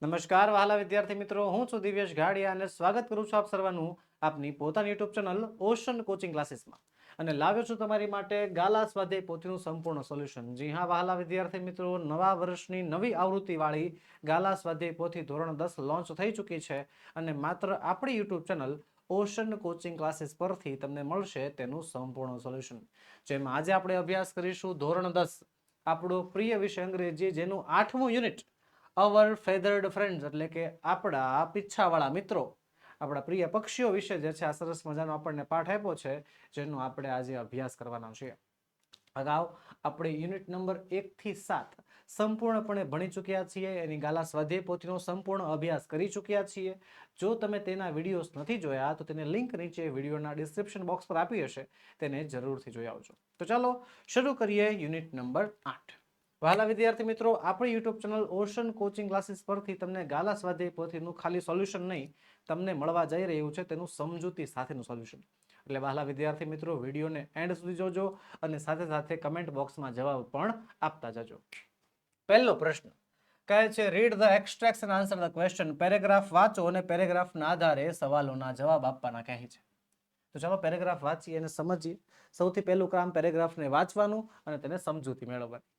નમસ્કાર વહાલા વિદ્યાર્થી મિત્રો, હું છું દિવ્યેશ ગાડિયા અને સ્વાગત કરું છું આપ સર્વનું આપની પોતાની યુટ્યુબ ચેનલ ઓશન કોચિંગ ક્લાસીસમાં અને લાવ્યો છું તમારી માટે ગાલા સ્વાધ્યાય પોથીનું સંપૂર્ણ સોલ્યુશન. જી હા વહાલા વિદ્યાર્થી મિત્રો, નવા વર્ષની નવી આવૃત્તિવાળી ગાલા સ્વાધ્યાય પોથી ધોરણ 10 લોન્ચ થઈ ચૂકી છે અને માત્ર આપણી YouTube channel ocean coaching classes પરથી તમને મળશે તેનું સંપૂર્ણ સોલ્યુશન. જેમાં આજે આપણે અભ્યાસ કરીશું ધોરણ 10 આપણો પ્રિય વિષય અંગ્રેજી, જેનું 8મું યુનિટ અવર ફેધર્ડ ફ્રેન્ડ્સ એટલે કે આપણા પીછાવાળા મિત્રો, આપણા પ્રિય પક્ષીઓ વિશે જે છે આ સરસ મજાનો આપણને પાઠ આપ્યો છે, જેનો આપણે આજે અભ્યાસ કરવાનો છે. અગાઉ આપણે યુનિટ નંબર 1 થી 7 સંપૂર્ણપણે ભણી ચૂક્યા છીએ. એની ગાલા સ્વાધ્યાય પોથીનો સંપૂર્ણ અભ્યાસ કરી ચૂક્યા છીએ. જો તમે તેના વિડીયોઝ નથી જોયા તો તેને લિંક નીચે વિડીયોના ડિસ્ક્રિપ્શન બોક્સ પર આપી હશે, તેને જરૂરથી જોઈ આવજો. તો ચાલો શરૂ કરીએ યુનિટ નંબર 8. વહાલા વિદ્યાર્થી મિત્રો, આપણી YouTube channel ocean coaching classes પરથી તમને ગાલા સ્વાધ્યાય પોથીનું ખાલી સોલ્યુશન નહીં, તમને મળવા જઈ રહ્યું છે તેનું સમજૂતી સાથેનું સોલ્યુશન. એટલે વહાલા વિદ્યાર્થી મિત્રો, વિડીયોને એન્ડ સુધી જોજો અને સાથે સાથે કમેન્ટ બોક્સમાં જવાબ પણ આપતા જજો. પહેલો પ્રશ્ન કહે છે, read the extracts and answer the question. Paragraph વાંચો અને પેરેગ્રાફના આધારે સવાલોના જવાબ આપવાના કહે છે. તો ચાલો પેરેગ્રાફ વાંચીએ અને સમજીએ. સૌથી પહેલું કામ પેરેગ્રાફને વાંચવાનું અને તેને સમજૂતી મેળવવાની.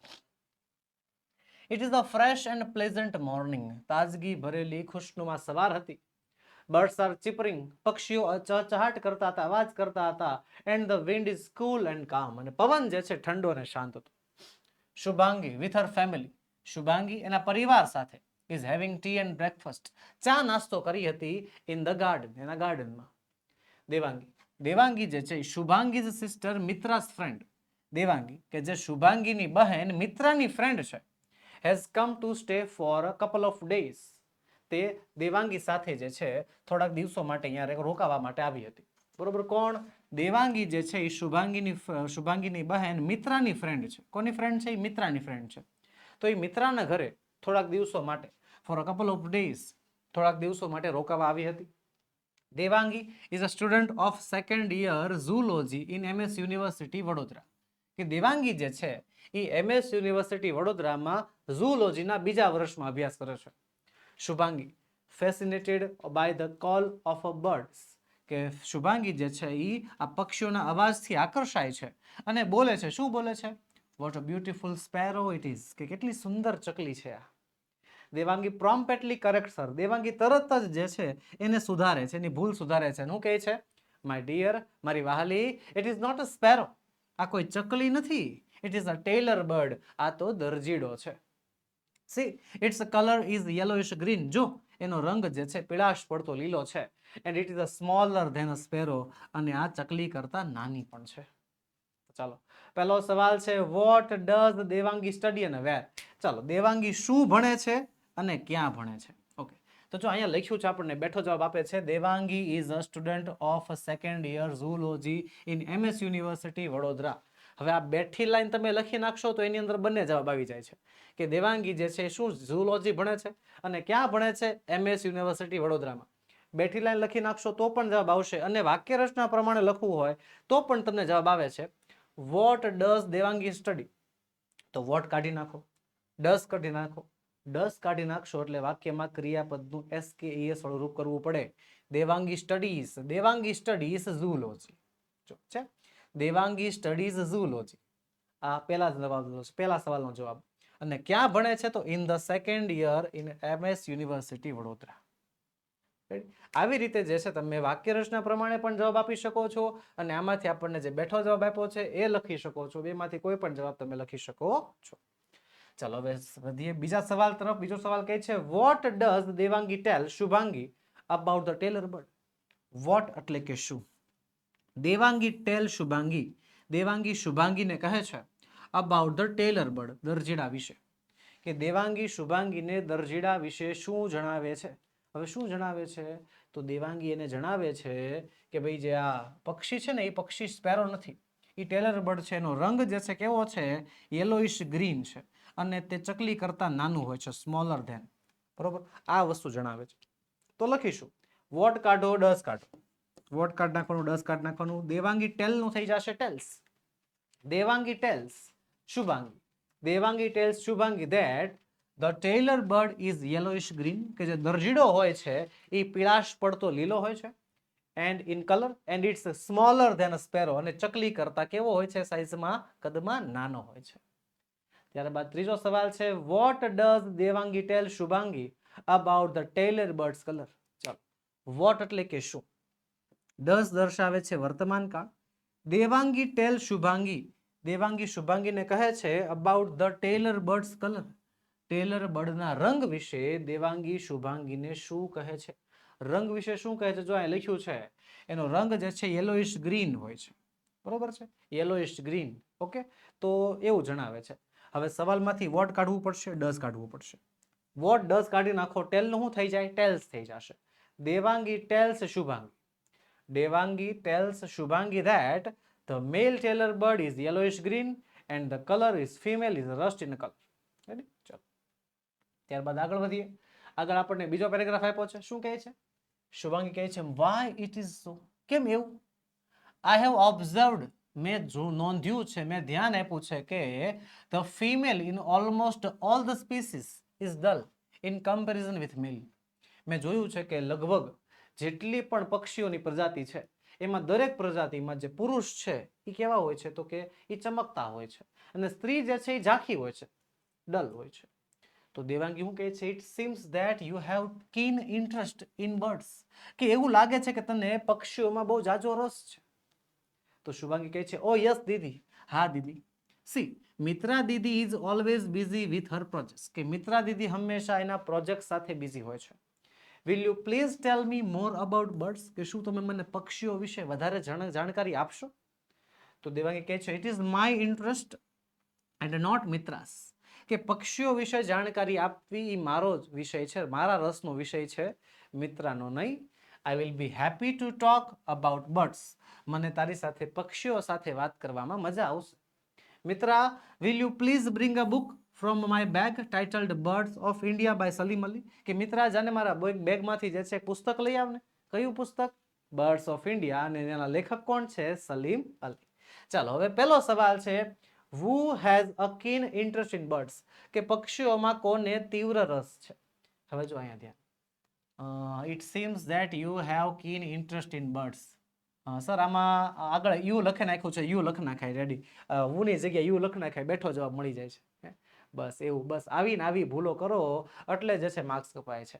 It is a fresh and pleasant morning. તાજગી ભરેલી ખુશનુમા સવાર હતી. Birds are chirping. પક્ષીઓ ચહચહાટ કરતા હતા, અવાજ કરતા હતા. And the wind is cool and calm. અને પવન જે છે ઠંડો અને શાંત હતો. Shubhangi with her family. Shubhangi એના પરિવાર સાથે is having tea and breakfast. ચા નાસ્તો કરી હતી in the garden. એના ગાર્ડનમાં. દેવાંગી. દેવાંગી જે છે શુભાંગી's sister મિત્રા's friend. દેવાંગી કે જે શુભાંગીની બહેન મિત્રાની ફ્રેન્ડ છે, has come to stay for a couple of days. તે દેવાંગી સાથે જે છે થોડાક દિવસો માટે અહીંયા રોકાવા માટે આવી હતી. બરોબર. કોણ? દેવાંગી જે છે એ શુભાંગીની બહેન મિત્રાની ફ્રેન્ડ છે. કોની ફ્રેન્ડ છે? એ મિત્રાની ફ્રેન્ડ છે. તો એ મિત્રાના ઘરે થોડાક દિવસો માટે, for a couple of days, થોડાક દિવસો માટે રોકાવા આવી હતી. Devangi is a student of second year zoology in MS university Vadodara. કે દેવાંગી જે છે એ MS યુનિવર્સિટી વડોદરામાં ઝૂલોજીના બીજા વર્ષમાં અભ્યાસ કરે છે. Shubhangi fascinated by the call of a birds. કે શુભાંગી જે છે એ આ પક્ષીઓના અવાજથી આકર્ષાય છે અને બોલે છે. શું બોલે છે? What a beautiful sparrow it is. કે કેટલી સુંદર ચકલી છે આ. Devangi promptly correct sir. Devangi તરત જ જે છે એને સુધારે છે, એની ભૂલ સુધારે છે. શું કહે છે? માય ડિયર, મારી વહાલી, it is not a sparrow. આ કોઈ ચકલી નથી. It is a tailor bird. આ તો દરજીડો છે. See, it's colour is yellowish green. જો એનો રંગ જે છે પીળાશ પડતો લીલો છે. And it is a smaller than a sparrow. અને આ ચકલી કરતા નાની પણ છે. ચાલો પહેલો સવાલ છે, વોટ ડઝ દેવાંગી સ્ટડી અને વેર. ચાલો, દેવાંગી શું ભણે છે અને ક્યાં ભણે છે? ઓકે, તો જો અહીંયા લખ્યું છે આપણને, બેઠો જવાબ આપે છે, Devangi is a student of second year zoology in MS university Vadodara. હવે આ બેઠી લાઈન તમે લખી નાખશો તો એની અંદર બંને જવાબ આવી જાય છે કે દેવાંગી જે છે શું ઝૂલોજી ભણે છે અને ક્યાં ભણે છે? MS યુનિવર્સિટી વડોદરામાં. બેઠી લાઈન લખી નાખશો તો પણ જવાબ આવશે અને વાક્ય રચના પ્રમાણે લખવું હોય તો પણ તમને જવાબ આવે છે. What does Devangi study. તો વોટ કાઢી નાખો, ડઝ કાઢી નાખો. ડઝ કાઢી નાખશો એટલે વાક્યમાં ક્રિયાપદનું SKES વાળું રૂપ કરવું પડે. Devangi studies. Devangi studies zoology. જો છે દેવાંગી સ્ટડીઝ ઝૂલોજી. આ પહેલા સવાલનો જવાબ. અને ક્યાં ભણે છે? તો in the second year in MS university Vadodara. આવી રીતે જે છે તમે વાક્ય રચના પ્રમાણે પણ જવાબ આપી શકો છો અને આમાંથી આપણને જે બેઠો જવાબ આપ્યો છે એ લખી શકો છો. બેમાંથી કોઈ પણ જવાબ તમે લખી શકો છો. ચાલો હવે વધીએ બીજા સવાલ તરફ. બીજો સવાલ કહે છે, what does Devangi tell Shubhangi about the tailor bird. What એટલે કે શું. દેવાંગી ટેલ શુભાંગી. દેવાંગી શુભાંગીને કહે છે અબાઉટ ધ ટેલર બર્ડ, દરજીડા વિશે. કે દેવાંગી શુભાંગીને દરજીડા વિશે શું જણાવે છે? હવે શું જણાવે છે? તો દેવાંગી એને જણાવે છે કે ભાઈ જે આ પક્ષી છે ને એ પક્ષી સ્પેરો નથી, એ ટેલર બર્ડ છે. એનો રંગ જે છે કેવો છે? યલોઇશ ગ્રીન છે અને તે ચકલી કરતા નાનું હોય છે, સ્મોલર ધેન. બરોબર, આ વસ્તુ જણાવે છે. તો લખીશું વોટ કાઢો, ડઝ કાઢો. વોટ કાઢ નાખવાનું, ડઝ કાઢ નાખવાનું. દેવાંગી ટેલ નું થઈ જશે tells. Devangi tells Shubhangi. Devangi tells Shubhangi that the tailor bird is yellowish green, કે જે દરજીડો હોય છે એ પીળાશ પડતો લીલો હોય છે. And in colour and it's smaller than a sparrow, અને ચકલી કરતા કેવો હોય છે? સાઇઝમાં, કદમાં નાનો હોય છે. ત્યારબાદ ત્રીજો સવાલ છે, what does Devangi tell Shubhangi about the tailor bird's colour. ચાલો, વોટ એટલે કે શું, ડઝ દર્શાવે છે વર્તમાન કાળ, દેવાંગી ટેલ શુભાંગી, દેવાંગી શુભાંગીને કહે છે about the tailor bird's colour, tailor બર્ડના રંગ વિશે દેવાંગી શુભાંગીને શું કહે છે? રંગ વિશે શું કહે છે? જો અહીં લખ્યું છે એનો રંગ જે છે યેલોઇશ ગ્રીન હોય છે, બરોબર છે, યેલોઇશ ગ્રીન. ઓકે, તો એવું જણાવે છે. હવે સવાલમાંથી વોટ કાઢવું પડશે, ડઝ કાઢવું પડશે. વોટ ડઝ કાઢી નાખો, ટેલનું શું થઈ જાય? ટેલ્સ થઈ જશે. Devangi tells Shubhangi, Devangi tells Shubhangi that the male tailor bird is yellowish green and the color is female is rust in color. Ready? ચલો, ત્યારબાદ આગળ વધીએ. આગળ આપણને બીજો પેરેગ્રાફ આપ્યો છે. શું કહે છે? શુભાંગી કહે છે why it is so, કેમ એવું? I have observed, મેં નોંધ્યું છે, મેં ધ્યાન આપ્યું છે કે the female in almost all the species is dull in comparison with male. મેં જોયું છે કે લગભગ જેટલી પણ પક્ષીઓની પ્રજાતિ છે એમાં દરેક પ્રજાતિમાં જે પુરુષ છે એ કેવા હોય છે? તો કે એ ચમકતા હોય છે, અને સ્ત્રી જે છે એ ઝાંખી હોય છે, ડલ હોય છે. તો દેવાંગી શું કહે છે? It seems that you have keen interest in birds, કે એવું લાગે છે કે તને પક્ષીઓમાં બહુ જાજો રસ છે. તો શુભાંગી કહે છે ઓ યસ દીદી, હા દીદી. સી, મિત્રા દીદી is always busy with her projects, કે મિત્રા દીદી હંમેશા એના પ્રોજેક્ટ સાથે બિઝી હોય છે. Will you please tell me more about birds, કે શું તમે મને પક્ષીઓ વિશે વધારે જાણકારી આપશો? તો દેવાંગી કહે છે it is my interest and not Mitra's, કે પક્ષીઓ વિશે જાણકારી આપવી એ મારો જ વિષય છે, મારા રસનો વિષય છે, મિત્રાનો નહીં. I will be happy to talk about birds, મને તારી સાથે પક્ષીઓ સાથે વાત કરવામાં મજા આવશે. Mitra, will you please bring a book from my bag titled birds of India by Salim Ali, કે મિત્રા જાને મારા બેગમાંથી જે છે પુસ્તક લઈ આવને. કયું પુસ્તક? બર્ડ્સ ઓફ ઇન્ડિયા, અને એના લેખક કોણ છે? સલીમ અલી. ચાલો, હવે પહેલો સવાલ છે, who has a keen interest in birds, કે પક્ષીઓમાં કોને તીવ્ર રસ છે? હવે જો અહીંયા ધ્યાન, it seems that you have keen interest in birds. Sir આમાં આગળ યુ લખી નાખ્યું છે, યુ લખી નાખાય, રેડી, હુંની જગ્યાએ યુ લખી નાખાય, બેઠો જવાબ મળી જાય છે. બસ એવું, બસ આવીને આવી ભૂલો કરો એટલે જે છે માર્ક્સ કપાય છે.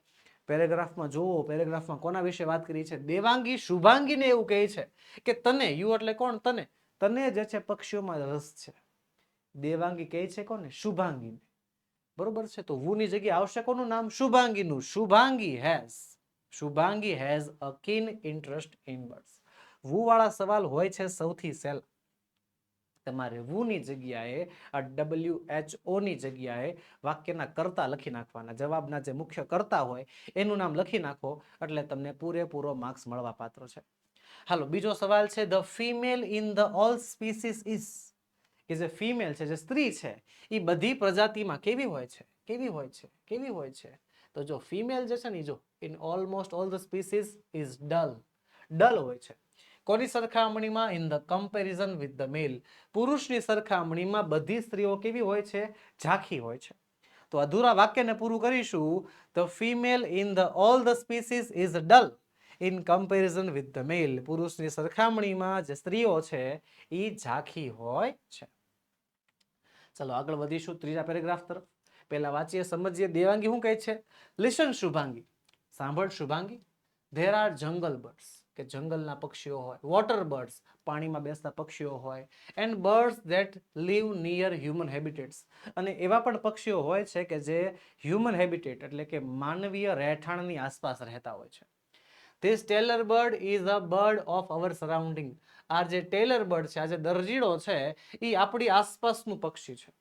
પેરેગ્રાફમાં જુઓ, પેરેગ્રાફમાં કોના વિશે વાત કરી છે? દેવાંગી શુભાંગીને એવું કહે છે કે તને, યુ એટલે કોણ? તને, તને જે છે પક્ષીઓમાં રસ છે. દેવાંગી કહે છે કોને? શુભાંગીને, બરોબર છે. તો હુની જગ્યાએ આવશે કોનું નામ? શુભાંગીનું. Shubhangi has a keen interest in birds. વુ વાળા સવાલ હોય છે સૌથી સહેલા. તમારે વુની જગ્યાએ આ WHO ની જગ્યાએ વાક્યના કર્તા લખી નાખવાના, જવાબના જે મુખ્ય કર્તા હોય એનું નામ લખી નાખો એટલે તમને પૂરેપૂરો માર્ક્સ મળવા પાત્ર છે. હાલો, બીજો સવાલ છે, the female in the all species is, કે જે ફિમેલ છે, જે સ્ત્રી છે, એ બધી પ્રજાતિમાં કેવી હોય છે? કેવી હોય છે? કેવી હોય છે? તો જો ફિમેલ જે છે ને, જો in almost all the species is dull, dull હોય છે. કોની સરખામણીમાં? In the comparison with the male, પુરુષની સરખામણીમાં બધી સ્ત્રીઓ કેવી હોય છે? ઝાંખી હોય છે. તો અધૂરા વાક્યને પૂરું કરીશું, the female in the all the species is dull in comparison with the male, પુરુષની સરખામણીમાં જે સ્ત્રીઓ છે એ ઝાંખી હોય છે. ચલો આગળ વધીશું ત્રીજા પેરેગ્રાફ તરફ. પહેલા વાંચીએ, સમજીએ. દેવાંગી શું કહે છે? લિસન શુભાંગી, સાંભળ શુભાંગી. ધેર આર જંગલ બર્ડ્સ, કે જંગલના પક્ષીઓ હોય, વોટર બર્ડ્સ, પાણીમાં બેસતા પક્ષીઓ હોય, and birds that live near human habitats, અને એવા પણ પક્ષીઓ હોય છે કે જે હ્યુમન હેબિટેટ એટલે કે માનવીય રહેઠાણની આસપાસ રહેતા હોય છે. This tailor bird is a bird of our surrounding, આ જે ટેલર બર્ડ છે, આ જે દરજીડો છે, એ આપણી આસપાસનું પક્ષી છે,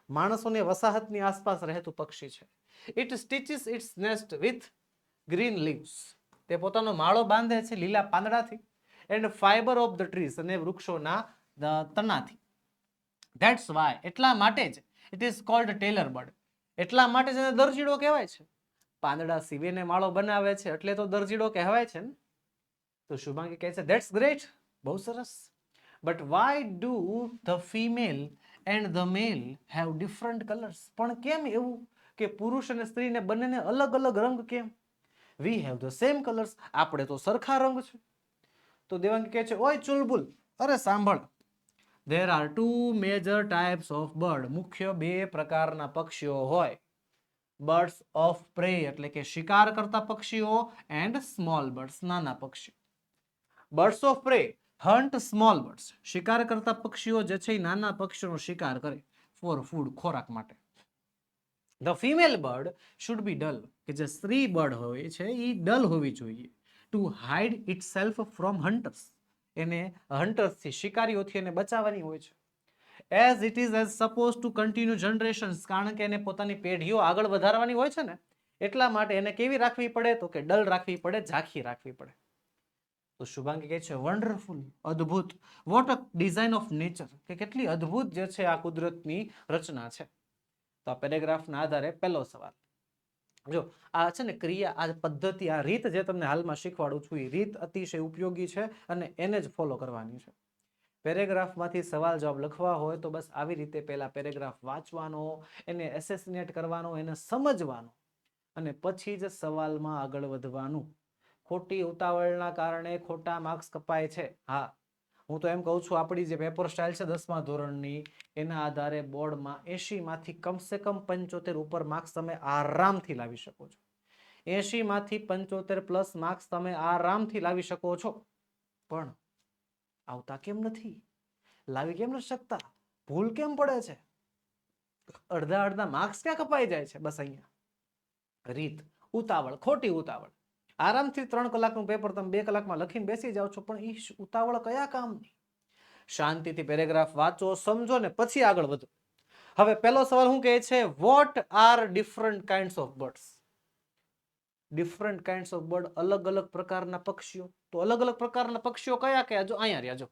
માણસોની વસાહતની આસપાસ રહેતું પક્ષી છે. It stitches its nest with green leaves, તે પોતાનો માળો બાંધે છે લીલા પાંદડાથી, and fibre of the trees, અને વૃક્ષોના તનાથી. ધેટ્સ વાય, એટલા માટે જ it is called tailor bird, એટલા માટે જ એને દરજીડો કહેવાય છે. પાંદડા સીવીને માળો બનાવે છે એટલે તો દરજીડો કહેવાય છે ને. તો શુભાંગી કહે છે ધેટ્સ ગ્રેટ, બહુ સરસ. But why do the female and the male have different colours, પણ કેમ એવું કે પુરુષ અને સ્ત્રીને બંનેને અલગ અલગ રંગ કેમ? We have the same colours, આપણે તો સરખા રંગ છે. તો દેવાંગી કહે છે, ઓય ચુલબુલ, અરે સાંભળ, there are two major types of bird, મુખ્ય બે પ્રકારના પક્ષીઓ હોય. બર્ડ્સ ઓફ પ્રે એટલે કે શિકાર કરતા પક્ષીઓ એન્ડ સ્મોલ બર્ડ્સ, નાના પક્ષીઓ. Birds of prey hunt small birds, શિકાર કરતા પક્ષીઓ જે છે એ નાના પક્ષીઓનો શિકાર કરે ફોર ફૂડ, ખોરાક માટે. The female bird should be dull, કે જે સ્ત્રી બર્ડ હોય છે એ ડલ હોવી જોઈએ. To hide itself from hunters, એને હન્ટર્સથી, શિકારીઓથી એને બચાવવાની હોય છે. As it is as suppose to continue generations, કારણ કે એને પોતાની પેઢીઓ આગળ વધારવાની હોય છે ને, એટલા માટે એને કેવી રાખવી પડે? તો કે ડલ રાખવી પડે, ઝાંખી રાખવી પડે. તો શુભાંગી કહે છે, વન્ડરફુલ, અદ્ભુત. What a design of nature, કે કેટલી અદ્ભુત જે છે આ કુદરતની રચના છે. તો આ પેરેગ્રાફના આધારે પહેલો સવાલ. જો આ છે ને ક્રિયા, આ પદ્ધતિ, આ રીત જે તમને હાલમાં શીખવાડું છું, એ રીત અતિશય ઉપયોગી છે અને એને જ ફોલો કરવાની છે. પેરેગ્રાફમાંથી સવાલ જવાબ લખવા હોય તો બસ આવી રીતે પહેલા પેરેગ્રાફ વાંચવાનો, એને એસેસિનેટ કરવાનો, એને સમજવાનો અને પછી જ સવાલમાં આગળ વધવાનું. ખોટી ઉતાવળના કારણે ખોટા માર્ક્સ કપાય છે. હા, હું તો એમ કહું છું, આપણી જે પેપર સ્ટાઇલ છે 10મા ધોરણની, એના આધારે બોર્ડમાં 80 માંથી કમસે કમ 75 ઉપર માર્ક્સ તમે આરામથી લાવી શકો છો. 80 માંથી 75 પ્લસ માર્ક્સ તમે આરામથી લાવી શકો છો. પણ આવતા કેમ નથી? લાવી કેમ નથી શકતા? ભૂલ કેમ પડે છે? અડધા માર્ક્સ ક્યાં કપાઈ જાય છે? બસ અહીંયા રીત, ઉતાવળ, ખોટી ઉતાવળ. આરામથી 3 કલાકનું પેપર તમે 2 કલાકમાં લખીને બેસી જાઓ છો, પણ એ ઉતાવળ કયા કામની? શાંતિથી પેરેગ્રાફ વાંચો, સમજો ને પછી આગળ વધો. હવે પહેલો સવાલ શું કહે છે? What are different kinds of birds? Different kinds of bird, અલગ અલગ પ્રકારના પક્ષીઓ. તો અલગ અલગ પ્રકારના પક્ષીઓ કયા કયા? જો અહીંયા રહ્યા, જો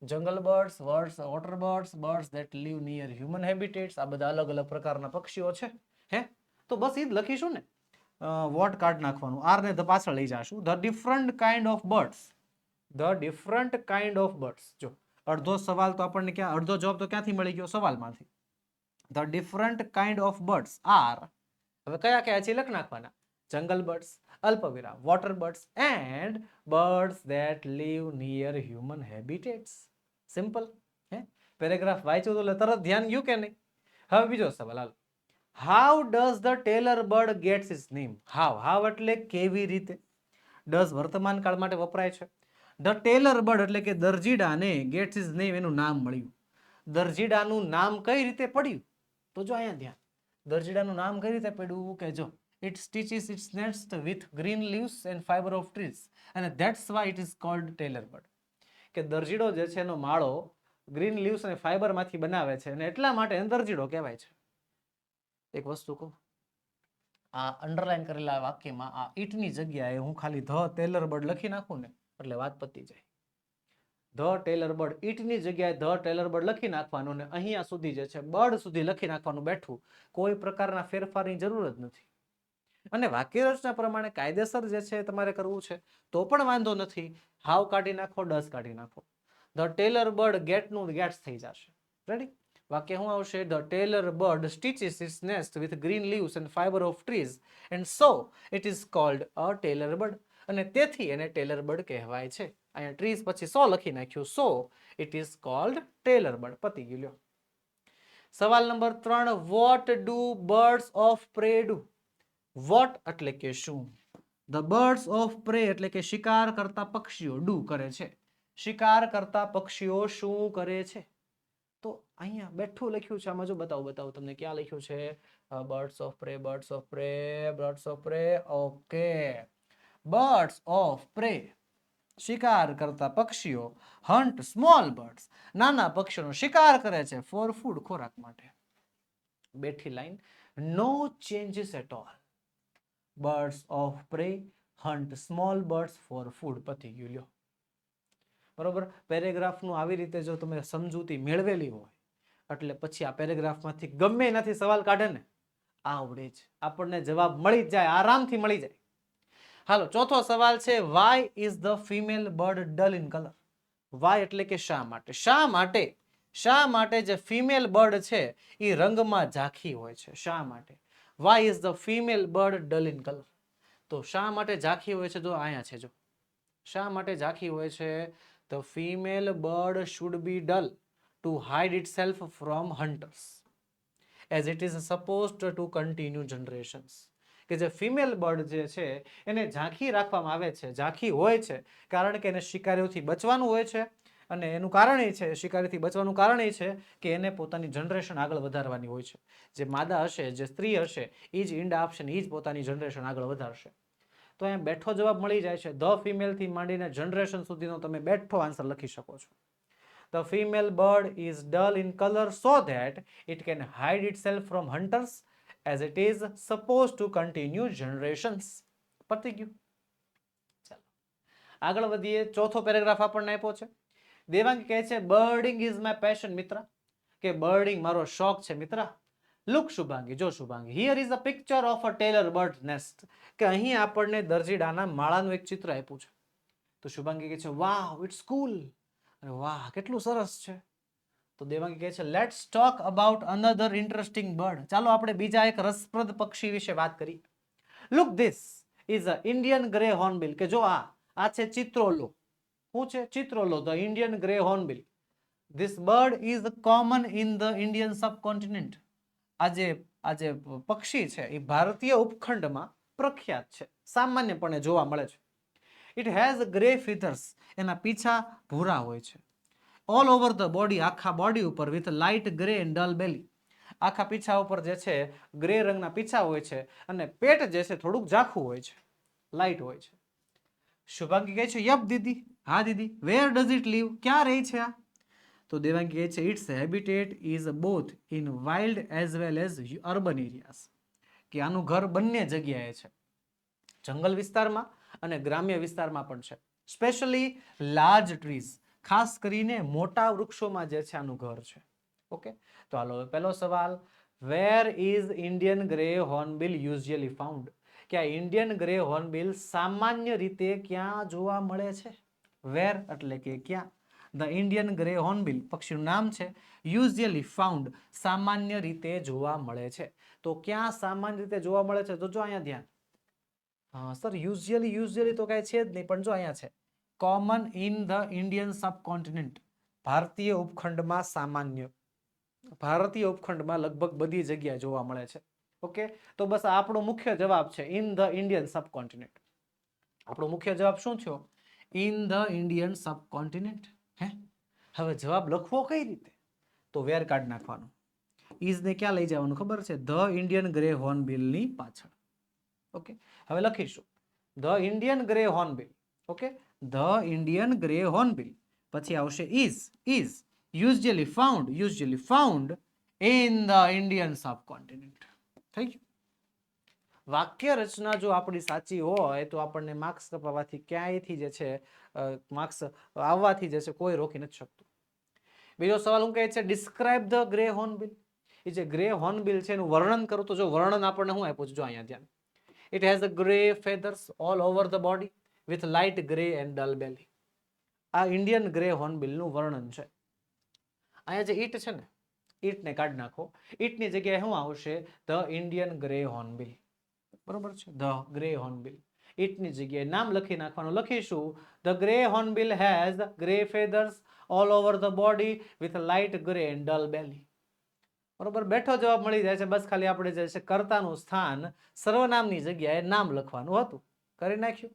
jungle birds, water birds, birds that live near human habitats, આ બધા અલગ અલગ પ્રકારના પક્ષીઓ છે. હે, તો બસ એ જ લખીશું ને. વોટ કાઢ નાખવાનું, આર ને ધ પાછળ લઈ જાશું. The different kind of birds, the different kind of birds. જો અડધો સવાલ તો આપણને ક્યાં, અડધો જવાબ તો ક્યાંથી મળી ગયો? સવાલમાંથી. The different kind of birds are, હવે કયા કયા છે લખ નાખવાના. જંગલ બર્ડ્સ, અલ્પવિરામ, water birds and birds that live near human habitats. Simple. હે, પેરેગ્રાફ વાંચ્યું તો એટલે તરત ધ્યાન ગયું કે નહીં? હવે બીજો સવાલ હાલ. How does the tailor bird gets its name? How એટલે કેવી રીતે. ડઝ વર્તમાન કાળ માટે વપરાય છે. ધ ટેલર બર્ડ એટલે કે દરજીડાને ગેટ્સ ઇટ્સ નેમ, એનું નામ મળ્યું. દરજીડાનું નામ કઈ રીતે પડ્યું? તો જો અહીંયા ધ્યાન, દરજીડાનું નામ કઈ રીતે પડ્યું? કે જો it stitches its nest with green leaves and fiber of trees and that's why it is called tailor bird. કે દરજીડો જે છે એનો માળો ગ્રીન લીવ્સ અને ફાઈબર માંથી બનાવે છે અને એટલા માટે એને દરજીડો કહેવાય છે. એક વસ્તુ કહું, આ અંડરલાઈન કરેલા વાક્યમાં આ ઈટની જગ્યાએ હું ખાલી ધ ટેલર બર્ડ લખી નાખું ને એટલે વાત પતી જાય. ધ ટેલર બર્ડ, ઈટની જગ્યાએ ધ ટેલર બર્ડ લખી નાખવાનું અને અહીંયા સુધી જે છે બર્ડ સુધી લખી નાખવાનું બેઠું. કોઈ પ્રકારના ફેરફારની જરૂર જ નથી. અને વાક્ય રચના પ્રમાણે કાયદેસર જે છે તમારે કરવું છે તો પણ વાંધો નથી. હાવ કાઢી નાખો, ડસ કાઢી નાખો. ધ ટેલર બર્ડ ગેટનું ગેટ્સ થઈ જશે. રેડી? વાક્ય શું આવશે? The tailor bird stitches its nest with green leaves and fibre of trees and so it is called a tailor bird. અને તેથી એને ટેલર બર્ડ કહેવાય છે. અહીંયા ટ્રીઝ પછી સો લખી નાખ્યું, so it is called tailor bird. પતી ગયું. લ્યો સવાલ number 3. What do birds of prey do? What એટલે કે શું, ધ બર્ડ્સ ઓફ પ્રે એટલે કે શિકાર કરતા પક્ષીઓ ડુ કરે છે. શિકાર કરતા પક્ષીઓ શું કરે છે? તો અહીંયા બેઠું લખ્યું છે. આમાં જો બતાવું તમને ક્યાં લખ્યું છે. Birds of prey, birds of prey, birds of prey. Okay, birds of prey શિકાર કરતા પક્ષીઓ, હન્ટ સ્મોલ બર્ડ્સ નાના પક્ષીઓનો શિકાર કરે છે ફોર ફૂડ, ખોરાક માટે. બેઠી line, no changes at all. Birds of prey hunt small birds for food. પતી ગયું. લ્યો બરોબર. પેરેગ્રાફનું આવી રીતે જો તમે સમજૂતી મેળવેલી હોય એટલે પછી આ પેરેગ્રાફમાંથી ગમે એનાથી સવાલ કાઢે ને આવડે જ, આપણને જવાબ મળી જ જાય, આરામથી મળી જાય. હાલો, ચોથો સવાલ છે. Why is the female bird dull in colour? Why એટલે કે શા માટે. શા માટે જે ફિમેલ બર્ડ છે એ રંગમાં ઝાંખી હોય છે? શા માટે? Why is the female bird dull in colour? તો શા માટે ઝાંખી હોય છે? જો અહીંયા છે, જો શા માટે ઝાંખી હોય છે? The female bird should be dull to hide itself from hunters as it is supposed to continue generations. કે જે ફિમેલ બર્ડ જે છે એને ઝાંખી રાખવામાં આવે છે, ઝાંખી હોય છે કારણ કે એને શિકારીઓથી બચવાનું હોય છે, અને એનું કારણ એ છે, શિકારીથી બચવાનું કારણ એ છે કે એને પોતાની જનરેશન આગળ વધારવાની હોય છે. જે માદા હશે, જે સ્ત્રી હશે, એ જ ઈંડા આપશે ને એ જ પોતાની જનરેશન આગળ વધારશે. તો અહીંયા બેઠો જવાબ મળી જાય છે. ધ ફિમેલથી માંડીને જનરેશન સુધીનો તમે બેઠો આન્સર લખી શકો છો. The female bird is dull in color so that it can hide itself from hunters as it is supposed to continue generations. પતી ગયું. ચાલો આગળ વધીએ. ચોથો પેરેગ્રાફ આપણને આપ્યો છે. દેવાંગ કહે છે બર્ડિંગ ઇઝ માય પેશન મિત્ર, કે બર્ડિંગ મારો શોખ છે મિત્ર. લુક શુભાંગી, જો Shubhangi, here is a picture of a tailor bird nest, કે અહીં આપણને દરજીડાના માળાનું એક ચિત્ર આપ્યું છે. તો શુભાંગી કહે છે વાહ ઇટ્સ કુલ, વાહ કેટલું સરસ છે. તો દેવાંગી કહે છે let's talk about another interesting bird, ચાલો આપણે બીજા એક રસપ્રદ પક્ષી વિશે વાત કરીએ. Look this is a Indian grey hornbill, કે જો આ છે ચિત્રોલો. શું છે? ચિત્રોલો, the Indian grey hornbill. This bird is common in the Indian subcontinent. આ જે પક્ષી છે એ ભારતીય ઉપખંડમાં પ્રખ્યાત છે, સામાન્યપણે જોવા મળે છે. ઇટ હેઝ ગ્રે ફીથર્સ, એના પીછા ભૂરા હોય છે. ઓલ ઓવર ધ બોડી, આખા બોડી ઉપર, with light grey and dull belly. આખા પીછા ઉપર જે છે ગ્રે રંગના પીછા હોય છે, અને પેટ જે છે થોડુંક ઝાંખું હોય છે, લાઇટ હોય છે. શુભાંગી કહે છે યપ દીદી, હા દીદી. વેર ડઝ ઇટ લીવ, ક્યાં રહે છે આ? તો દેવાંગી કહે છે its habitat is both in wild as well as urban areas, કે આનું ઘર બંને જગ્યાએ છે, જંગલ વિસ્તારમાં અને ગ્રામ્ય વિસ્તારમાં પણ છે. સ્પેશિયલી લાર્જ ટ્રીઝ, ખાસ કરીને મોટા વૃક્ષોમાં જે છે આનું ઘર છે. ઓકે, તો હાલો પહેલો સવાલ, where is Indian grey hornbill usually found, કે આ ઇન્ડિયન ગ્રે હોર્નબિલ સામાન્ય રીતે ક્યાં જોવા મળે છે? વેર એટલે કે ક્યાં. ધ ઇન્ડિયન ગ્રે હોર્નબિલ પક્ષીનું નામ છે, યુઝ્યુઅલી ફાઉન્ડ સામાન્ય રીતે જોવા મળે છે. તો ક્યાં સામાન્ય રીતે જોવા મળે છે? તો જો અહીંયા ધ્યાન. હા સર, યુઝ્યુઅલી તો કાંઈ છે જ નહીં, પણ જો અહીંયા છે કોમન ઇન ધ ઇન્ડિયન સબકોન્ટિનેન્ટ, ભારતીય ઉપખંડમાં સામાન્ય, ભારતીય ઉપખંડમાં લગભગ બધી જગ્યાએ જોવા મળે છે. ઓકે, તો બસ આપણો મુખ્ય જવાબ છે ઇન ધ ઇન્ડિયન સબકોન્ટિનેન્ટ. આપણો મુખ્ય જવાબ શું થયો? In the Indian સબકોન્ટિનેન્ટ. હે, હવે જવાબ લખવો કઈ રીતે? તો વેર કાઢ નાખવાનું. ઇઝ ને ક્યાં લઈ જવાનું ખબર છે? ધ ઇન્ડિયન ગ્રે હોર્નબિલની પાછળ. ઓકે, હવે લખીશું the Indian grey hornbill. Okay, the Indian grey hornbill, પછી આવશે is usually found in the Indian સબકોન્ટિનેન્ટ. થઈ ગયું. વાક્ય રચના જો આપણી સાચી હોય તો આપણને માર્ક્સ કપાવવાથી ક્યાંયથી જે છે માર્ક્સ આવવાથી જે છે કોઈ રોકી નથી શકતું. બીજો સવાલ હું કહે છે ડિસ્ક્રાઇબ ધ ગ્રે હોર્નબિલ. એ જે ગ્રે હોર્નબિલ છે એનું વર્ણન કરું, તો જો વર્ણન આપણને શું આપ્યું છે? જો અહીંયા ધ્યાન. It has a grey feathers all over the body with light grey and dull belly. આ ઇન્ડિયન ગ્રે હોર્નબિલ નું વર્ણન છે. અહીંયા જે ઈટ છે ને, ઈટ ને કાઢી નાખો, ઈટ ની જગ્યાએ શું આવશે? The Indian grey hornbill. બરોબર છે, ધ ગ્રે હોર્નબિલ. ઈટ ની જગ્યાએ નામ લખી નાખવાનું. લખીશું the grey hornbill has grey feathers all over the body with light grey and dull belly. બરોબર, બેઠો જવાબ મળી જાય છે. બસ ખાલી આપણે જે છે કર્તાનું સ્થાન સર્વનામની જગ્યાએ નામ લખવાનું હતું. કરી નાખ્યું.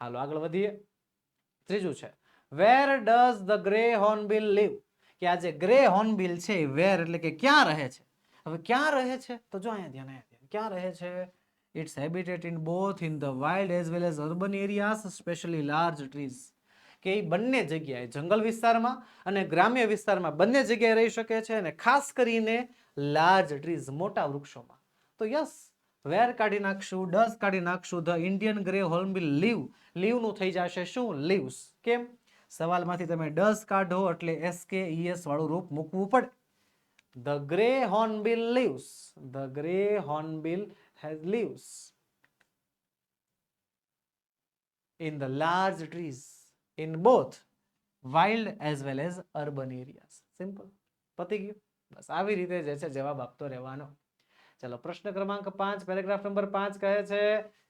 હાલો આગળ વધીએ. ત્રીજું છે where does the grey hornbill live, કે આ જે ગ્રે હોર્નબિલ છે વેર એટલે કે ક્યાં રહે છે. હવે ક્યાં રહે છે? તો જો અહીંયા ધ્યાન, ક્યાં રહે છે? Its habitat in both in the wild as well as urban areas specially large trees, કે એ બંને જગ્યાએ જંગલ વિસ્તારમાં અને ગ્રામ્ય વિસ્તારમાં બંને જગ્યાએ રહી શકે છે, અને ખાસ કરીને લાર્જ ટ્રીઝ મોટા વૃક્ષોમાં. તો યસ, વેર કાઢી નાખશું, ડઝ કાઢી નાખશું, the Indian grey hornbill live નું થઈ જશે શું? લીવ્સ. કેમ? સવાલમાંથી તમે ડઝ કાઢો એટલે SKES વાળું રૂપ મૂકવું પડે. The grey hornbill leaves, the grey hornbill has leaves in the large trees in both wild as well as urban areas. Simple, પતી ગયું. બસ આવી રીતે જે છે જવાબ આપતો રહેવાનો. ચલો પ્રશ્ન ક્રમાંક 5 પેરેગ્રાફ નંબર 5 કહે છે,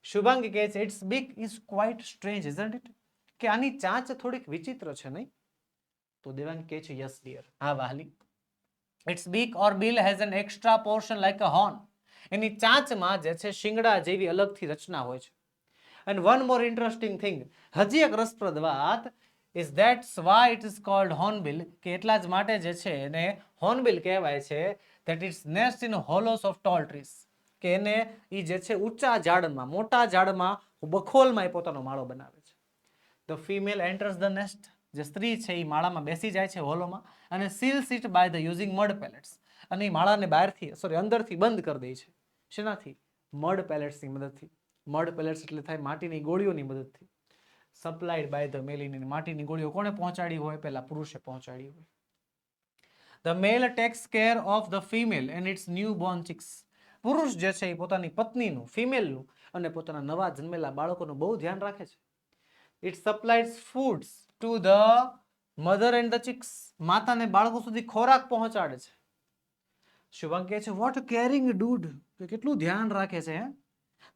શુભાંગી કહે છે its beak is quite strange isn't it, કે આની ચાંચ થોડીક વિચિત્ર છે નહીં? તો દેવાંગ કહે છે યસ ડિયર, હા વાહલી. It's beak or bill has an extra portion like a horn, એની ચાંચમાં જે છે શિંગડા જેવી અલગથી રચના હોય છે. And one more interesting thing, હજી એક રસપ્રદ વાત, is that's why it is called hornbill, કે એટલા જ માટે જે છે એને હોર્નબિલ કહેવાય છે, that it's nest in hollows of tall trees, કે એને ઈ જે છે ઊંચા ઝાડમાં, મોટા ઝાડમાં, બખોલમાં એ પોતાનો માળો બનાવે છે. The female enters the nest, જે સ્ત્રી છે એ માળામાં બેસી જાય છે હોલોમાં, અને seals it by the using mud pellets, અને એ માળાને બહારથી અંદરથી બંધ કરી દે છે. શેનાથી? મડ પેલેટ્સની મદદથી. મડ પેલેટ્સ એટલે થાય માટીની ગોળીઓની મદદથી. સપ્લાઈડ બાય ધ મેલ, માટીની ગોળીઓ કોણે પહોંચાડી હોય? પહેલા પુરુષે પહોંચાડી હોય. The male takes care of the female and its newborn chicks. પુરુષ જે છે એ પોતાની પત્નીનું, ફિમેલનું અને પોતાના નવા જન્મેલા બાળકોનું બહુ ધ્યાન રાખે છે. It supplies foods to the mother and the chicks. માતાને બાળકો સુધી ખોરાક પહોંચાડે છે. શુભાંગ કહે છે વોટ કેરિંગ ડૂડ, કે કેટલું ધ્યાન રાખે છે.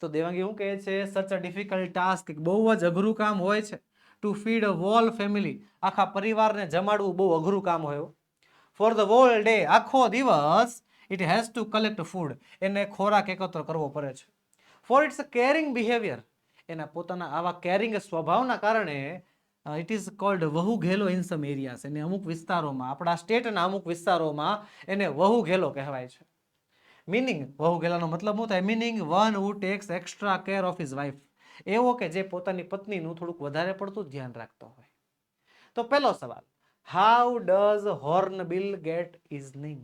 તો દેવાંગી શું કહે છે? સચ અ ડિફિકલ્ટ ટાસ્ક, બહુ જ અઘરું કામ હોય છે. To feed a whole family, આખા પરિવારને જમાડવું બહુ અઘરું કામ હોય. ફોર ધ હોલ ડે, આખો દિવસ it has to collect food, એને ખોરાક એકત્ર કરવો પડે છે. For it's a caring behaviour, એના પોતાના આવા કેરિંગ સ્વભાવના કારણે ઇટ ઇઝ કોલ્ડ વહુ ઘેલો ઇન સમ એરિયાસ, એને અમુક વિસ્તારોમાં, આપણા સ્ટેટના અમુક વિસ્તારોમાં એને વહુ ઘેલો કહેવાય છે. મીનિંગ, વહુ ઘેલાનો મતલબ શું થાય? Meaning one who tax extra care of his wife, એવો કે જે પોતાની પત્નીનું થોડુંક વધારે પડતું ધ્યાન રાખતો હોય. તો પહેલો સવાલ, how does hornbill get his name?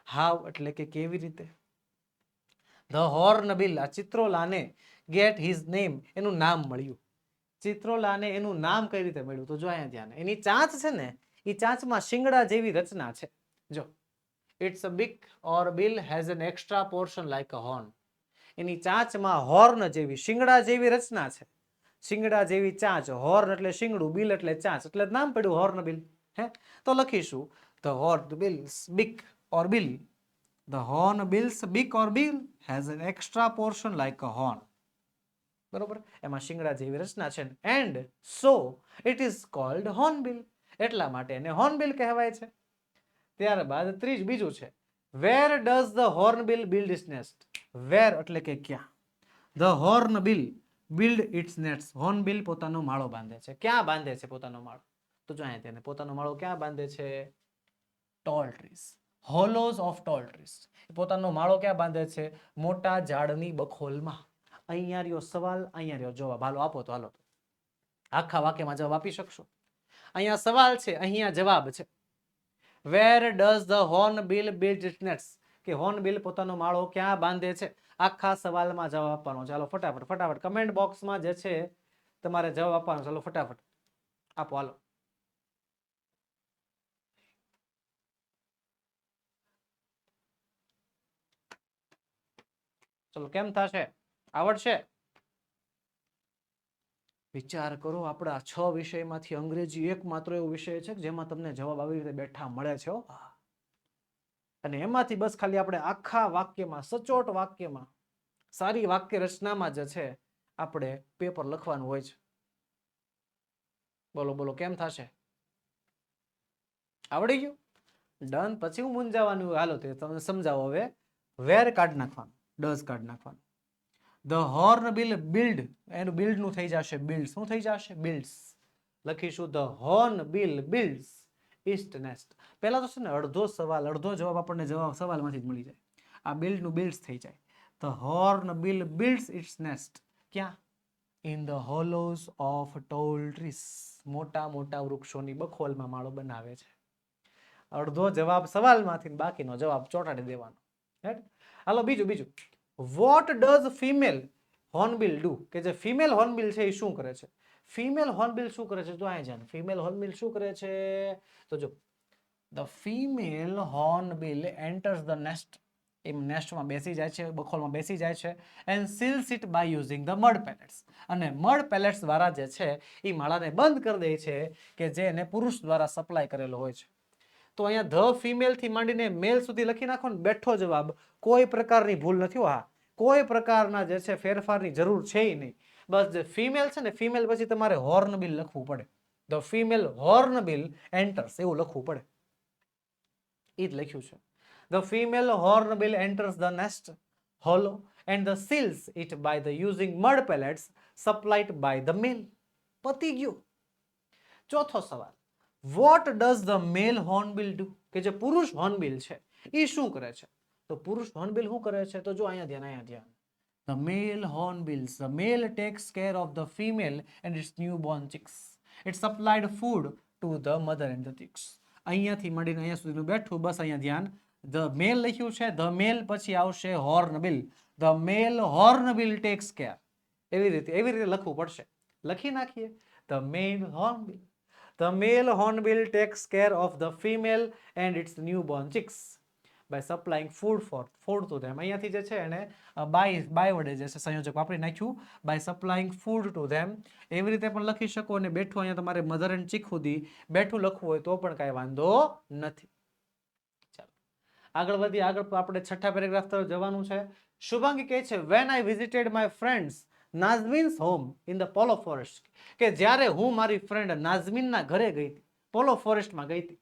How એટલે કે કેવી રીતે, ધ હોર્નબિલ, આ ચિત્રોલાને, ગેટ હિઝ નેમ, એનું નામ મળ્યું. ચિત્રોલાને એનું નામ કઈ રીતે મળ્યું? તો જો અહીંયા ધ્યાન, એની ચાંચ છે ને, એ ચાંચમાં શિંગડા જેવી રચના છે. જો it's a beak or bill has an extra portion like a horn, એની ચાંચમાં હોર્ન જેવી, શિંગડા જેવી રચના છે. શિંગડા જેવી ચાંચ, હોર્ન એટલે શિંગડું, બિલ એટલે ચાંચ, એટલે નામ પડ્યું હોર્નબિલ. હે, તો લખીશું the hornbill's beak or bill, the hornbill's beak or bill has an extra portion like a horn. બરોબર, એમાં શિંગડા જેવી રચના છે. And so it is called hornbill, એટલા માટે એને હોર્નબિલ કહેવાય છે. ત્યારબાદ બીજું છે, where does the hornbill build its nest? Where એટલે કે ક્યાં. The hornbill build its nest, hornbill પોતાનો માળો બાંધે છે. ક્યાં બાંધે છે પોતાનો માળો? તો જો અહીંયા તેને પોતાનો માળો ક્યાં બાંધે છે? Tall trees, hollows of tall trees. પોતાનો માળો ક્યાં બાંધે છે? મોટા ઝાડની બખોલમાં. અહીંયા રહ્યો સવાલ, અહીંયા રહ્યો જવાબ. હાલો આપો તો હાલો, આખા વાક્યમાં જવાબ આપી શકશો? અહીંયા સવાલ છે, અહીંયા જવાબ છે. Where does the hornbill build its nest, કે હોર્નબિલ પોતાનો માળો ક્યાં બાંધે છે? આખા સવાલમાં જવાબ આપવાનો. ચાલો ફટાફટ કમેન્ટ બોક્સમાં જે છે તમારે જવાબ આપવાનો. ચાલો ફટાફટ આપો હાલો. ચલો કેમ થશે? આવડશે? વિચાર કરો, આપણા 6 વિષયમાંથી અંગ્રેજી એકમાત્ર એવો વિષય છે જેમાં તમને જવાબ આવી રીતે બેઠા મળે છે. અને એમાંથી બસ ખાલી આપણે આખા વાક્યમાં, સચોટ વાક્યમાં, સારી વાક્ય રચનામાં જે છે આપણે પેપર લખવાનું હોય છે. બોલો બોલો કેમ થશે? આવડી ગયું? ડન. પછી હું મૂંઝાવાનું? હાલો તે તમને સમજાવો. હવે વેર કાઢ નાખવાનું, ડઝ કાઢ નાખવાનું. ધ હોર્નબિલ બિલ્ડ, એનું બિલ્ડ નું થઈ જશે બિલ્ડ. શું થઈ જશે? બિલ્ડ્સ. લખીશું the hornbill builds its nest. પહેલા તો છે ને અડધો સવાલ, અડધો જવાબ આપણને જવાબ સવાલમાંથી જ મળી જાય. આ બિલ્ડ નું બિલ્ડ્સ થઈ જાય. The hornbill builds its nest. ક્યાં? In the hollows of tall trees, મોટા મોટા વૃક્ષોની બખોલમાં માળો બનાવે છે. અડધો જવાબ સવાલમાંથી, બાકીનો જવાબ ચોંટાડી દેવાનો. હાલો બીજું, what does female hornbill do? કે જે ફિમેલ હોર્નબિલ છે એ શું કરે છે? ફિમેલ હોર્નબિલ શું કરે છે? જો અહીંયા ફિમેલ હોર્નબિલ શું કરે છે? તો જો the female hornbill enters the nest, એ નેસ્ટમાં બેસી જાય છે, બખોલમાં બેસી જાય છે. And seals it by using the mud pellets, અને મડ પેલેટ્સ દ્વારા જે છે એ માળાને બંધ કરી દે છે, કે જે એને પુરુષ દ્વારા સપ્લાય કરેલો હોય છે. તો અહીંયા ધ ફિમેલ થી માંડીને મેલ સુધી લખી નાખો ને બેઠો જવાબ, કોઈ પ્રકારની ભૂલ નથી. હા, કોઈ પ્રકારના જે છે ફેરફારની જરૂર છે નહીં. બસ જે ફિમેલ છે ને ફિમેલ પછી તમારે હોર્નબિલ લખવું પડે. ધ ફિમેલ હોર્નબિલ એન્ટર્સ એવું લખવું પડે. એ જ લખ્યું છે. The female hornbill enters the nest hollow and the seals it by the using mud pellets supplied by the male. પતી ગયું. ચોથો સવાલ, what does the male hornbill do? કે જે પુરુષ હોર્નબિલ છે એ શું કરે છે? તો પુરુષ હોર્નબિલ શું કરે છે? તો જો અહીંયા ધ્યાન. The male hornbills, the male takes care of the female and its newborn chicks. It supplied food to the mother and the chicks. અહીંયાથી મળીને અહીંયા સુધીનું બેઠું, બસ અહીંયા ધ્યાન. ધ મેલ લખ્યું છે, ધ મેલ પછી આવશે hornbill. The male hornbill takes care. એવી રીતે લખવું પડશે. લખી નાખીએ. The male hornbill. The male hornbill takes care of the female and its newborn chicks by supplying food to them. અહીંયાથી જે છે એને બાય વડે જે છે સંયોજક વાપરી નાખ્યું. by supplying food to them. એવી રીતે પણ લખી શકો અને બેઠું અહીંયા તમારે મધર એન્ડ ચીક સુધી બેઠું લખવું હોય તો પણ કાંઈ વાંધો નથી. ચાલો આગળ વધીએ. આગળ આપણે છઠ્ઠા પેરેગ્રાફ તરફ જવાનું છે. શુભાંગી કહે છે, when I visited my friends Nazmeen's home in the Polo forest, કે જ્યારે હું મારી ફ્રેન્ડ નાઝમીનના ઘરે ગઈ હતી, પોલો ફોરેસ્ટમાં ગઈ હતી.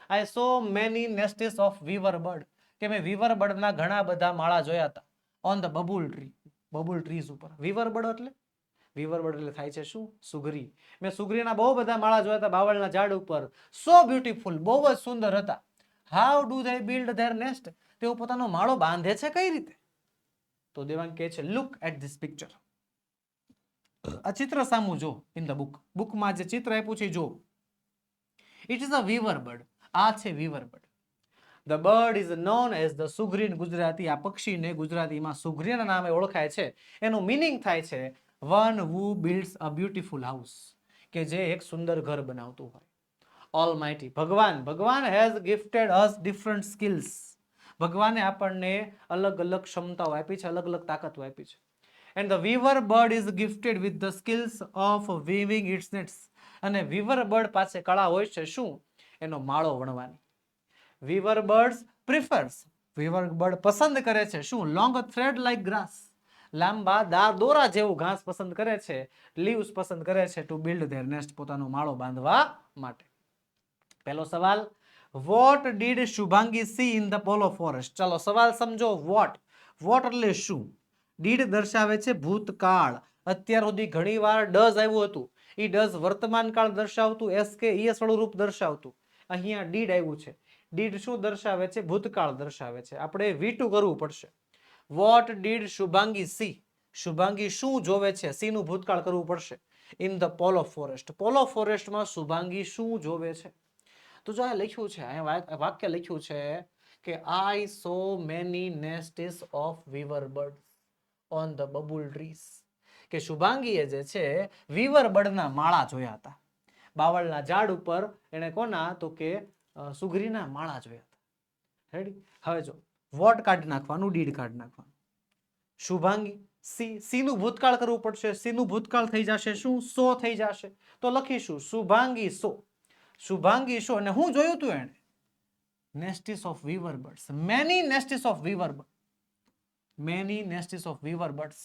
I saw many nests of weaver bird, કે મેં વીવર બર્ડના ઘણા બધા માળા જોયા હતા. On the babul tree, babul trees ઉપર. વીવર બર્ડ એટલે થાય છે શું? સુગરી. મેં સુગરીના બહુ બધા માળા જોયા હતા બાવળના ઝાડ ઉપર. સો બ્યુટીફુલ, બહુ જ સુંદર હતા. How do they build there nest, તેઓ પોતાનો માળો બાંધે છે કઈ રીતે? તો દેવાંગ કહે છે, લુક એટ ધીસ પિક્ચર. આ ચિત્ર સામું જો. ઇન ધ બુકમાં જે ચિત્ર આપ્યું છે જો. It is a weaver bird. આ છે weaver bird. The bird is known as the sugri in Gujarati. આ પક્ષીને ગુજરાતીમાં સુગ્રીના નામે ઓળખાય છે. એનું મીનિંગ થાય છે one who builds a beautiful house, કે જે એક સુંદર ઘર બનાવતું હોય. Almighty, Bhagwan has gifted us different skills. ભગવાને આપણને અલગ અલગ ક્ષમતાઓ આપી છે, અલગ અલગ તાકાતો આપી છે. And the weaver bird is gifted with the skills of weaving its nets. અને વીવર બર્ડ પાસે કળા હોય છે શું? એનો માળો વણવાની. વીવર બર્ડ્સ પ્રિફર્સ, વીવર બર્ડ પસંદ કરે છે શું? લોંગ થ્રેડ લાઈક ગ્રાસ, લાંબા દોરા જેવું ઘાસ પસંદ કરે છે, લીવ્સ પસંદ કરે છે ટુ બિલ્ડ ધેર નેસ્ટ, પોતાનો માળો બાંધવા માટે. પહેલો સવાલ, what did Shubhangi C in the Polo forest. ચાલો સવાલ સમજો. વોટ એટલે શું? ડીડ દર્શાવે છે ભૂતકાળ. અત્યાર સુધી ઘણી વાર ડઝ આવ્યું હતું. એ ડઝ વર્તમાન કાળ દર્શાવતું, એસ કે ઈએસ વાળું રૂપ દર્શાવતું. અહીંયા ડીડ આવ્યું છે. ડીડ શું દર્શાવે છે? ભૂતકાળ દર્શાવે છે. આપણે V2 કરવું પડશે. What did Shubhangi C, Shubhangi શું જોવે છે? સી નું ભૂતકાળ કરવું પડશે. ઇન ધ પોલો ફોરેસ્ટ, પોલો ફોરેસ્ટમાં શુભાંગી શું જોવે છે? તો જો આ લખ્યું છે, અહીંયા વાક્ય લખ્યું છે કે I saw many nests of weaver bird on the babul trees. કે શુભાંગીએ જે છે વીવર બર્ડના માળા જોયા હતા બાવળના ઝાડ ઉપર. એને કોના? તો કે સુગરીના માળા જોયા હતા. રેડી? હવે જો વોટ કાઢી નાખવાનું, ડીડ કાઢી નાખવાનું. શુભાંગી સી નું ભૂતકાળ કરવું પડશે. સી નું ભૂતકાળ થઈ જશે શું? સો થઈ જશે. તો લખીશું શુભાંગી સો. શુભાંગી સો. અને હું જોયું તું એને? Nests of weaver birds, many nests of weaver bird, many nests of weaver birds.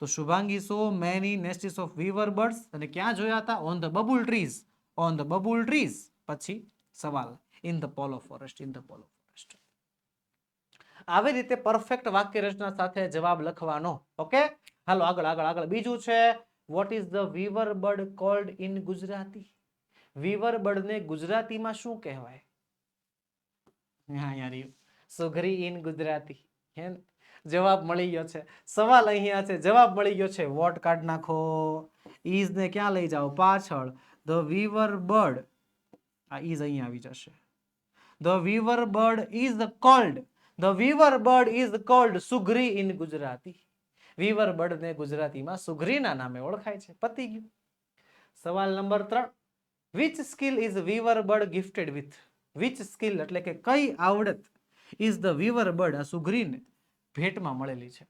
તો Shubhangi saw many nests of weaver birds. અને ક્યાં જોયા હતા? On the babul trees, on the babul trees. પછી સવાલ, in the Polo forest, in the Polo forest. આવી રીતે perfect વાક્ય રચના સાથે જવાબ લખવાનો. ઓકે, હાલો આગળ. બીજું છે, what is the weaver bird called in Gujarati. Weaver બર્ડને ગુજરાતીમાં શું કહેવાય? હા યાર, સુગરી ઇન ગુજરાતી. જવાબ મળી ગયો છે. સવાલ અહીંયા છે, જવાબ મળી ગયો છે. વોટ કાઢ નાખો. ઇઝ ને ક્યાં લઈ જાઓ? પાછળ. ધ વીવર બર્ડ, આ ઇઝ અહીંયા આવી જશે. The weaver bird is called, the weaver bird is called sugri in Gujarati. Weaver bird ને ગુજરાતીમાં સુગરીના નામે ઓળખાય છે. પતી ગયું. સવાલ number 3, which skill is weaver bird gifted with. Which skill એટલે કે કઈ આવડત ઇઝ ધ વીવર બર્ડ, આ સુગરીને ભેટમાં મળેલી છે.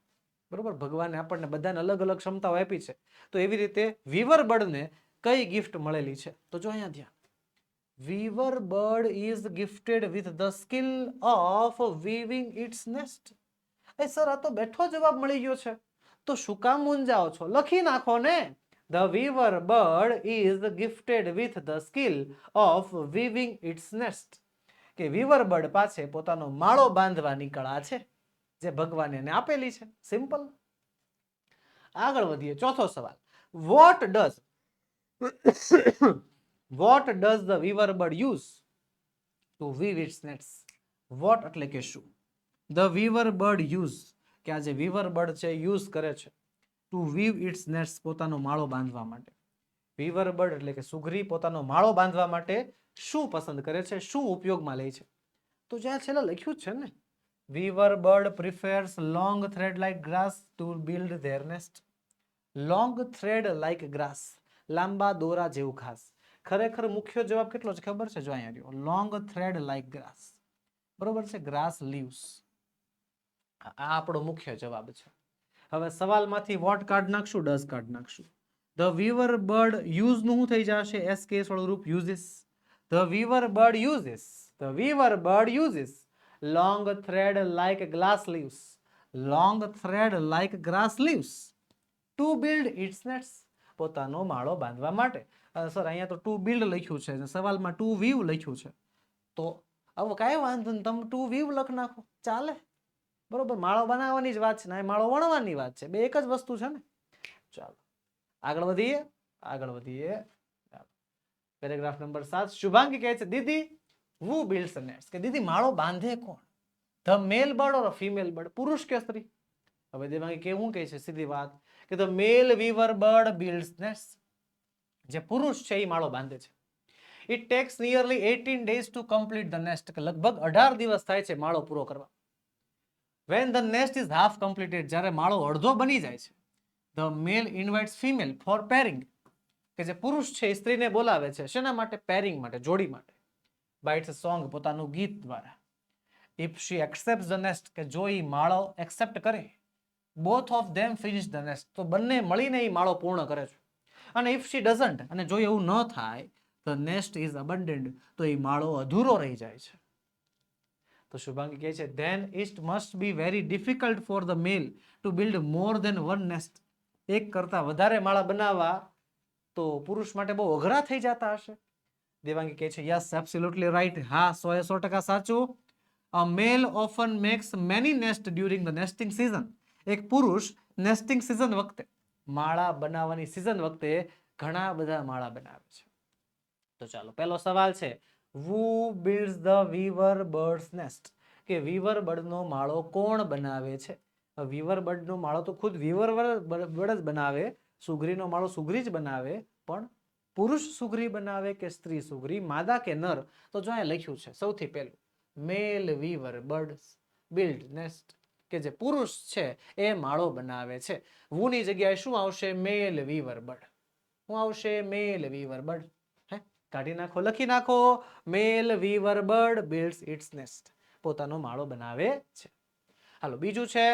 બરોબર, ભગવાને આપણને બધાને અલગ અલગ ક્ષમતાઓ આપી છે. તો એવી રીતે વીવર બર્ડને કઈ ગિફ્ટ મળેલી છે? તો જો અહીંયા ધ્યાન. weaver bird is gifted with the skill of weaving its nest. A sir આ તો બેઠો જવાબ મળી ગયો છે, તો શું કામ મૂંઝાઓ છો? લખી નાખો ને. The weaver bird is gifted with the skill of weaving its nest. કે weaver bird પાસે પોતાનો માળો બાંધવાની કળા છે, જે ભગવાને એને આપેલી છે. સિમ્પલ. આગળ વધીએ. ચોથો સવાલ. What does the weaver bird use to weave its nest? What એટલે કે શું? The weaver bird use કે આ જે weaver bird છે યુઝ કરે છે to weave its nest પોતાનો માળો બાંધવા માટે. weaver bird એટલે કે સુગરી પોતાનો માળો બાંધવા માટે શું પસંદ કરે છે, શું ઉપયોગમાં લે છે? તો જ્યાં છેલ્લે લખ્યું જ છે ને, weaver bird prefers long thread like grass to build their nest. long thread like grass, લાંબા દોરા જેવું ઘાસ. ખરેખર મુખ્ય જવાબ કેટલો છે ખબર છે? જો અહીંયા રહ્યો, long thread like grass. બરોબર છે, grass leaves. આ આપણો મુખ્ય જવાબ છે. હવે સવાલમાંથી વોટ કાઢ નાખશું, ડઝ કાઢ નાખશું. ધ વીવર બર્ડ યુઝ નું શું થઈ જશે? એસ કેસ વાળું રૂપ uses. The weaver bird uses, the weaver bird uses long thread like glass leaves, long thread like grass leaves to build its nests, પોતાનો માળો બાંધવા માટે. સર અહીંયા તો ટુ બિલ્ડ લખ્યું છે, સવાલમાં ટુ વીવ લખ્યું છે, તો આવું કાંઈ વાંધો નહીં, તમે ટુ વીવ લખ નાખો, ચાલે. બરોબર, માળો બનાવવાની જ વાત છે ને, માળો વણવાની વાત છે, બે એક જ વસ્તુ છે ને. ચાલો આગળ વધીએ, આગળ વધીએ. Paragraph number 7. શુભાંગી કહે છે, દીદી who builds a nest? કે દીદી માળો બાંધે કોણ? The male bird or female bird, પુરુષ કે સ્ત્રી? હવે દેવાંગી કેવું કહે છે સીધી વાત કે the male weaver bird builds nest, જે પુરુષ છે એ માળો બાંધે છે. It takes nearly 18 days to complete the nest, કે લગભગ 18 દિવસ થાય છે માળો પૂરો કરવા. When the nest is half completed, જ્યારે માળો અડધો બની જાય છે, the male invites female for pairing, કે જે પુરુષ છે એ સ્ત્રીને બોલાવે છે શેના માટે? પેરિંગ માટે, જોડી માટે. by its song, પોતાનું ગીત દ્વારા. if she accepts the nest, કે જો એ માળો એક્સેપ્ટ કરે, both of them finish the nest, તો બંને મળીને એ માળો પૂર્ણ કરે છે. અને if she doesn't, અને જો એવું ન થાય, the nest is abandoned, તો એ માળો અધૂરો રહી જાય છે. તો શુભાંગી કહે છે, then it must be very difficult for the male to build more than one nest. એક કરતા વધારે માળા બનાવવા તો પુરુષ માટે બહુ અઘરા થઈ જતા હશે. દેવાંગી કહે છે, yes, absolutely right. હા, 100% સાચું. a male often makes many nests during the nesting season. એક પુરુષ નેસ્ટિંગ સીઝન વખતે, માળા બનાવવાની સીઝન વખતે ઘણા બધા માળા બનાવે છે. તો ચાલો પહેલો સવાલ છે, who builds the weaver bird's nest? કે વીવર બર્ડનો માળો કોણ બનાવે છે? વીવર બર્ડનો માળો તો ખુદ વીવર બર્ડ જ બનાવે, સુગરીનો માળો સુગરી જ બનાવે, પણ પુરુષ સુગરી બનાવે કે સ્ત્રી સુગરી, માદા કે નર? તો જો અહીંયા લખ્યું છે સૌથી પહેલું, મેલ વીવર બર્ડ બિલ્ડ નેસ્ટ, કે જે પુરુષ છે એ માળો બનાવે છે. વૂની જગ્યાએ શું આવશે? મેલ વીવર બર્ડ. શું આવશે? મેલ વીવર બર્ડ. કાઢી નાખો, લખી નાખો, મેલ weaver bird builds its nest, પોતાનો માળો બનાવે છે. હાલો બીજું છે,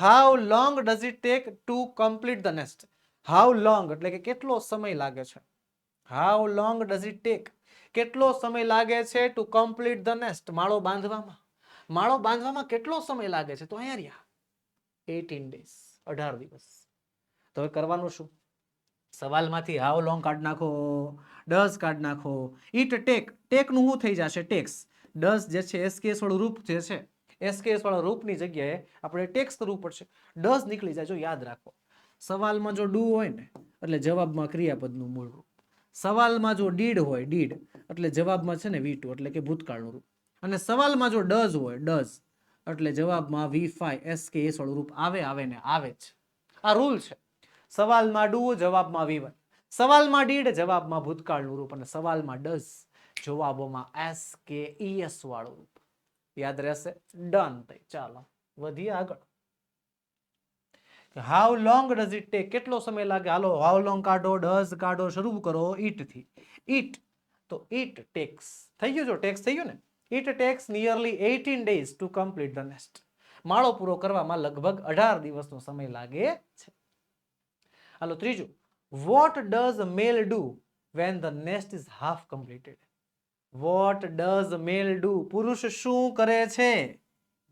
how long does it take two complete the nest? How long એટલે કે કેટલો સમય લાગે છે. How long does it take, કેટલો સમય લાગે છે ટુ કમ્પ્લીટ ધ નેસ્ટ, માળો બાંધવામાં. માળો બાંધવામાં કેટલો સમય લાગે છે? તો અહીંયા રહ્યા 18 days, 18 દિવસ. તો હવે કરવાનું શું? સવાલમાંથી હાઉ લોંગ કાઢ નાખો, ડઝ કાઢ નાખો. ઇટ ટેક, ટેક નું શું થઈ જશે? ટેક્સ. ડઝ જે છે એસકેએસ વાળું રૂપ જે છે, એસકેએસ વાળા રૂપની જગ્યાએ આપણે ટેક્સ કરવું પડશે. ડઝ નીકળી જાય. જો યાદ રાખો, સવાલમાં જો ડુ હોય ને એટલે જવાબમાં ક્રિયાપદનું મૂળ રૂપ. સવાલમાં જો ડીડ હોય, ડીડ એટલે જવાબમાં છે ને V2 એટલે કે ભૂતકાળનું રૂપ. અને સવાલમાં જો ડઝ હોય, ડઝ એટલે જવાબમાં V5 એસકેએસ વાળું રૂપ આવે ને આવે જ. આ રૂલ છે. સવાલમાં ડુ, જવાબમાં V1. સવાલમાં ડીડ, જવાબમાં ભૂતકાળનું રૂપ. અને સવાલમાં ડઝ, જવાબોમાં એસકેઈએસ વાળું રૂપ. યાદ રહેશે? ડન. ચાલો વધીએ આગળ. How long does it take, કેટલો સમય લાગે? હાલો હાઉ લોંગ કાઢો, ડઝ કાઢો, શરૂ કરો ઈટ થી. ઈટ, તો ઈટ ટેક્સ થઈ ગયું. જો ટેક્સ થઈ ગયું ને, it takes nearly 18 days to complete the nest. માળો પૂરો કરવામાં લગભગ 18 દિવસનો સમય લાગે છે. હાલો ત્રીજું, what does male do when the nest is half completed. What does male do? પુરુષ શું કરે છે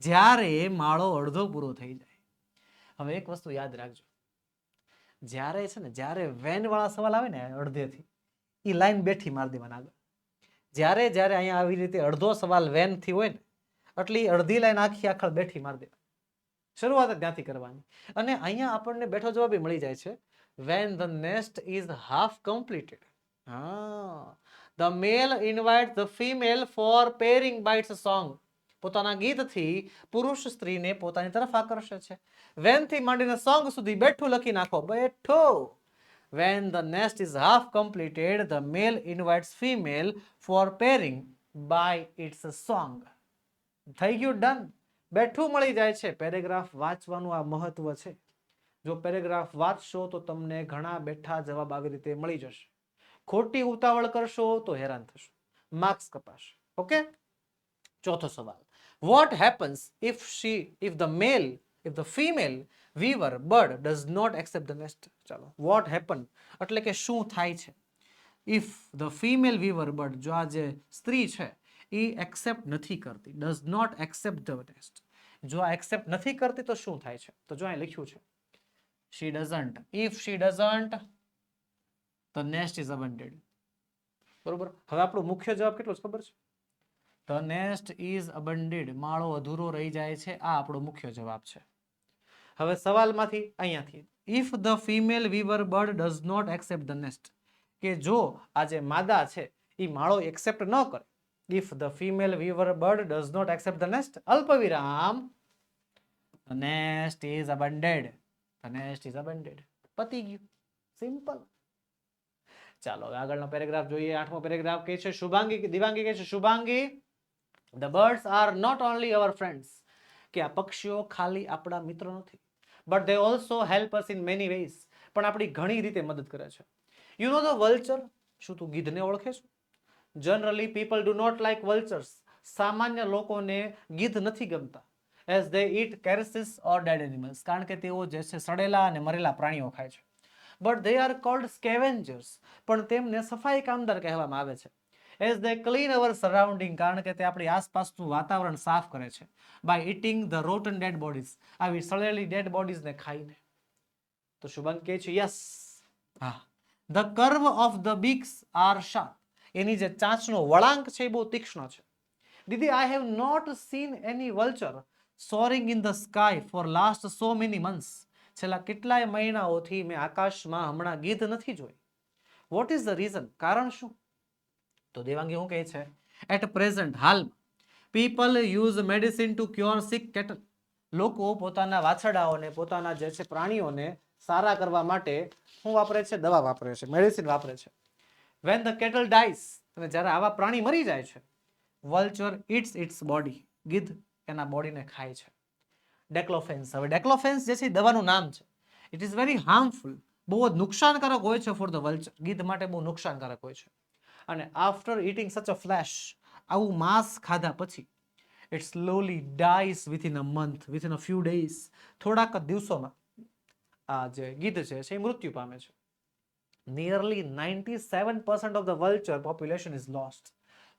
જ્યારે માળો અડધો પૂરો થઈ જાય? હવે એક વસ્તુ યાદ રાખજો, જ્યારે છે ને જ્યારે વેન વાળા સવાલ આવે ને અડધેથી, એ લાઈન બેઠી મારી દેવાના આગળ. જ્યારે જ્યારે અહીંયા આવી રીતે અડધો સવાલ વેન થી હોય ને એટલે અડધી લાઈન આખળ બેઠી મારી દેવાની. શરૂઆત ત્યાંથી કરવાની. અને અહીંયા આપણને બેઠો જવાબ મળી જાય છે, when the nest is half completed. The male invites the female for pairing bites a song. પોતાના ગીતથી પુરુષ સ્ત્રીને પોતાની તરફ આકર્ષે છે. when થી માંડીને song સુધી બેઠું લખી નાખો, બેઠો. when the nest is half completed, the male invites female for pairing by its song. થઈ ગયું, ડન. બેઠું મળી જાય છે. પેરેગ્રાફ વાંચવાનું આ મહત્વ છે. જો પેરેગ્રાફ વાંચશો તો તમને ઘણા બેઠા જવાબ આવી રીતે મળી જશે. ખોટી ઉતાવળ કરશો તો હેરાન થશો, માર્ક્સ કપાશે. ઓકે, ચોથો સવાલ. What happens if the female weaver bird does not accept the nest? ચાલો, what happen એટલે કે શું થાય છે. if the female weaver bird, જો આ જે સ્ત્રી છે એ એક્સેપ્ટ નથી કરતી, does not accept the nest, જો આ એક્સેપ્ટ નથી કરતી તો શું થાય છે? તો જો અહીં લખ્યું છે she doesn't. if she doesn't, the nest is abandoned. બરોબર. હવે આપણો મુખ્ય જવાબ કેટલો છે ખબર છે? the nest is abandoned. માળો અધૂરો રહી જાય છે. આ આપણો મુખ્ય જવાબ છે. હવે સવાલમાંથી અહીંયાથી, if the female weaver bird does not accept the nest, કે જો આ જે માદા છે એ માળો એક્સેપ્ટ ન કરે, if the female weaver bird does not accept the nest, અલ્પવિરામ, the nest is abandoned. the nest is abandoned. પતી ગયું, સિમ્પલ. ચાલો હવે આગળનો પેરેગ્રાફ જોઈએ. 8મો પેરેગ્રાફ કહે છે દિવાંગી કહે છે, Shubhangi, the birds are not only our friends, કે આ પક્ષીઓ ખાલી આપણા મિત્ર નથી, but they also help us in many ways, પણ આપણી ઘણી રીતે મદદ કરે છે. you know the vulture? શું તું ગીધને ઓળખે છે? generally people do not like vultures. સામાન્ય લોકોને ગીધ નથી ગમતા. as they eat carcasses or dead animals, કારણ કે તેઓ જે છે સડેલા અને મરેલા પ્રાણીઓ ખાય છે. but they are called scavengers, પણ તેમને સફાઈ કામદાર કહેવામાં આવે છે. as they clean our surrounding, કારણ કે તે આપણી આસપાસનું વાતાવરણ સાફ કરે છે. by eating the rotten dead bodies, આવી સડેલી ડેડ બોડીઝ ને ખાઈને. તો શુભાંગ કહે છે યસ, હા. the curve of the beaks are sharp, એની જે ચાંચનો વળાંક છે એ બહુ તીક્ષ્ણ છે. દીદી, I have not seen any vulture soaring in the sky for last so many months. છેલ્લા કેટલાય મહિનાઓથી મેં આકાશમાં હમણાં ગીધ નથી જોઈ. what is the reason? કારણ શું? તો દેવાંગી શું કહે છે? at present, હાલમાં, people use medicine to cure sick cattle. લોકો પોતાના વાછરડાઓને, પોતાના જે છે પ્રાણીઓને સારા કરવા માટે શું વાપરે છે? દવા વાપરે છે, મેડિસિન વાપરે છે. when the cattle dies, અને જ્યારે આવા પ્રાણી મરી જાય છે, vulture eats its body, ગીધ એના બોડીને ખાય છે. ડેક્લોફેન્સ. હવે ડેક્લોફેન્સ જે છે દવાનું નામ છે. ઇટ ઇઝ વેરી હાર્મફુલ, બહુ જ નુકસાનકારક હોય છે ફોર ધ વલ્ચર, ગીધ માટે બહુ નુકસાનકારક હોય છે. અને આફ્ટર ઇટિંગ સચ અ ફ્લેશ, આવું માંસ ખાધા પછી, it slowly dies within a month, within a few days, થોડાક દિવસોમાં આ જે ગીધ છે એ મૃત્યુ પામે છે. nearly 97% of the vulture population is lost.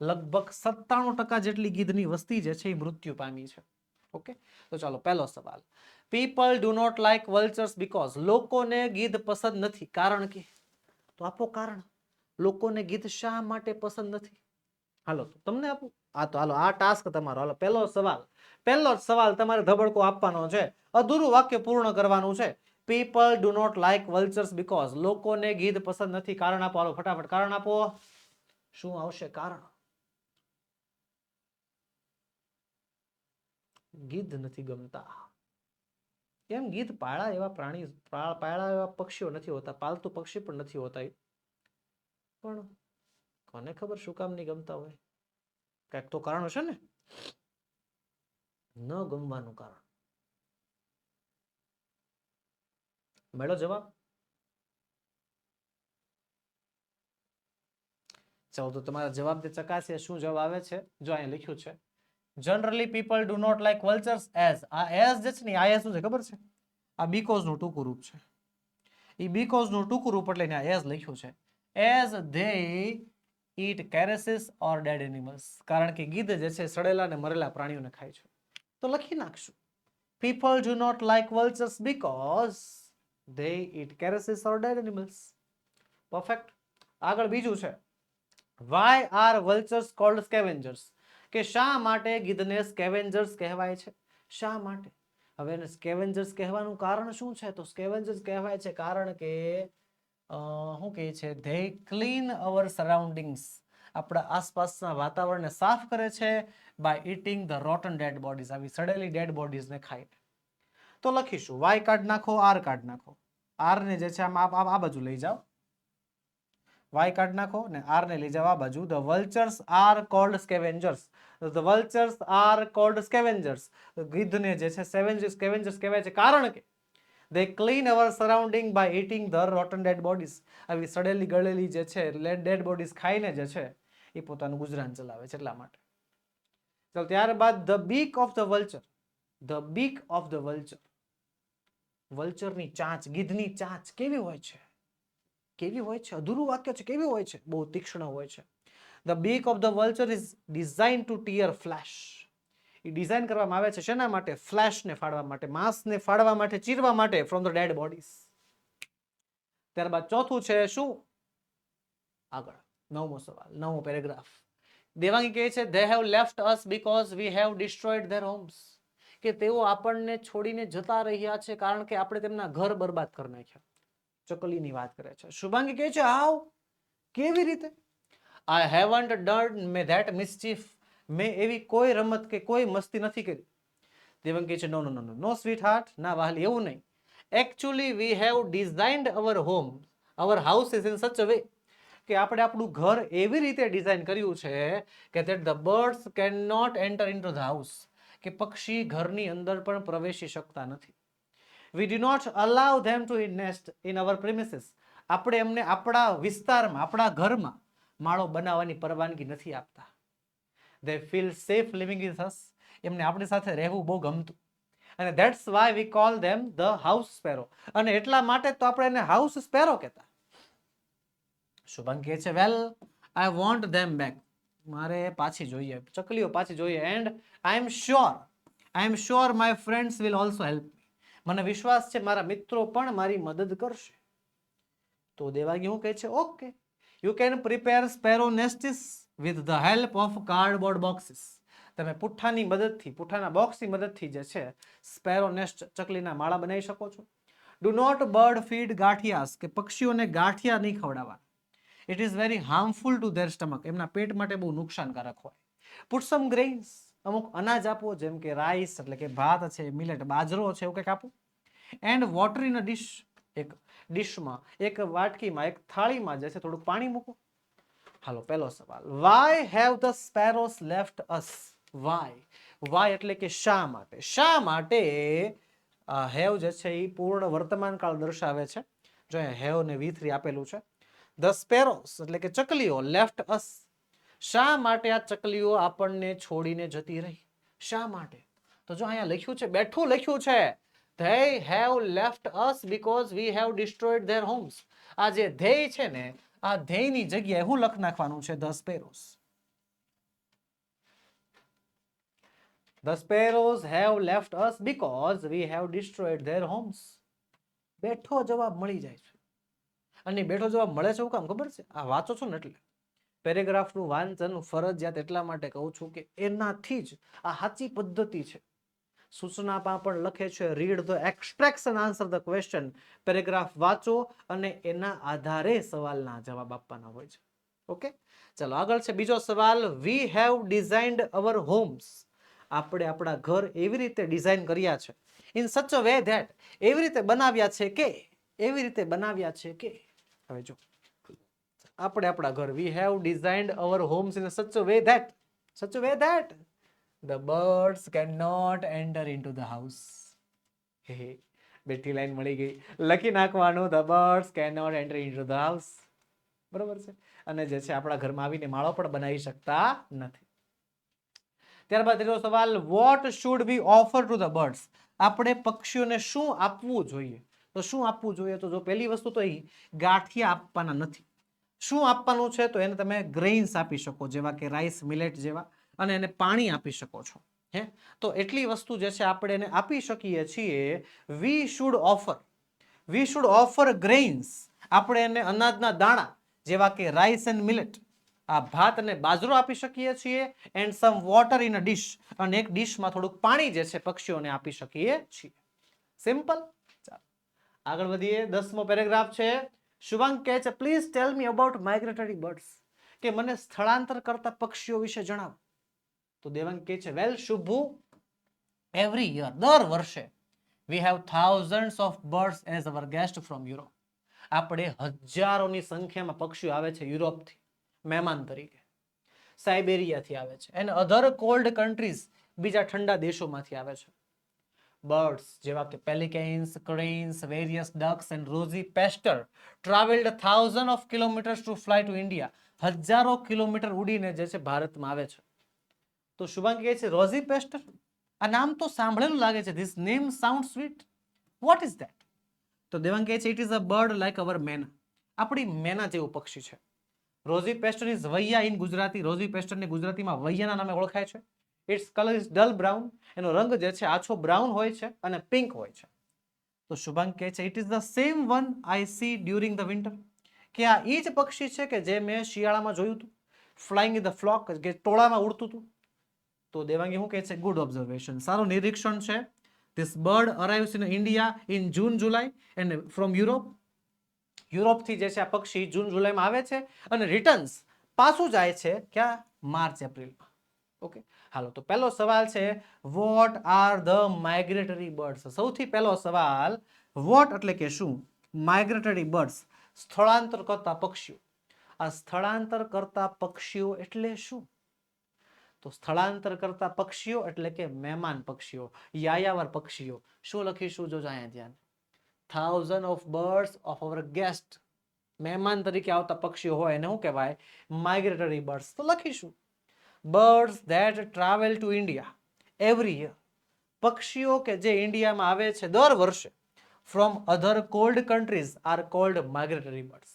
લગભગ 97% જેટલી ગીધની વસ્તી જે છે એ મૃત્યુ પામી છે. ઓકે, તો ચાલો પહેલો સવાલ. people do not like vultures because, લોકોને ગીધ પસંદ નથી, કારણ કે. તો આપો કારણ, લોકોને ગીધ શા માટે પસંદ નથી? હાલો તમને આપું. તો હાલો આ ટાસ્ક તમારો. હાલો પહેલો જ સવાલ તમારે ધબડકો આપવાનો છે, અધૂરું વાક્ય પૂર્ણ કરવાનું છે. people do not like vultures because, લોકોને ગીધ પસંદ નથી, કારણ આપો. હાલો ફટાફટ કારણ આપો. શું આવશે કારણ? ગીધ નથી ગમતા. કેમ? ગીધ પાળા એવા પ્રાણી, પાળા એવા પક્ષીઓ નથી હોતા, પાલતુ પક્ષી પણ નથી હોતા. પણ કોને ખબર શું કામ નહીં ગમતા હોય? કઈક તો કારણ હશે ને. ન ગમવાનું કારણ. મેળો જવાબ. ચાલો તો તમારા જવાબ ચકાસીએ શું જવાબ આવે છે. જો અહીંયા લખ્યું છે, generally people do not like vultures as, આ as જે છે ને આ શું છે ખબર છે? આ because નું ટૂંકું રૂપ છે. એ because નું ટૂંકું રૂપ એટલે આ as લખ્યું છે. As they eat caresses or dead animals. કારણ કે ગીધ જે છે સડેલા અને મરેલા પ્રાણીઓને ખાય છે. તો લખી નાખશું. People do not like vultures because they eat caresses or dead animals. Perfect. આગળ બીજું છે. Why are vultures called scavengers? કે શા માટે ગીધને scavengers કહેવાય છે? શા માટે? હવે એને scavengers કહેવાનું કારણ શું છે? તો scavengers કહેવાય છે કારણ કે શું કહે છે? They clean our surroundings. આપણા આસપાસના વાતાવરણને સાફ કરે છે by eating the rotten dead bodies. આવી સડેલી dead bodies ને ખાય. તો લખીશું y કાઢ નાખો, r કાઢ નાખો. r ને જે છે આ બાજુ લઈ જાઓ. y કાઢ નાખો ને r ને લઈ જાઓ આ બાજુ. The vultures are called scavengers. The vultures are called scavengers. ગીધને જે છે scavengers કહેવાય છે કારણ કે they clean our surrounding by eating the rotten dead bodies. આવી સડેલી ગળેલી જે છે dead bodies ખાઈને જે છે એ પોતાનું ગુજરાન ચલાવે છે એટલા માટે. ચાલો ત્યારબાદ the beak of the vulture. The beak of the vulture. વલ્ચરની ચાંચ, ગીધની ચાંચ કેવી હોય છે? કેવી હોય છે? અધૂરું વાક્ય છે. કેવી હોય છે? બહુ તીક્ષ્ણ હોય છે. The beak of the vulture is designed to tear flesh. A design કરવામાં આવે છે શેના માટે? ફ્લેશને ફાડવા માટે, માંસને ફાડવા માટે, ચીરવા માટે from the dead bodies. ત્યારબાદ ચોથું છે શું? આગળ નવમો સવાલ, નવમો પેરેગ્રાફ. દેવાંગી કહે છે they have left us because we have destroyed their homes. કે તેઓ આપણને છોડીને જતા રહ્યા છે કારણ કે આપણે તેમના ઘર બરબાદ કરી નાખ્યા. ચકલીની વાત કરે છે. શુભાંગી કહે છે હાઉ? કેવી રીતે? I haven't done that mischief. મેં એવી કોઈ રમત કે કોઈ મસ્તી નથી કરી. દેવાંગી કહે છે નો નો નો નો નો સ્વીટ હાર્ટ. ના વાલી એવું નહીં. Actually we have designed our home, our houses in such a way. કે આપણે આપણું ઘર એવી રીતે ડિઝાઇન કર્યું છે કે that the birds cannot enter into the house. કે પક્ષી ઘરની અંદર પણ પ્રવેશી શકતા નથી. We do not allow them to nest in our premises. આપણે એમને આપણા વિસ્તારમાં, આપણા ઘરમાં માળો બનાવવાની પરવાનગી નથી આપતા. They feel safe living with us. એમને આપણી સાથે રહેવું બહુ ગમતું. અને that's why we call them the house sparrow. અને એટલા માટે તો આપણે એને house sparrow કહેતા. શુભંગ કહે છે well I want them back. મારે પાછી જોઈએ, ચકલીઓ પાછી જોઈએ. and I am sure my friends will also help me. મને વિશ્વાસ છે મારા મિત્રો પણ મારી મદદ કરશે. તો દેવાંગી હું કહે છે okay you can prepare sparrow nests with the help of cardboard boxes. તમે પુઠ્ઠાની મદદથી, પુઠ્ઠાના બોક્સની મદદથી જે છે સ્પેરો નેસ્ટ, ચકલીના માળા બનાવી શકો છો. Do not bird feed ગાંઠિયાસ. કે પક્ષીઓને ગાંઠિયા નહીં ખવડાવવા. It is very harmful to their stomach. એમના પેટ માટે બહુ નુકસાનકારક હોય. Put some grains. અમુક અનાજ આપો જેમ કે રાઈસ એટલે કે ભાત છે, મિલેટ બાજરો છે, એવું કંઈક આપો. And water in a dish. એક ડિશમાં, એક વાટકીમાં, એક થાળીમાં જે છે થોડું પાણી મૂકો. હાલો પહેલો સવાલ. Why have the sparrows left us? Why એટલે કે શા માટે? શા માટે have જે છે એ પૂર્ણ વર્તમાન કાળ દર્શાવે છે. જો have ને V3 આપેલું છે. The sparrows એટલે કે ચકલીઓ left us. શા માટે આ ચકલીઓ આપણને છોડીને જતી રહી? શા માટે? તો જો અહીંયા લખ્યું છે, બેઠું લખ્યું છે they have left us because we have destroyed their homes. આ જે ધ્યેય છે ને, આ ધ્યેયની જગ્યાએ હું લખ નાખવાનું છે the sparrows. The sparrows have left us because we have destroyed their homes. બેઠો જવાબ મળી જાય છે. અને બેઠો જવાબ મળે છે એવું કામ ખબર છે? આ વાંચો છો ને એટલે પેરેગ્રાફનું વાંચન ફરજિયાત એટલા માટે કહું છું કે એનાથી જ આ સાચી પદ્ધતિ છે. સૂચનામાં પણ લખે છે read the extracts and answer the question. Paragraph વાંચો અને એના આધારે સવાલના જવાબ આપવાના હોય છે. ઓકે, ચલો આગળ છે બીજો સવાલ. We have designed our homes. આપણે આપણા ઘર એવી રીતે ડિઝાઇન કર્યા છે in such a way that, એવી રીતે બનાવ્યા છે કે, એવી રીતે બનાવ્યા છે કે, હવે જો આપણે આપણા ઘર we have designed our homes in such a way that, such a way that the birds cannot enter into the house. બેઠી લાઈન મળી ગઈ. લખી નાખવાનું the birds cannot enter into the house. બરોબર છે. અને જે છે આપણા ઘરમાં આવીને માળો પણ બનાવી શકતા નથી. ત્યારબાદ ત્રીજો સવાલ. what should we offer to the birds? આપણે પક્ષીઓને શું આપવું જોઈએ? તો શું આપવું જોઈએ? તો જો પહેલી વસ્તુ તો ગાંઠિયા આપવાના નથી. શું આપવાનું છે? તો એને તમે ગ્રેઇન્સ આપી શકો, જેવા કે રાઈસ, મિલેટ જેવા, અને એને પાણી આપી શકો છો. હે, તો એટલી વસ્તુ જે છે આપણે એને આપી શકીએ છીએ. We should offer grains. આપણે એને અનાજના દાણા જેવા કે રાઈસ એન્ડ મિલેટ, આ ભાત અને બાજરો આપી શકીએ છીએ. And some water in a dish, અને એક ડિશમાં થોડુંક પાણી જે છે પક્ષીઓને આપી શકીએ છીએ. સિમ્પલ. ચાલો આગળ વધીએ. 10મો પેરેગ્રાફ છે. શુભાંગ કહે છે, please tell me about migratory birds, કે મને સ્થળાંતર કરતા પક્ષીઓ વિશે જણાવો. તો દેવાંગ કહે છે, વેલ શુભુ, એવરી યર, દર વર્ષે, we have thousands of birds as our guest from Europe. આપણે હજારોની સંખ્યામાં પક્ષીઓ આવે છે યુરોપથી મહેમાન તરીકે. સાઇબેરિયાથી આવે છે, એન્ડ અધર કોલ્ડ કન્ટ્રીઝ, બીજા ઠંડા દેશોમાંથી આવે છે. બર્ડ્સ જેવા કે pelicans, cranes, various ducks and rosy pastor travelled thousand of kilometres to fly to India. હજારો કિલોમીટર ઉડીને જે છે ભારતમાં આવે છે. તો શુભાંગ કહે છે, રોઝી પેસ્ટર, આ નામ તો સાંભળેલું લાગે છે. This name sound sweet. What is that? તો દેવાંગ કહે છે, it is a bird like our myna. આપણી મેના જેવું પક્ષી છે. Rosy pastor is vaiya in Gujarati. Rosy પેસ્ટરને ગુજરાતીમાં વૈયાના નામે ઓળખાય છે. It's colour is dull brown. એનો રંગ જે છે આછો બ્રાઉન હોય છે અને પિંક હોય છે. તો શુભાંગ કહે છે, it is the same one I see during the winter, કે આ એ જ પક્ષી છે કે જે મેં શિયાળામાં જોયું હતું. ફ્લાઇંગ ઇન ધ ફ્લોક, કે ટોળામાં ઉડતું હતું. તો દેવાંગી શું કહે છે, ગુડ ઓબ્ઝર્વેશન, સારું નિરીક્ષણ છે. This bird arrives in India in June July and from Europe. યુરોપથી જે છે આ પક્ષી જૂન જુલાઈમાં આવે છે અને રિટર્ન્સ પાછું જાય છે ક્યાં? માર્ચ એપ્રિલમાં. ઓકે, હાલો. તો પહેલો સવાલ છે, what are the migratory birds. સૌથી પહેલો સવાલ, વોટ એટલે કે શું, માઇગ્રેટરી બર્ડ્સ સ્થળાંતર કરતા પક્ષીઓ. આ સ્થળાંતર કરતા પક્ષીઓ એટલે શું? તો સ્થળાંતર કરતા પક્ષીઓ એટલે કે મહેમાન પક્ષીઓ, યાયાવર પક્ષીઓ. શું લખીશું? જોજો અહીંયા ધ્યાન. Thousand of birds of our guest, મહેમાન તરીકે આવતા પક્ષીઓ હોય એને શું કહેવાય? Migratory birds. તો લખીશું birds that travel to India every year. પક્ષીઓ કે જે ઇન્ડિયામાં આવે છે દર વર્ષે. From other cold countries are called migratory birds.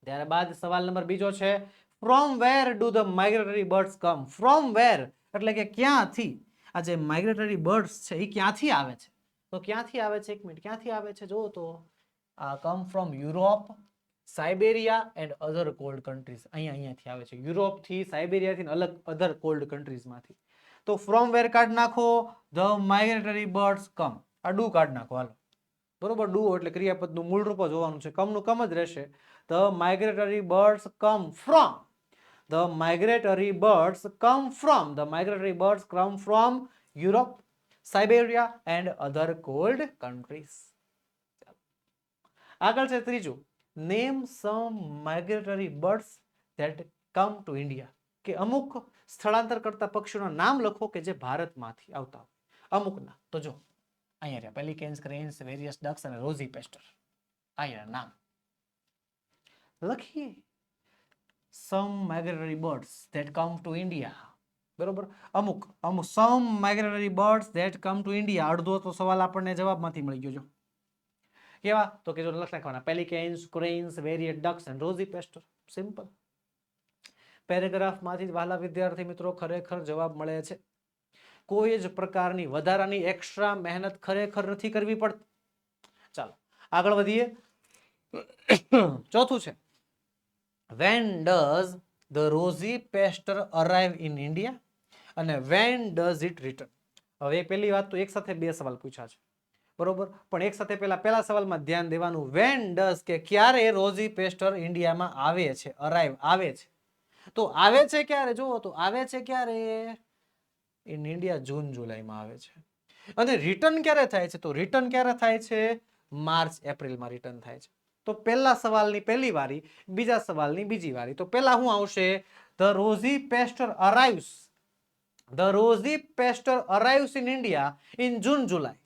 ત્યારબાદ સવાલ નંબર બીજો છે, from where do the migratory birds come. From where એટલે કે ક્યાંથી આ જે માઇગ્રેટરી બર્ડ્સ છે એ ક્યાંથી આવે છે? તો ક્યાંથી આવે છે? એક મિનિટ, ક્યાંથી આવે છે? જો તો આ come from Europe, Siberia and other cold countries. અહીંયાથી આવે છે, યુરોપથી, સાઇબેરિયાથી, અલગ અધર કોલ્ડ કન્ટ્રીઝમાંથી. તો ફ્રોમ વેર કાઢ નાખો, ધ માઇગ્રેટરી બર્ડ્સ કમ. આ ડુ કાઢ નાખો, હાલો. બરોબર, ડુ એટલે ક્રિયાપદનું મૂળ રૂપ જ હોવાનું છે, કમનું કમ જ રહેશે. The migratory birds come from. The migratory birds come from. The migratory birds come from Europe, Siberia and other cold countries. આગળ છે ત્રીજું, name some migratory birds that come to India. કે અમુક સ્થળાંતર કરતા પક્ષીઓના નામ લખો કે જે ભારતમાંથી આવતા હોય. અમુકના. તો જો અહીંયા રહ્યા, પેલિકેન્સ, ક્રેન્સ, વેરિયસ ડક્સ અને રોઝી પેસ્ટર. અહીંયા નામ લખીએ. Some migratory birds that come to India. બરોબર, અમુક some migratory birds that come to India. અડધો તો સવાલ આપણને જવાબમાંથી મળી ગયો. જો કેવા? તો કે જો લખ નાખવાના, pelicans, cranes, various ducks and rosy pastor. Simple. પેરેગ્રાફમાંથી જ વહાલા વિદ્યાર્થી મિત્રો ખરેખર જવાબ મળે છે. કોઈ જ પ્રકારની વધારાની એક્સ્ટ્રા મહેનત ખરેખર નથી કરવી પડતી. ચાલો આગળ વધીએ. ચોથું છે, when does the rosy pasture arrive in India અને when does it return. હવે પહેલી વાત તો એક સાથે બે સવાલ પૂછ્યા છે, બરોબર, પણ એક સાથે પહેલા સવાલમાં ધ્યાન દેવાનું, when does કે ક્યારે રોઝી પેસ્ટર ઇન્ડિયામાં આવે છે, અરાઈવ આવે છે. તો આવે છે ક્યારે? જુઓ તો આવે છે ક્યારે? ઇન ઇન્ડિયા જૂન જુલાઈમાં આવે છે. અને રિટર્ન ક્યારે થાય છે? તો રિટર્ન ક્યારે થાય છે? માર્ચ એપ્રિલમાં રિટર્ન થાય છે. તો પહેલા સવાલની પહેલી વારી, બીજા સવાલની બીજી વારી. તો પહેલા શું આવશે? The rosy pastor arrives. The rosy pastor arrives in India in June July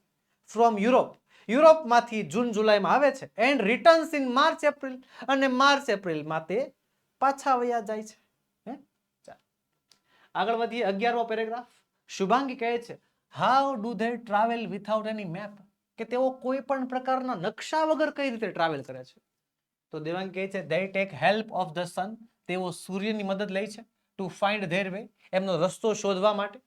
from Europe. યુરોપમાંથી જૂન જુલાઈમાં આવે છે. And returns in March April. અને માર્ચ એપ્રિલમાં તે પાછા વયા જાય છે. આગળ વધીએ. 11મો પેરેગ્રાફ. શુભાંગી કહે છે, how do they travel without any map. કે તેઓ કોઈ પણ પ્રકારના નકશા વગર કઈ રીતે ટ્રાવેલ કરે છે? તો દેવાંગ કહે છે they take help of the sun, તેઓ સૂર્યની મદદ લે છે to find their way, એમનો રસ્તો શોધવા માટે.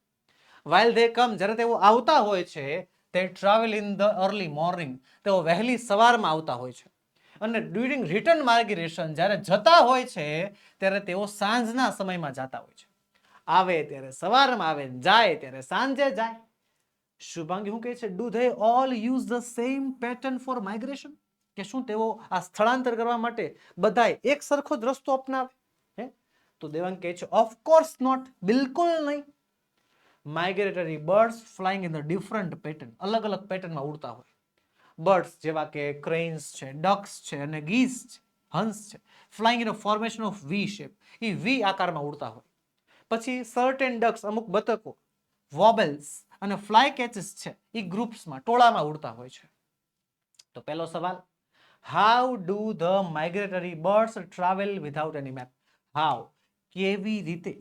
while they come, જ્યારે તેઓ આવતા હોય છે, they travel in the early morning, તેઓ વહેલી સવારમાં આવતા હોય છે. અને ડ્યુરિંગ રિટર્ન માઇગ્રેશન, જ્યારે જતા હોય છે ત્યારે તેઓ સાંજના સમયમાં જતા હોય છે. આવે ત્યારે સવારમાં આવે, જાય ત્યારે સાંજે જાય. શુભાંગી શું કહે છે, do they all use the same pattern for migration, કે શું તેઓ આ સ્થળાંતર કરવા માટે બધાય એક સરખો જ રસ્તો અપનાવે? હે તો દેવાંગ કહે છે ઓફકોર્સ નોટ, બિલકુલ નહીં. Migratory birds flying in the different pattern, અલગ અલગ પેટર્નમાં ઉડતા હોય. બર્ડ્સ જેવા કે ક્રેન્સ છે, ડક્સ છે અને ગીઝ છે, હંસ છે, flying in a formation of V shape, એ વી આકારમાં ઉડતા હોય. પછી સર્ટેન ડક્સ, અમુક બતકો, વોબલ્સ અને ફ્લાય કેચેસ છે, એ ગ્રુપ્સમાં, ટોળામાં ઉડતા હોય છે. તો પહેલો સવાલ, how do the migratory birds travel without any map? How, કેવી રીતે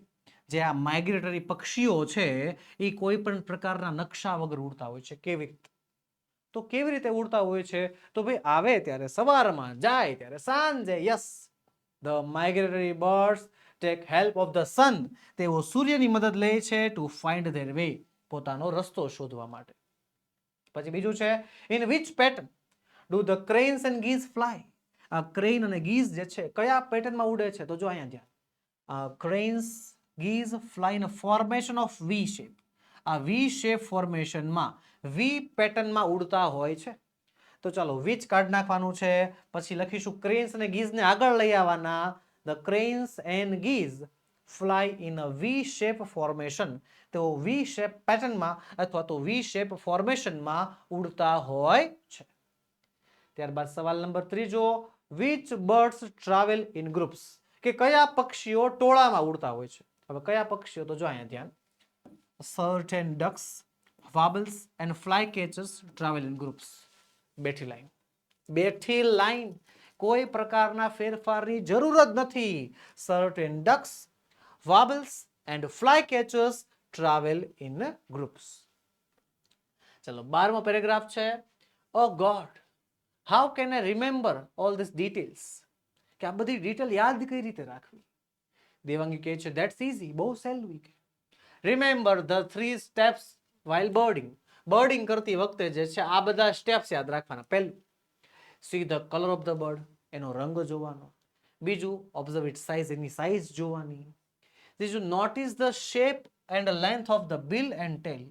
જે આ માઇગ્રેટરી પક્ષીઓ છે એ કોઈ પણ પ્રકારના નકશા વગર ઉડતા હોય છે? કેવી રીતે? તો કેવી રીતે ઉડતા હોય છે? તો ભાઈ આવે ત્યારે સવારમાં, જાય ત્યારે સાંજે. Yes, the migratory birds tech help of the sun, તેઓ સૂર્યની મદદ લે છે ટુ ફાઇન્ડ ધેર વે, પોતાનો રસ્તો શોધવા માટે. પછી બીજું છે, in which pattern do the cranes and geese fly? આ ક્રેન અને ગીઝ જે છે કયા પેટર્નમાં ઉડે છે? તો જો અહીંયા ધ્યાન, cranes geese fly in formation of V shape. આ વી શેપ ફોર્મેશનમાં, વી પેટર્નમાં ઉડતા હોય છે. તો ચાલો વિચ કાઢ નાખવાનું છે, પછી લખીશું ક્રેન્સ અને ગીઝને આગળ લઈ આવવાના. The cranes and geese fly in a V shape formation, તેઓ વી શેપ પેટર્નમાં અથવા તો વી શેપ ફોર્મેશનમાં ઉડતા હોય છે. ત્યારબાદ સવાલ number 3, which birds travel in groups, કે કયા પક્ષીઓ ટોળામાં ઉડતા હોય છે? હવે કયા પક્ષીઓ? તો જો અહીંયા ધ્યાન, certain ducks, warbles and flycatchers travel in groups. બેઠી લાઈન, બેઠી લાઈન, કોઈ પ્રકારના ફેરફારની જરૂર જ નથી. certain ducks, warbles and flycatchers travel in groups. ચલો 12મો પેરેગ્રાફ છે, oh God how can I remember all this details, કે આ બધી ડિટેલ યાદ કઈ રીતે રાખવી? દેવાંગી કહે છે ધેટ્સ ઇઝી, બહુ સહેલું. Remember the 3 steps while birding, birding કરતી વખતે જે છે આ બધા સ્ટેપ્સ યાદ રાખવાના. પહેલું, see the colour of the bird, એનો રંગ જોવાનો. બીજું, ઓબ્ઝર્વ ઇટ સાઇઝ, એની સાઇઝ જોવાની. ત્રીજું, notice the shape and length of the bill and tail,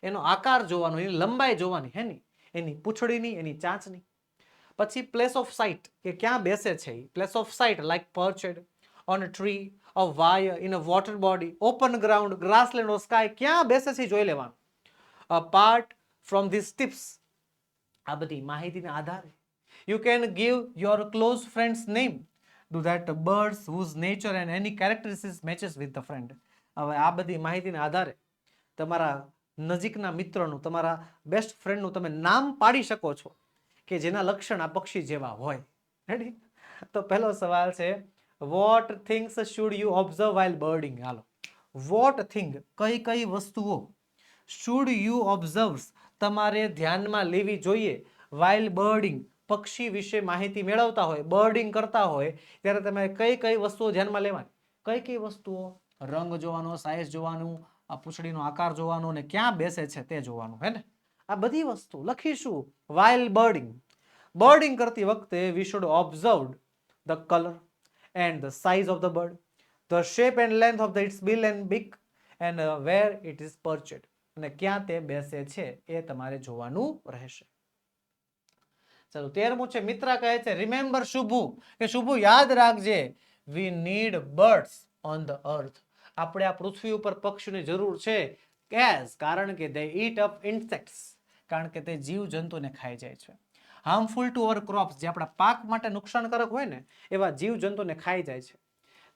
એનો આકાર જોવાનો, એની લંબાઈ જોવાની, હે ની, એની પૂંછડીની, એની ચાંચની. પછી પ્લેસ ઓફ સાઇટ, કે ક્યાં બેસે છે. Place of sight like perched, on a tree, a wire, in a water body, open ground, grassland or sky, ક્યાં બેસે છે જોઈ લેવાનું. apart from these tips, આ બધી માહિતીના આધારે you can give your close friend's name to that birds whose nature and any characteristics matches with the friend. હવે આ બધી માહિતીના આધારે તમારા નજીકના મિત્રનું, તમારા બેસ્ટ ફ્રેન્ડનું તમે નામ પાડી શકો છો કે જેના લક્ષણ આ પક્ષી જેવા હોય. રેડી? તો પહેલો સવાલ છે, what things should you observe while birding? હાલો, વોટ થિંગ, કઈ કઈ વસ્તુઓ, શુડ યુ ઓબ્ઝર્વ, તમારે ધ્યાનમાં લેવી જોઈએ, વાઇલ બર્ડિંગ, પક્ષી વિશે માહિતી મેળવતા હોય, બર્ડિંગ કરતા હોય ત્યારે તમે કઈ કઈ વસ્તુઓ ધ્યાનમાં લેવાની? કઈ કઈ વસ્તુઓ? રંગ જોવાનો, સાઇઝ જોવાનું, આ પૂંછડીનો આકાર જોવાનો ને ક્યાં બેસે છે તે જોવાનું, હે ને? આ બધી વસ્તુ લખીશું વાઇલ બર્ડિંગ. બર્ડિંગ કરતી વખતે we should observe the colour and the size of the bird, the shape and length of its bill and beak, and where it is perched, અને ક્યાં તે બેસે છે એ તમારે જોવાનું રહેશે. ચલો 13મું છે, મિત્રા કહે છે રિમેમ્બર શુભુ, કે શુભુ યાદ રાખજે, we need birds on the earth, આપણે આ પૃથ્વી ઉપર પક્ષીઓની જરૂર છે. કેસ, કારણ કે they eat up insects, કારણ કે તે જીવ જંતુને ખાઈ જાય છે. હાર્મફુલ ટુ અવર ક્રોપ્સ, જે આપણા પાક માટે નુકસાનકારક હોય ને એવા જીવ જંતુને ખાઈ જાય છે.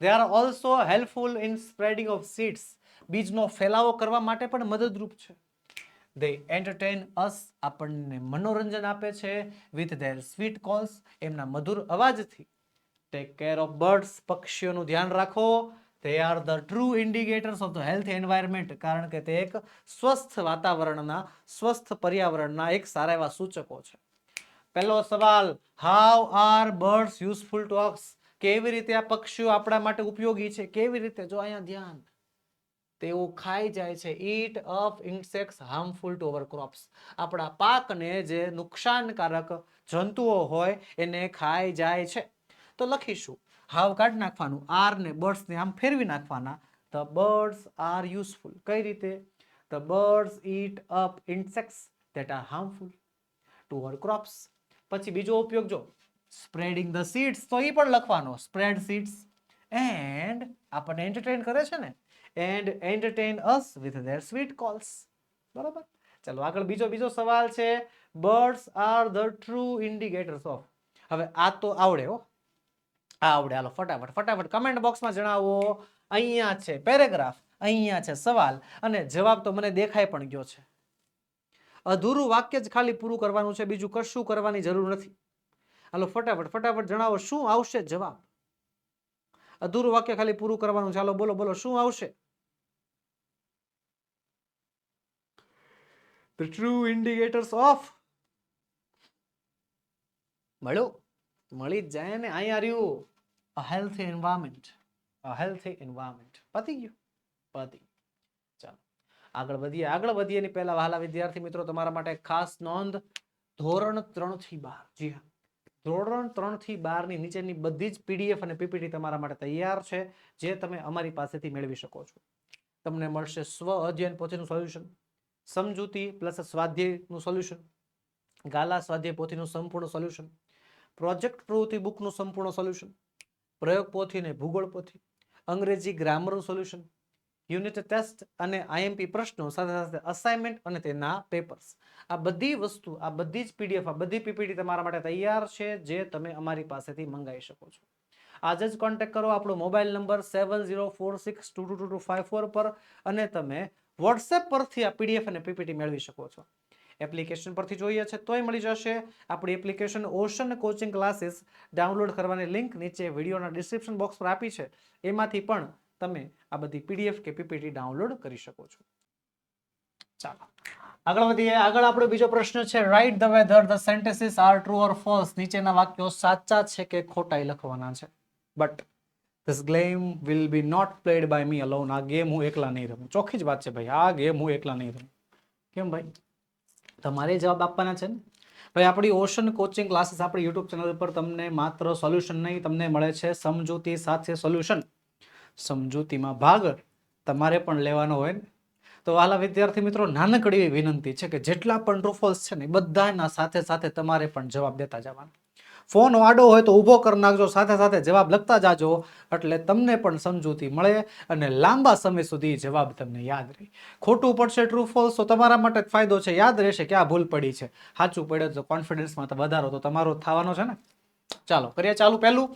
They are also helpful in spreading of seeds, બીજનો ફેલાવો કરવા માટે પણ મદદરૂપ છે. દે એન્ટરટેન અસ, આપણને મનોરંજન આપે છે. વિથ ધેર સ્વીટ કોલ્સ, એમના મધુર અવાજથી. ટેક કેર ઓફ બર્ડ્સ, પક્ષીઓનું ધ્યાન રાખો. they are the true indicators of the healthy environment, કારણ કે તે એક સ્વસ્થ વાતાવરણના, સ્વસ્થ પર્યાવરણના એક સારા એવા સૂચકો છે. પહેલો સવાલ, how are birds useful two અસ? કેવી રીતે આ પક્ષીઓ આપણા માટે ઉપયોગી છે? કેવી રીતે? જો અહીંયા ધ્યાન, તેઓ ખાઈ જાય છે. Eat up insects harmful to our crops. આપણા પાકને જે નુકસાનકારક જંતુઓ હોય એને ખાઈ જાય છે. તો લખીશું, હાવ કાઢી નાખવાનું, આર ને બર્ડ્સ ને આમ ફેરવી નાખવાના. The birds are useful. કઈ રીતે? The birds eat up insects that are harmful to our crops. પછી બીજો ઉપયોગ જો, સ્પ્રેડિંગ ધ સીડ્સ, તો એ પણ લખવાનો, સ્પ્રેડ સીડ્સ. એન્ડ આપણને એન્ટરટેન કરે છે ને, and entertain us with their sweet calls. બરોબર. ચલો આગળ બીજો સવાલ છે, birds are the true indicators of. હવે આ તો આવડે હો, આ આવડે. હાલો ફટાફટ કમેન્ટ બોક્સમાં જણાવો. અહીંયા છે પેરેગ્રાફ, અહીંયા છે સવાલ, અને જવાબ તો મને દેખાઈ પણ ગયો છે. અધૂરું વાક્ય જ ખાલી પૂરું કરવાનું છે, બીજું કશું કરવાની જરૂર નથી. હાલો ફટાફટ જણાવો શું આવશે જવાબ. અધૂરું વાક્ય ખાલી પૂરું કરવાનું છે. હાલો બોલો શું આવશે? The true indicators of મળી જ જાય ને. અહીંયા રહ્યું, a healthy environment. પતી ગયું. ચાલો આગળ વધીએ એની પહેલા વહાલા વિદ્યાર્થી મિત્રો, તમારા માટે ખાસ નોંધ, ધોરણ 3 થી 12. જી હા, ધોરણ 3 થી 12 ની નીચેની બધી જ પીડીએફ અને પીપીટી તમારા માટે તૈયાર છે, જે તમે અમારી પાસેથી મેળવી શકો છો. તમને મળશે સ્વ અધ્યયન પોથીનું સોલ્યુશન, સમજૂતી પ્લસ સ્વાધ્યાયનું સોલ્યુશન, ગાલા સ્વાધ્યાય પોથીનું સંપૂર્ણ સોલ્યુશન, પ્રોજેક્ટ પ્રવૃત્તિ બુકનું સંપૂર્ણ સોલ્યુશન, પ્રયોગ પોથી અને ભૂગોળ પોથી, અંગ્રેજી ગ્રામરનું સોલ્યુશન, યુનિટ ટેસ્ટ અને આઈએમપી પ્રશ્નો, સાથે અસાઇનમેન્ટ અને તેના પેપર્સ. આ બધી વસ્તુ, આ બધી જ પીડીએફ, આ બધી પીપીટી તમારા માટે તૈયાર છે, જે તમે અમારી પાસેથી મંગાવી શકો છો. આજે જ કોન્ટેક્ટ કરો આપણો મોબાઈલ નંબર 7046222254 પર, અને તમે વોટ્સએપ પરથી આ પીડીએફ અને પીપીટી મેળવી શકો છો. એપ્લિકેશન પરથી જોઈએ છે તોય મળી જશે. આપણી application ocean coaching classes download કરવાની લિંક નીચે વિડીયોના ડિસ્ક્રિપ્શન બોક્સ પર આપી છે, એમાંથી પણ તમે આ બધી પીડીએફ કે પીપીટી ડાઉનલોડ કરી શકો છો. ચાલો આગળ વધીએ. આગળ આપણો બીજો પ્રશ્ન છે, write the whether the sentences are true or false. નીચેના વાક્યો સાચા છે કે ખોટા લખવાના છે. But this game will be not played by me alone. આ ગેમ હું એકલા નહીં રમું. ચોખ્ખી જ વાત છે ભાઈ, આ ગેમ હું એકલા નહીં રમું. કેમ ભાઈ? તમારે જવાબ આપવાના છે ને ભાઈ. આપણી ઓશન કોચિંગ ક્લાસીસ આપણી યુટ્યુબ ચેનલ પર તમને માત્ર સોલ્યુશન નહીં, તમને મળે છે સમજૂતી સાથે સોલ્યુશન. સમજૂતીમાં ભાગ તમારે પણ લેવાનો હોય ને. તો વાલા વિદ્યાર્થી મિત્રો, નાનકડી એવી વિનંતી છે કે જેટલા પણ ટ્રુ ફોલ્સ છે ને બધાના સાથે સાથે તમારે પણ જવાબ દેતા જવાના. ફોન વાડો હોય તો ઊભો કરી નાખજો, સાથે જવાબ લખતા જાજો, એટલે તમને પણ સમજૂતી મળે અને લાંબા સમય સુધી જવાબ તમને યાદ રહે. ખોટું પડશે ટ્રુ ફોલ્સ તો તમારા માટે જ ફાયદો છે, યાદ રહેશે કે આ ભૂલ પડી છે. સાચું પડે તો કોન્ફિડન્સમાં વધારો તો તમારો થવાનો છે ને. ચાલો કરીએ ચાલુ. પહેલું,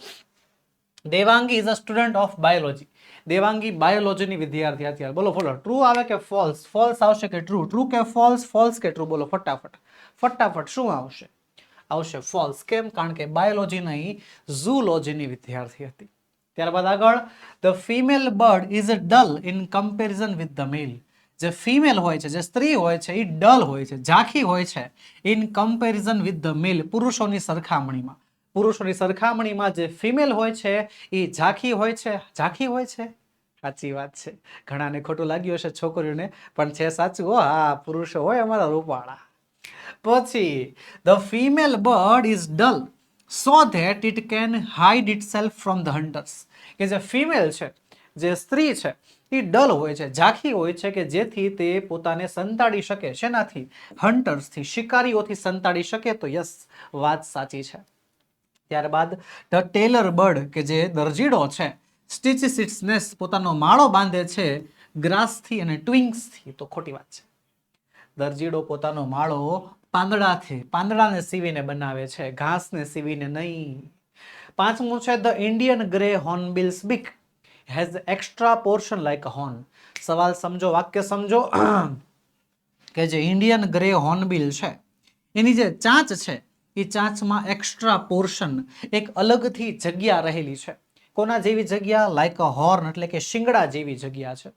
Devangi is a student of biology. Devangi બાયોલોજીની વિદ્યાર્થી. અત્યારે બોલો ટ્રુ આવે કે ફોલ્સ? ફોલ્સ આવશે કે ટ્રુ? ટ્રુ કે ફોલ્સ? ફોલ્સ કે ટ્રુ? બોલો ફટાફટ શું આવશે? આવશે ફોલ્સ. કેમ? કારણ કે બાયોલોજી નહીં, ઝૂલોજીની વિદ્યાર્થી હતી. ત્યારબાદ આગળ, the female bird is dull in comparison with the male. જે ફિમેલ હોય છે, જે સ્ત્રી હોય છે, એ ડલ હોય છે, ઝાંખી હોય છે, ઇન કમ્પેરિઝન વિથ ધ મેલ, પુરુષોની સરખામણીમાં. પુરુષોની સરખામણીમાં જે ફિમેલ હોય છે એ ઝાંખી હોય છે. ઝાંખી હોય છે, સાચી વાત છે. ઘણાને ખોટું લાગ્યું હશે, છોકરીઓને, પણ છે સાચું. હા, પુરુષો હોય અમારા રૂપાળા. પછી, the female bird is dull so that it can hide itself from the hunters. કે જે ફિમેલ છે, જે સ્ત્રી છે, એ ડલ હોય છે, ઝાંખી હોય છે, કે જેથી તે પોતાને સંતાડી શકે. શેનાથી? હન્ટર્સથી, શિકારીઓથી સંતાડી શકે. તો યસ, વાત સાચી છે. ત્યારબાદ, ધ ટેલર બર્ડ, કે જે દરજીડો છે, સ્ટીચીસ ઇટ્સ નેસ્ટ, પોતાનો માળો બાંધે છે ગ્રાસથી અને ટ્વિંગ્સથી. તો ખોટી વાત છે. દરજીડો પોતાનો માળો પાંદડાને સીવીને બનાવે છે, ઘાસને સીવીને નહીં. પાંચમું છે, ધ ઇન્ડિયન ગ્રે હોર્નબિલ્સ બીક has extra portion like a horn. સવાલ સમજો, વાક્ય સમજો. કે જે ઇન્ડિયન ગ્રે હોર્નબિલ છે, એની જે ચાંચ છે, એ ચાંચમાં એક્સ્ટ્રા પોર્શન, એક અલગથી જગ્યા રહેલી છે. કોના જેવી જગ્યા? લાઇક અ હોર્ન, એટલે કે શિંગડા જેવી જગ્યા છે.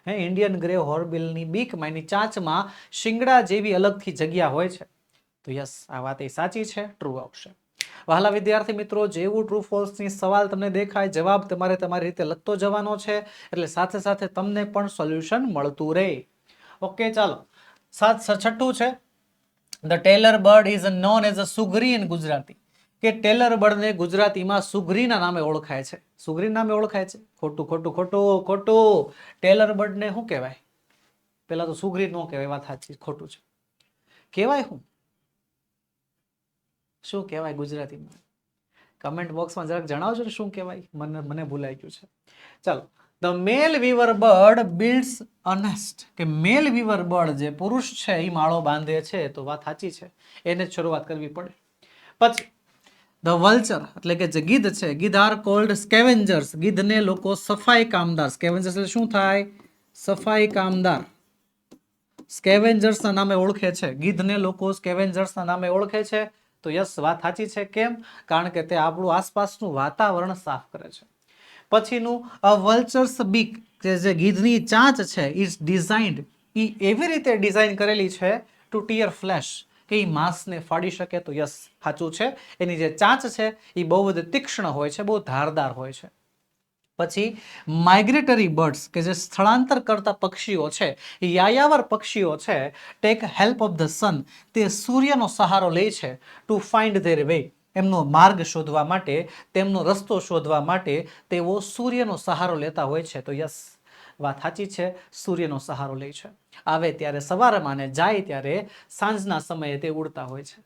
ઇન્ડિયન ગ્રે હોર્નબિલની બીકમાં, એની ચાંચમાં શિંગડા જેવી અલગથી જગ્યા હોય છે. તો યસ, આ વાત એ સાચી છે, ટ્રુ આવશે. વહાલા વિદ્યાર્થી મિત્રો, જેવું ટ્રુ ફોલ્સ ની સવાલ તમને દેખાય, જવાબ તમારે તમારી રીતે લખતો જવાનો છે, એટલે સાથે સાથે તમને પણ સોલ્યુશન મળતું રહે. ઓકે, ચાલો. છઠ્ઠું છે, the tailor bird is known as a sugari in Gujarati. કે ટેલર બર્ડને ગુજરાતીમાં સુગરીના નામે ઓળખાય છે. સુગરી નામે ઓળખાય છે? ખોટું ખોટું ખોટું ખોટું. ટેલર બર્ડને શું કહેવાય? પેલા તો સુગરી ન કહેવાય, વાત સાચી, ખોટું છે. કહેવાય શું કહેવાય ગુજરાતીમાં? કમેન્ટ બોક્સમાં જરાક જણાવજો ને શું કહેવાય, મને ભૂલાઈ ગયું છે. ચાલો. The male weaver bird builds a nest. કે મેલ વીવર બર્ડ જે પુરુષ છે એ માળો બાંધે છે, તો વાત સાચી છે, એને જ શરૂઆત કરવી પડે. પછી ધ વલ્ચર એટલે કે જે ગીધ છે, ગીધ આર કોલ્ડ સ્કેવેન્જર્સ. ગીધને લોકો સફાઈ કામદાર, સ્કેવેન્જર્સ એટલે શું થાય? સફાઈ કામદાર, સ્કેવેન્જર્સના નામે ઓળખે છે. ગીધને લોકો સ્કેવેન્જર્સના નામે ઓળખે છે, તો યસ, વાત સાચી છે. કેમ? કારણ કે તે આપણું આસપાસનું વાતાવરણ સાફ કરે છે. પછીનું અ વલ્ચર્સ બીક, કે જે ગીધની ચાંચ છે, ઇઝ ડિઝાઇન્ડ, એ એવી રીતે ડિઝાઇન કરેલી છે ટુ ટીયર ફ્લેશ, કે એ માંસને ફાડી શકે. તો યસ, સાચું છે. એની જે ચાંચ છે એ બહુ જ તીક્ષ્ણ હોય છે, બહુ ધારદાર હોય છે. પછી માઇગ્રેટરી બર્ડ્સ, કે જે સ્થળાંતર કરતા પક્ષીઓ છે, યાયાવર પક્ષીઓ છે, tech help of the sun, તે સૂર્યનો સહારો લે છે ટુ ફાઇન્ડ ધેર વે, એમનો માર્ગ શોધવા માટે, તેમનો રસ્તો શોધવા માટે તેઓ સૂર્યનો સહારો લેતા હોય છે. તો યસ, વાત સાચી છે, સૂર્યનો સહારો લે છે. આવે ત્યારે સવારમાં ને જાય ત્યારે સાંજના સમયે તે ઉડતા હોય છે.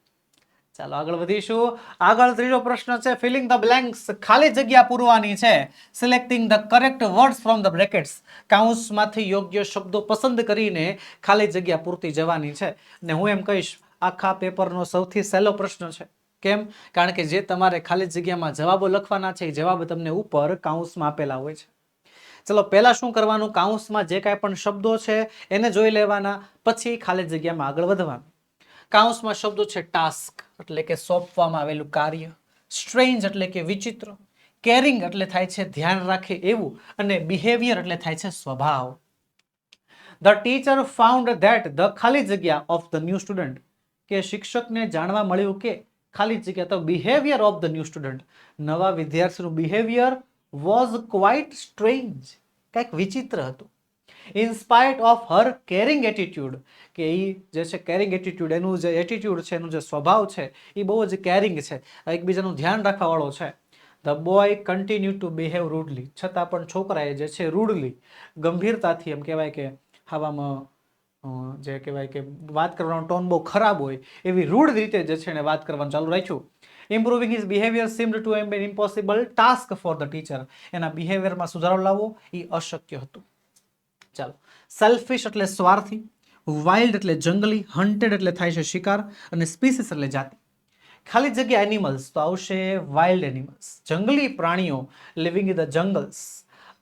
ચાલો આગળ વધીશું. આગળ ત્રીજો પ્રશ્ન છે, ફિલિંગ ધ બ્લેન્ક્સ. ખાલી જગ્યા પૂરવાની છે. Selecting the correct words from the brackets. કૌંસમાંથી યોગ્ય શબ્દો પસંદ કરીને ખાલી જગ્યા પૂરતી જવાની છે. ને હું એમ કહીશ, આખા પેપરનો સૌથી સહેલો પ્રશ્ન છે. કેમ? કારણ કે જે તમારે ખાલી જગ્યામાં જવાબો લખવાના છે, એ જવાબ તમને ઉપર કૌંસમાં આપેલા હોય છે. ચલો, પહેલા શું કરવાનું? કૌંસમાં જે કાંઈ પણ શબ્દો છે એને જોઈ લેવાના, પછી ખાલી જગ્યામાં આગળ વધવાનું. કૌંસમાં શબ્દો છે ટાસ્ક એટલે કે સોંપવામાં આવેલું કાર્ય, સ્ટ્રેન્જ એટલે કે વિચિત્ર, કેરિંગ એટલે થાય છે ધ્યાન રાખે એવું, અને બિહેવિયર એટલે થાય છે સ્વભાવ. The teacher found that the ખાલી જગ્યા ઓફ ધ ન્યૂ સ્ટુડન્ટ, કે શિક્ષકને જાણવા મળ્યું કે ખાલી જગ્યા, તો behaviour of the new student, નવા વિદ્યાર્થીનું બિહેવિયર વોઝ ક્વાઇટ સ્ટ્રેન્જ, કંઈક વિચિત્ર હતું. In spite of her caring attitude, કે એ જે છે કેરિંગ એટીટ્યુડ, એનું જે એટીટ્યુડ છે, એનું જે સ્વભાવ છે, એ બહુ જ કેરિંગ છે, એકબીજાનું ધ્યાન રાખવા વાળો છે. The boy continue two behave રૂડલી, છતાં પણ છોકરાએ જે છે રૂડલી, ગંભીરતાથી, એમ કહેવાય કે આવામાં જે કહેવાય કે વાત કરવાનો ટોન બહુ ખરાબ હોય એવી રૂડ રીતે જે છે એને વાત કરવાનું ચાલુ રાખ્યું. Improving his behaviour seemed to am an impossible task for the teacher, એના બિહેવિયરમાં સુધારો લાવવો એ અશક્ય હતું. ચાલો. સેલ્ફિશ એટલે સ્વાર્થી, વાઇલ્ડ એટલે જંગલી, હન્ટેડ એટલે થાય છે શિકાર, અને સ્પીસીસ એટલે જાતિ. ખાલી જગ્યા એનિમલ્સ, તો આવશે વાઇલ્ડ એનિમલ્સ. જંગલી પ્રાણીઓ living in the jungles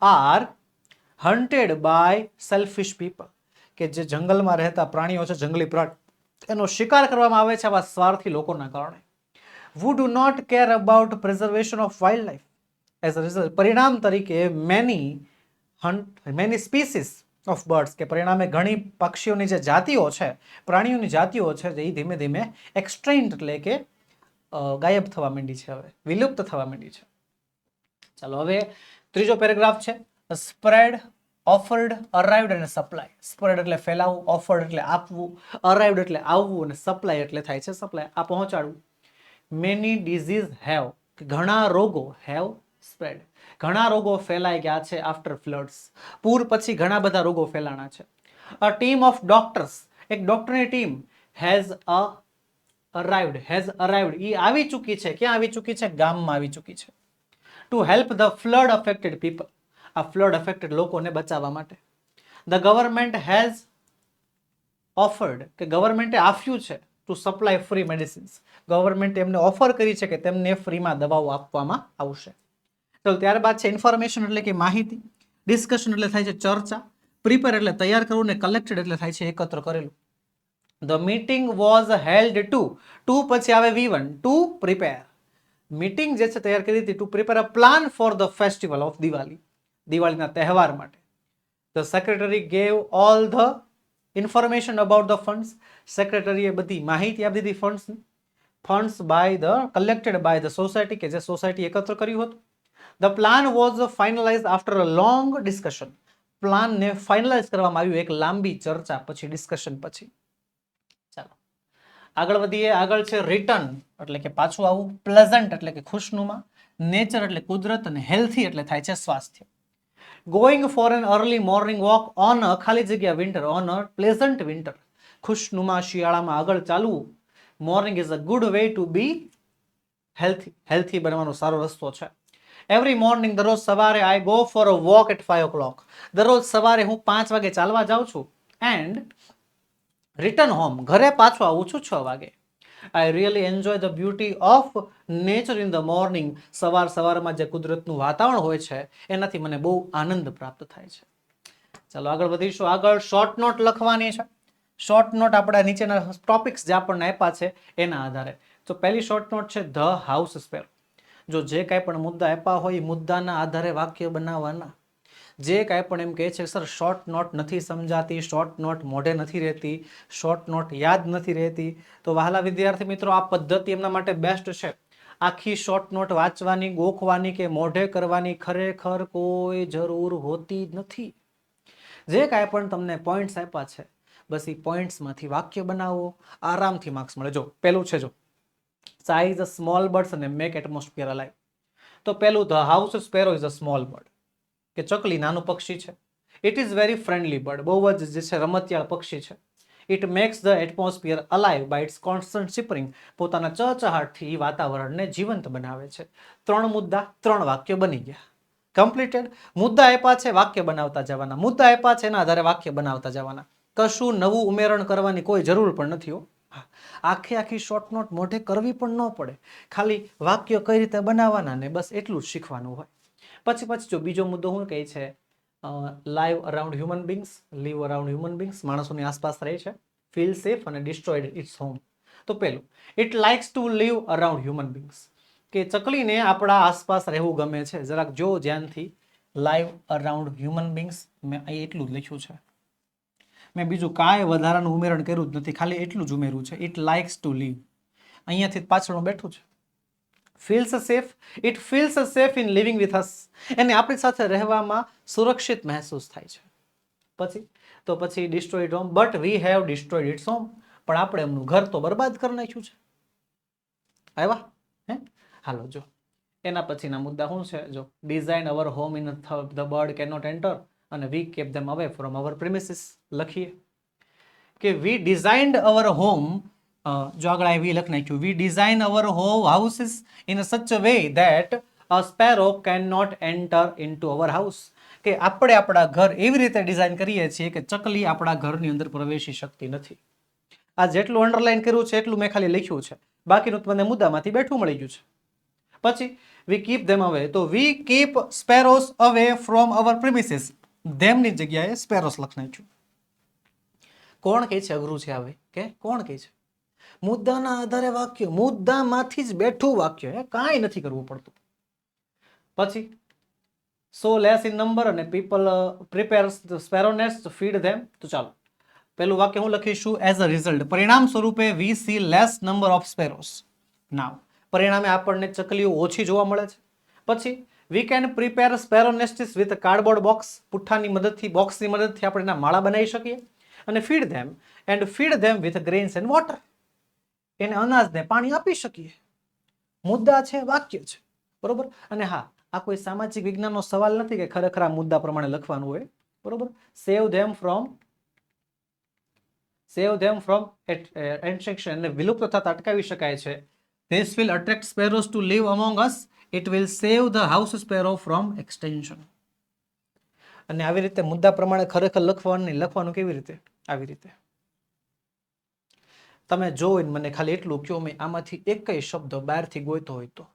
are hunted by selfish people, કે જે જંગલમાં રહેતા પ્રાણીઓ છે, જંગલી પ્રાણી, એનો શિકાર કરવામાં આવે છે આવા સ્વાર્થી લોકોના કારણે. who do not care about preservation of wildlife. As a result, પરિણામ તરીકે many species of birds, કે પરિણામે ઘણી પક્ષીઓની જે જાતિઓ છે, પ્રાણીઓની જાતિઓ છે, એ ધીમે ધીમે એક્સટ્રેન્ટ એટલે કે ગાયબ થવા માંડી છે, હવે વિલુપ્ત થવા માંડી છે. ચાલો, હવે ત્રીજો પેરેગ્રાફ છે, સ્પ્રેડ, ઓફર્ડ, અરાઇવ્ડ અને સપ્લાય. સ્પ્રેડ એટલે ફેલાવવું, ઓફર્ડ એટલે આપવું, અરાઇવ્ડ એટલે આવવું, અને સપ્લાય એટલે થાય છે સપ્લાય, આ પહોંચાડવું. મેની ડિઝીઝ હેવ, ઘણા રોગો, હેવ સ્પ્રેડ, ઘણા રોગો ફેલાઈ ગયા છે આફ્ટર ફ્લડ્સ, પૂર પછી ઘણા બધા રોગો ફેલાણા છે. અ ટીમ ઓફ ડોક્ટર્સ, એક ડોક્ટરની ટીમ, હેઝ અરાઇવ્ડ, એ આવી ચૂકી છે. ક્યાં આવી ચૂકી છે? ગામમાં આવી ચૂકી છે. To help the flood affected people, આ ફ્લડ અફેક્ટેડ લોકોને બચાવવા માટે. ધ ગવર્મેન્ટ હેઝ ઓફર્ડ, કે ગવર્મેન્ટે આપ્યું છે ટુ સપ્લાય ફ્રી મેડિસિન્સ, ગવર્મેન્ટે એમને ઓફર કરી છે કે તેમને ફ્રીમાં દવાઓ આપવામાં આવશે. તો ત્યારબાદ છે ઇન્ફોર્મેશન એટલે કે માહિતી, ડિસ્કશન એટલે થાય છે ચર્ચા, પ્રિપેર એટલે તૈયાર કરવું, ને કલેક્ટેડ એટલે થાય છે એકત્ર કરેલું. The meeting was held to પછી આવે V1, ટુ પ્રિપેર. મીટિંગ જે છે તૈયાર કરી હતી to prepare a plan for the festival of Diwali, દિવાળીના તહેવાર માટે. The secretary gave all the information about the funds, સેક્રેટરીએ બધી માહિતી આપી દીધી ફંડ્સની. Funds by the collected by the society, કે જે સોસાયટી એકત્ર કર્યું હતું. The plan was finalize after a long discussion. પ્લાનને ફાઇનલાઇઝ કરવામાં આવ્યું એક લાંબી ચર્ચા પછી, ડિસ્કશન પછી. ચાલો આગળ વધીએ. આગળ છે રિટર્ન એટલે કે પાછું આવું, પ્લેઝન્ટ એટલે કે ખુશનુમા, નેચર એટલે કુદરત, અને હેલ્થી એટલે થાય છે સ્વાસ્થ્ય. Going for an early morning walk on a ખાલી જગ્યા winter, on a pleasant winter, ખુશનુમા શિયાળામાં આગળ ચાલવું. Morning is a good way to be healthy, healthy બનવાનો સારો રસ્તો છે. એવરી મોર્નિંગ, દરરોજ સવારે I go for a walk at 5 o'clock, દરરોજ સવારે હું 5 વાગે ચાલવા જાઉં છું. એન્ડ રિટર્ન હોમ, ઘરે પાછો આવું છું 6 વાગે. I really enjoy the beauty of nature in the morning, સવારમાં જે કુદરતનું વાતાવરણ હોય છે એનાથી મને બહુ આનંદ પ્રાપ્ત થાય છે. ચાલો આગળ વધીશું. આગળ શોર્ટ નોટ લખવાની છે. શોર્ટ નોટ આપણા નીચેના ટોપિક્સ જે આપણને આપ્યા છે એના આધારે. તો પહેલી શોર્ટ નોટ છે ધ હાઉસ સ્પેરો. જો જે કાંઈ પણ મુદ્દા આપ્યા હોય એ મુદ્દાના આધારે વાક્ય બનાવવાના. જે કાંઈ પણ એમ કહે છે સર શોર્ટ નોટ નથી સમજાતી, શોર્ટ નોટ મોઢે નથી રહેતી, શોર્ટ નોટ યાદ નથી રહેતી, તો વહાલા વિદ્યાર્થી મિત્રો આ પદ્ધતિ એમના માટે બેસ્ટ છે. આખી શોર્ટ નોટ વાંચવાની, ગોખવાની કે મોઢે કરવાની ખરેખર કોઈ જરૂર હોતી નથી. જે કાંઈ પણ તમને પોઈન્ટ્સ આપ્યા છે બસ એ પોઈન્ટ્સમાંથી વાક્ય બનાવો, આરામથી માર્ક્સ મળે. જો પહેલું છે, જો સાઇઝ સ્મોલ બર્ડ્સ અને મેક એટમોસ્ફિયર અલાઇવ. તો પહેલું the house sparrow is a small bird, કે ચકલી નાનું પક્ષી છે. It is very friendly bird, બહુ જ જે છે રમતિયાળ પક્ષી છે. It makes the atmosphere alive by its constant chirping, પોતાના ચહચહાટથી વાતાવરણને જીવંત બનાવે છે. 3 મુદ્દા 3 વાક્ય બની ગયા. કમ્પ્લીટેડ. મુદ્દા આપ્યા છે, વાક્ય બનાવતા જવાના. મુદ્દા આપ્યા છે એના આધારે વાક્ય બનાવતા જવાના. કશું નવું ઉમેરણ કરવાની કોઈ જરૂર પણ નથી હો. આખી શોર્ટ નોટ મોઢે કરવી પણ ન પડે, ખાલી વાક્ય કઈ રીતે બનાવવાના ને બસ એટલું જ શીખવાનું હોય. પછી જો બીજો મુદ્દો શું કહે છે, live around human beings, live around human beings, માણસોની આસપાસ રહે છે, ફીલ સેફ અને ડિસ્ટ્રોયડ ઇટ્સ હોમ. તો પેલું, it likes to live around human beings, કે ચકલીને આપણા આસપાસ રહેવું ગમે છે. જરાક જો ધ્યાનથી, લાઈવ અરાઉન્ડ હ્યુમન બીંગ્સ મેં અહીં એટલું જ લખ્યું છે. મેં બીજું કાંઈ વધારાનું ઉમેરણ કર્યું જ નથી, ખાલી એટલું જ ઉમેર્યું છે. ઇટ લાઇક્સ ટુ લીવ, અહીંયાથી પાછળ બેઠું છે. Feels safe, it feels safe in living with us, એને આપણી સાથે રહેવામાં સુરક્ષિત મહેસૂસ થાય છે. પછી destroyed home, but we have destroyed its home, પણ આપણે એમનું ઘર તો બરબાદ કરી નાખ્યું છે. આવ્યા હે? હાલો જો એના પછીના મુદ્દા શું છે, જો design our home in the bird can not enter અને વી કેપ ધેમ અવે ફ્રોમ અવર પ્રિમિસીસ. લખીએ કે વી ડિઝાઇન્ડ અવર હોમ, જો આગળ વી લખી નાખ્યું, we design our houses in such a way that a sparrow can not enter into our house, કે આપણે આપણા ઘર એવી રીતે ડિઝાઇન કરીએ છીએ કે ચકલી આપણા ઘરની અંદર પ્રવેશી શકતી નથી. આ જેટલું અંડરલાઈન કર્યું છે એટલું મેં ખાલી લખ્યું છે, બાકીનું મને મુદ્દામાંથી બેઠું મળી ગયું છે. પછી વી કીપ ધેમ અવે, તો we keep sparrows away from our premises, ધેમની જગ્યાએ સ્પેરોસ લખી નાખ્યું. કોણ કહે છે અઘરું છે આવે, કે કોણ કહે છે? મુદ્દાના આધારે વાક્ય, મુદ્દામાંથી જ બેઠું વાક્ય, કાંઈ નથી કરવું પડતું. પછી સો લેસ ઇન નંબર અને people prepare sparrow nest feed them. તો ચાલો પેલું વાક્ય હું લખીશું, એઝ અ રિઝલ્ટ, પરિણામ સ્વરૂપે we see less number of sparrows. Now, પરિણામે આપણને ચકલીઓ ઓછી જોવા મળે છે. પછી we can prepare sparrow nests with cardboard box, પુઠ્ઠાની મદદથી, બોક્સની મદદથી આપણે એના માળા બનાવી શકીએ. અને feed them with grains and water, એને અનાજને પાણી આપી શકીએ. મુદ્દા છે, વાક્ય છે, બરોબર. અને હા, આ કોઈ સામાજિક વિજ્ઞાનનો સવાલ નથી કે ખરેખર આ મુદ્દા પ્રમાણે લખવાનું હોય, બરોબર. સેવ ધેમ ફ્રોમ એક્સટિંક્શન, અને વિલુપ્ત થતા અટકાવી શકાય છે. This will attract sparrows to live among us. It will save the house sparrow from extinction. અને આવી રીતે મુદ્દા પ્રમાણે ખરેખર લખવાનું કેવી રીતે? આવી રીતે. તમે જોઈને મને ખાલી એટલું કહો, મેં આમાંથી એકય શબ્દ બહારથી ગોઈતો હોય તો.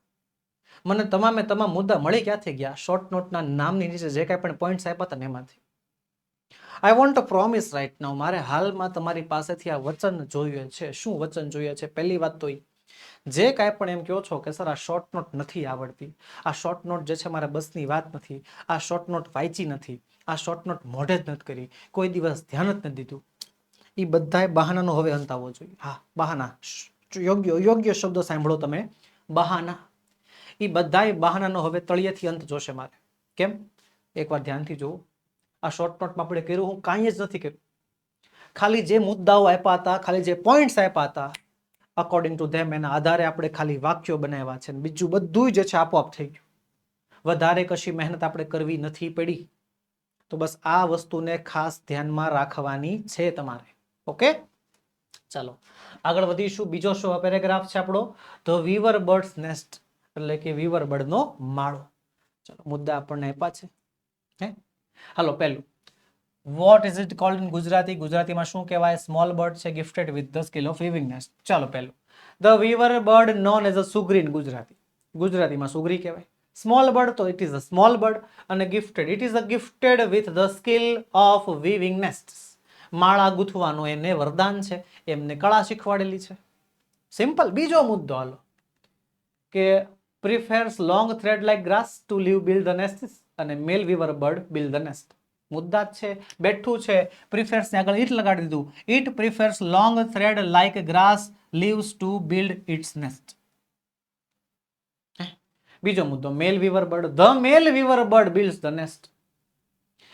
મને તમામ મુદ્દા મળી ક્યાંથી ગયા? શોર્ટ નોટના નામની નીચે જે કાંઈ પણ પોઈન્ટ્સ આપ્યા હતા ને એમાંથી. I want to promise right now, મારે હાલમાં તમારી પાસેથી આ વચન જોઈએ છે. શું વચન જોઈએ છે? પહેલી વાત તો જે કાંઈ પણ એમ કહો છો કે સર આ શોર્ટ નોટ નથી આવડતી, આ શોર્ટ નોટ જે છે મારા બસની વાત નથી, આ શોર્ટ નોટ વાંચી નથી, આ શોર્ટ નોટ મોઢે જ નથી કરી, કોઈ દિવસ ધ્યાન જ નથી દીધું, એ બધાય બહાનાનો હવે અંત આવવો જોઈએ. હા, બહાના, યોગ્ય શબ્દ સાંભળો તમે, બહાના. એ બધાય બહાનાનો હવે તળિયેથી અંત જોશે મારે. કેમ? એકવાર ધ્યાનથી જુઓ. આ શોર્ટ નોટમાં આપણે કર્યું, હું કાંઈ જ નથી કર્યું. ખાલી જે મુદ્દાઓ આપ્યા હતા, ખાલી જે પોઈન્ટ્સ આપ્યા હતા, અકોર્ડિંગ ટુ ધેમ એના આધારે આપણે ખાલી વાક્યો બનાવ્યા છે. બીજું બધું જે છે આપોઆપ થઈ ગયું. વધારે કશી મહેનત આપણે કરવી નથી પડી. તો બસ આ વસ્તુને ખાસ ધ્યાનમાં રાખવાની છે તમારે. ઓકે, ચાલો આગળ વધીશું. બીજો પેરેગ્રાફ છે આપણો, ધ વીવર બર્ડ્સ નેસ્ટ, એટલે કે વીવર બર્ડનો માળો. ચાલો મુદ્દા આપણને આપ્યા છે. હે, હાલો પહેલું, what is it called in Gujarati? ગુજરાતીમાં શું કહેવાય? સ્મોલ બર્ડ છે gifted with the skill of weaving nest. ચાલો પહેલું, the weaver bird known as a sugri in Gujarati. ગુજરાતીમાં સુગ્રી કહેવાય. સ્મોલ બર્ડ તો it is a small bird, અને gifted it is a gifted with the skill of weaving nest. માળા ગૂંથવાનું એને વરદાન છે, એમને કળા શીખવાડેલી છે. સિમ્પલ. બીજો મુદ્દો હાલો, કે prefers long thread like grass to leave build the nest, અને male weaver bird build the nest. મુદ્દા જ છે, બેઠું છે, પ્રિફેર્સ ને આગળ ઇટ લગાડી દીધું. It prefers long thread like grass leaves to build its nest. બીજો મુદ્દો, male weaver bird, the male weaver bird builds the nest.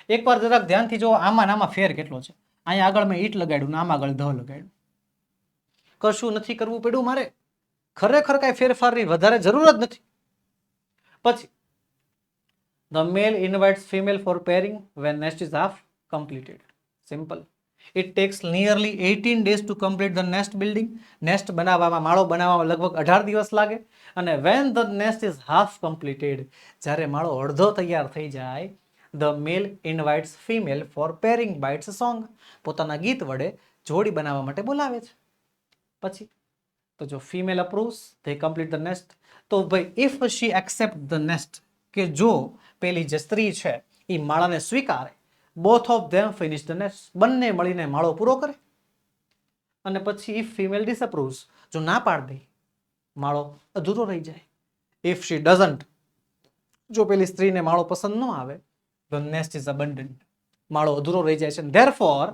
એકવાર જરાક ધ્યાનથી જો, આમાં ફેર કેટલો છે. અહીંયા આગળ મેં ઈટ લગાડ્યું ને આમાં આગળ ધ લગાડ્યું. કશું નથી કરવું પડ્યું મારે, ખરેખર કઈ ફેરફારની વધારે જરૂર જ નથી. પછી the male invites female for pairing when nest is half completed. Simple. It takes nearly 18 days to complete the nest building. Nest બનાવવામાં, માળો બનાવવામાં લગભગ 18 દિવસ લાગે. અને when the nest is half completed, જ્યારે માળો અડધો તૈયાર થઈ જાય, the male invites female for pairing by its song. પોતાના ગીત વડે જોડી બનાવવા માટે બોલાવે છે. પછી તો જો female approves, they complete the nest. તો ભાઈ if she accept the nest, કે જો પેલી જે સ્ત્રી છે એ માળાને સ્વીકારે, both of them finish the nest, બંને મળીને માળો પૂરો કરે. અને પછી if female disapproves, જો ના પાડ દે, માળો અધૂરો રહી જાય. if she doesn't, જો પેલી સ્ત્રીને માળો પસંદ ન આવે, the nest is abandoned, માળો અધૂરો રહી જાય છે. therefore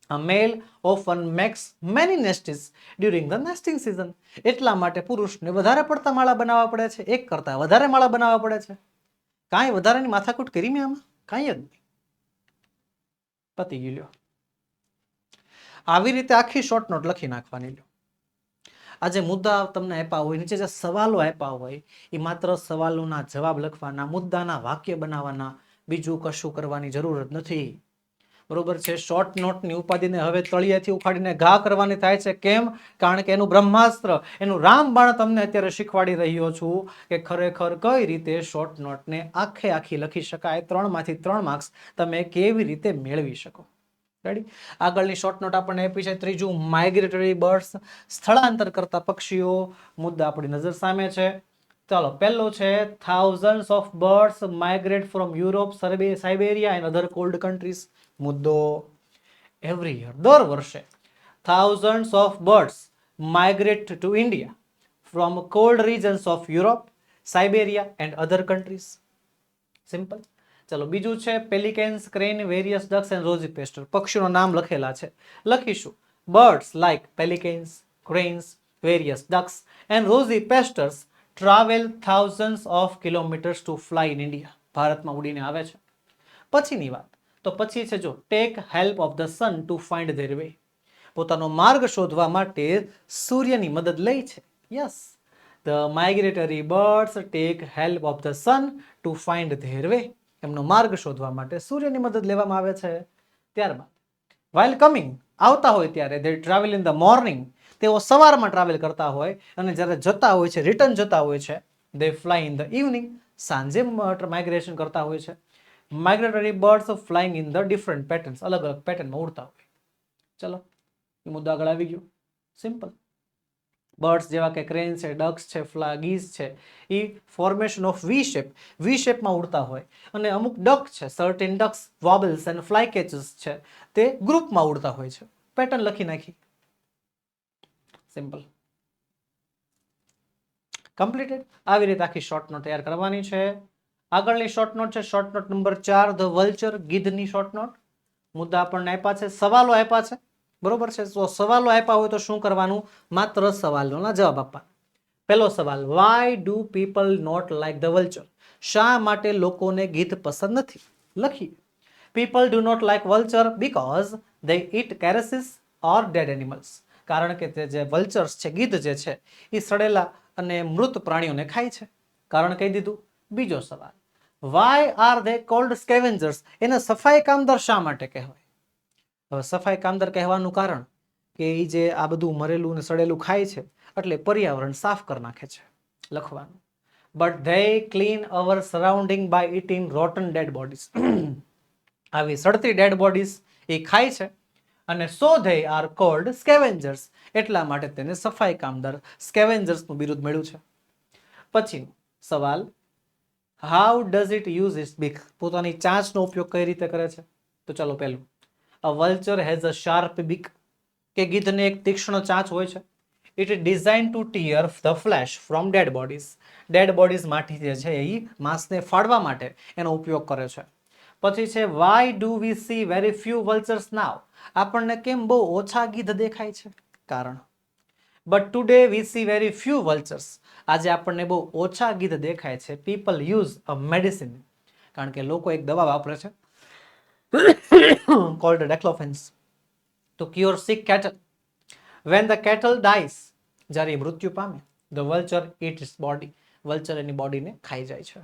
a male often makes many nests during the nesting season. એટલા માટે પુરુષને વધારે પડતા માળા બનાવવા પડે છે, એક કરતા વધારે માળા બનાવવા પડે છે. કાંઈ વધારાની માથાકૂટ કરી મેં આમાં? કાંઈ જ નહીં. પતી ગયું. લ્યો, આવી રીતે આખી શોર્ટ નોટ લખી નાખવાની. લ્યો, આ જે મુદ્દા તમને આપ્યા હોય, નીચે જે સવાલો આપ્યા હોય, એ માત્ર સવાલોના જવાબ લખવાના, મુદ્દાના વાક્ય બનાવવાના, બીજું કશું કરવાની જરૂર જ નથી. બરોબર છે. શોર્ટ નોટની ઉપાધિને હવે તળિયેથી ઉખાડીને ઘા કરવાની થાય છે. કેમ? કારણ કે એનું બ્રહ્માસ્ત્ર, એનું રામબાણ તમને અત્યારે શીખવાડી રહ્યો છું કે ખરેખર કઈ રીતે શોર્ટ નોટને આખે આખી લખી શકાય. 3 માંથી 3 માર્ક્સ તમે કેવી રીતે મેળવી શકો. રેડી? આગળની શોર્ટ નોટ આપણને આપી છે. ત્રીજું, માઇગ્રેટરી બર્ડ્સ, સ્થળાંતર કરતા પક્ષીઓ. મુદ્દા આપણી નજર સામે છે. ચાલો, પહેલો છે, thousands of birds migrate from Europe, Siberia and other cold countries. મુદ્દો, every year, દર વર્ષે thousands of birds migrate to India from cold regions of Europe, Siberia and other countries. Simple. ચલો, બીજું છે, pelicans, crane, various ducks and rosy pasture. પક્ષીઓના નામ લખેલા છે, લખીશું. birds like pelicans, cranes, various ducks and rosy pastures travel thousands of kilometers to fly in India. ભારતમાં ઉડીને આવે છે. પછીની વાત, તો પછી છે જો, tech help of the sun to find their way. પોતાનો માર્ગ શોધવા માટે સૂર્યની મદદ લે છે. Yes, the migratory birds tech help of the sun to find their way. એમનો માર્ગ શોધવા માટે સૂર્યની મદદ લેવામાં આવે છે. ત્યારબાદ, while coming, આવતા હોય ત્યારે, they travel in the morning, તેઓ સવારમાં ટ્રાવેલ કરતા હોય, અને જ્યારે જતા હોય છે, રિટર્ન જતા હોય છે, they fly in the evening, સાંજે માઇગ્રેશન કરતા હોય છે. Migratory birds flying in the different patterns, અલગ અલગ પેટર્નમાં ઉડતા હોય. ચલો, એ મુદ્દો આગળ આવી ગયો. સિમ્પલ. બર્ડ્સ જેવા કે ક્રેન છે, ડક્સ છે, ગીઝ છે, એ ફોર્મેશન ઓફ વી શેપમાં ઉડતા હોય. અને અમુક ડક છે, certain ducks, wobbles and fly catches છે, તે ગ્રુપમાં ઉડતા હોય છે. પેટર્ન લખી નાખી. સિમ્પલ. કમ્પ્લીટેડ. આવી રીતે આખી શોર્ટ નોટ તૈયાર કરવાની છે. આગળની શોર્ટ નોટ છે, short note number 4, the vulture, ગીધની શોર્ટ નોટ. મુદ્દા આપણને આપ્યા છે, સવાલો આપ્યા છે, બરોબર છે. તો સવાલો આપ્યા હોય તો શું કરવાનું? માત્ર સવાલોના જવાબ આપવાના. પહેલો સવાલ, why do people not like the vulture? શા માટે લોકોને ગીધ પસંદ નથી? લખીએ. People do not like vulture because they eat carcasses or dead animals. કારણ કે તે જે વલ્ચર્સ છે, ગીધ જે છે, એ સડેલા અને મૃત પ્રાણીઓને ખાય છે. કારણ કહી દીધું. બીજો સવાલ, વાય આર ધે કોલ્ડ સ્કેવેન્જર્સ? એને સફાઈ કામદાર શા માટે કહેવાય? હવે સફાઈ કામદાર કહેવાનું કારણ કે એ જે આ બધું મરેલું અને સડેલું ખાય છે એટલે પર્યાવરણ સાફ કરી નાખે છે. લખવાનું. But they clean our surrounding by eating rotten dead bodies. આવી સડતી ડેડ બોડીઝ એ ખાય છે અને so they are called scavengers. એટલા માટે તેને સફાઈ કામદાર સ્કેવેન્જર્સનું બિરુદ મળ્યું છે. પછીનો સવાલ, how does it use its beak? પોતાની ચાંચનો ઉપયોગ કઈ રીતે કરે છે? તો ચાલો પહેલું, a vulture has a sharp beak. કે ગીધને એક તીક્ષ્ણ ચાંચ હોય છે. It is design to tear the flesh from dead bodies. Dead bodies માંથી જે છે એ માંસને ફાડવા માટે એનો ઉપયોગ કરે છે. પછી છે, why do we see very few vultures now? આપણને કેમ બહુ ઓછા ગીધ દેખાય છે? કારણ. But today we see very few vultures. આજે આપણને બહુ ઓછા ગીધ દેખાય છે. People use a medicine. કારણ કે લોકો એક દવા વાપરે છે called diclofenac to cure sick cattle. When the cattle dies, જ્યારે મૃત્યુ પામે, the vulture eats its body. Vulture એની બોડીને ખાઈ જાય છે.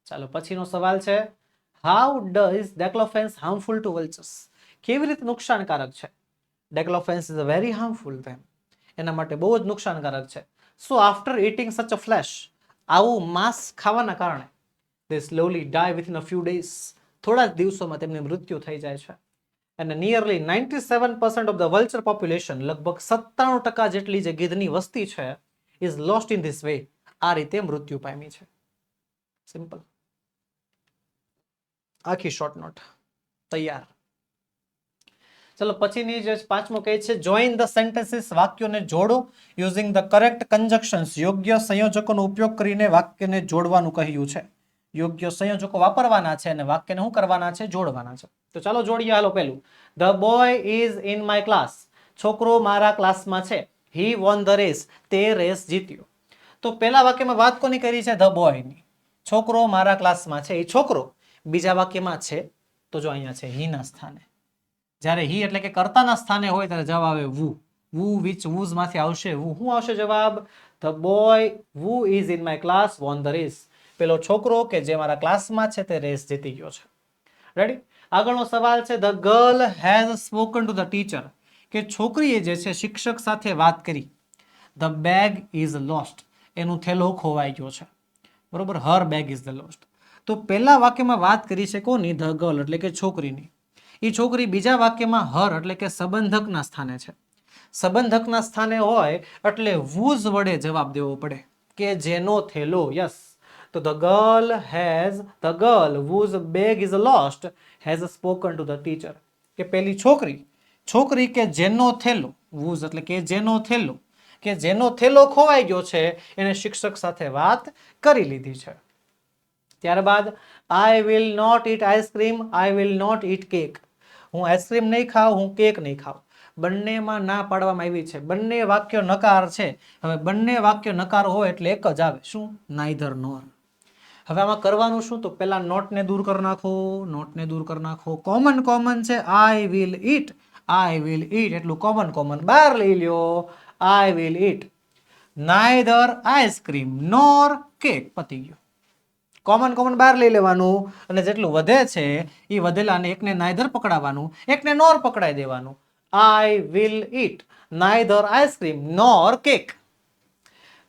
ચાલો પછીનો સવાલ છે, how does declofenac harmful to vultures? કેવી રીતે નુકસાનકારક છે? Declofenac is very harmful them. એના માટે બહુ જ નુકસાનકારક છે. So after eating such a flesh, આવું માંસ ખાવાના કારણે, they slowly die within a few days. થોડા જ દિવસોમાં તેમની મૃત્યુ થઈ જાય છે. અને nearly 97% of the vulture population, લગભગ 97% જેટલી જે ગીધની વસ્તી છે, is lost in this way. આ રીતે મૃત્યુ પામી છે. સિમ્પલ. આખી શોર્ટ નોટ તૈયાર. ચલો પછીની જે પાંચમો કહે છે, જોઈન ધ સેન્ટેન્સીસ. વાક્યોને જોડો યુઝિંગ ધ કરેક્ટ કન્જક્શન્સ. યોગ્ય સંયોજકોનો ઉપયોગ કરીને વાક્યને જોડવાનું કહ્યું છે. યોગ્ય સંયોજકો વાપરવાના છે અને વાક્યને શું કરવાના છે? જોડવાના છે. તો ચાલો જોડીએ. હાલો પહેલું, the boy is in my class. છોકરો મારા ક્લાસમાં છે. હી વોન ધ રેસ. તે રેસ જીત્યો. તો પહેલા વાક્યમાં વાત કોની કરી છે? ધ બોયની. છોકરો મારા ક્લાસમાં છે, એ છોકરો. બીજા વાક્યમાં છે તો જો અહીંયા છે હી ના સ્થાને. જ્યારે હી એટલે કે કર્તાના સ્થાને હોય ત્યારે જવાબ આવે વુ. વુ વિચ વુઝ માંથી આવશે વુ. શું આવશે જવાબ? The boy who is in my class won the race. પેલો છોકરો કે જે મારા ક્લાસમાં છે તે રેસ જીતી ગયો છે. રેડી? આગળનો સવાલ છે, the girl has spoken to the teacher. કે છોકરીએ જે છે શિક્ષક સાથે વાત કરી. The bag is lost. એનું થેલો ખોવાઈ ગયો છે. બરોબર, હર બેગ ઇઝ ધ લોસ્ટ. તો પહેલા વાક્યમાં વાત કરી છે કોની? ધ ગર્લ એટલે કે છોકરીની. એ છોકરી બીજા વાક્યમાં હર એટલે કે સંબંધકના સ્થાને છે. સંબંધકના સ્થાને હોય એટલે વુઝ વડે જવાબ દેવો પડે કે જેનો થેલો. યસ. તો the girl whose bag is lost has spoken to the teacher. કે પેલી છોકરી કે જેનો થેલો, whose એટલે કે જેનો થેલો ખોવાઈ ગયો છે, એને શિક્ષક સાથે વાત કરી લીધી છે. ત્યારબાદ, I will not eat ice cream, I will not eat cake. હું આઈસ્ક્રીમ નહીં ખાઉં, હું કેક નહીં ખાઉં. બંનેમાં ના પાડવામાં આવી છે. બંને વાક્ય નકાર છે. હવે બંને વાક્ય નકાર હોય એટલે એક જ આવે. શું? નાઈધર નોર. હવે આમાં કરવાનું શું? તો પેલા નોટને દૂર કરી નાખો. કોમન છે આઈ વિલ ઈટ. એટલું કોમન બહાર લઈ લ્યો. I will eat neither ice cream nor cake. પતી ગયું. કોમન બહાર લઈ લેવાનું અને જેટલું વધે છે એ વધેલાને એકને નાઈધર પકડાવવાનું, એકને નોર પકડાઈ દેવાનું. I will eat neither ice cream nor cake.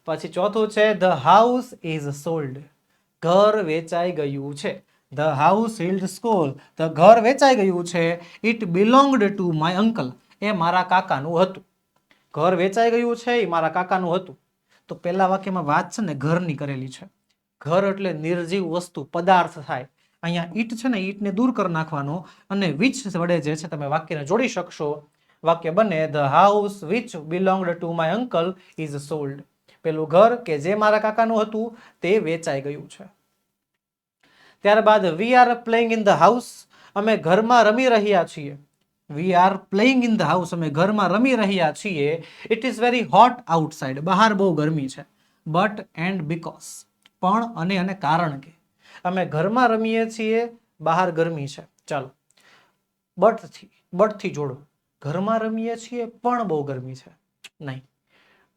પછી ચોથું છે, ધ હાઉસ ઇઝ સોલ્ડ. ઘર વેચાઈ ગયું છે. The house is sold. The ઘર વેચાઈ ગયું છે. It belonged to my uncle. એ મારા કાકાનું હતું. ઘર વેચાઈ ગયું છે એ મારા કાકાનું હતું. તો પહેલા વાક્યમાં વાત છે ને ઘરની કરેલી છે. ઘર એટલે નિર્જીવ વસ્તુ, પદાર્થ થાય. અહીંયા ઈટ છે ને, ઈટને દૂર કરી નાખવાનો અને વિચ વડે જે છે તમે વાક્યને જોડી શકશો. વાક્ય બને, the house which belonged to my uncle is sold. પેલું ઘર કે જે મારા કાકાનું હતું તે વેચાઈ ગયું છે. ત્યારબાદ, we are playing in the house. અમે ઘરમાં રમી રહ્યા છીએ. We are playing in the house, અમે ઘરમાં રમી રહ્યા છીએ. It is very hot outside, બહાર બહુ ગરમી છે. બટ એન્ડ બીકોઝ, પણ અને કારણ કે, અમે ઘરમાં રમીએ છીએ, બહાર ગરમી છે. ચાલો બટથી જોડો, ઘરમાં રમીએ છીએ પણ બહુ ગરમી છે, નહીં.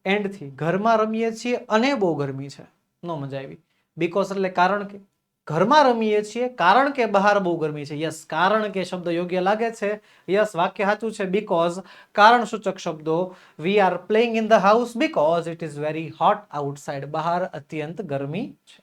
એન્ડથી, ઘરમાં રમીએ છીએ અને બહુ ગરમી છે, નો મજા આવી. બીકોઝ એટલે કારણ કે, ઘરમાં રમીએ છીએ કારણ કે બહાર બહુ ગરમી છે. યસ, કારણ કે શબ્દ યોગ્ય લાગે છે. યસ, વાક્ય સાચું છે. બીકોઝ કારણ સૂચક શબ્દો. We are playing in the house because it is very hot outside, બહાર અત્યંત ગરમી છે.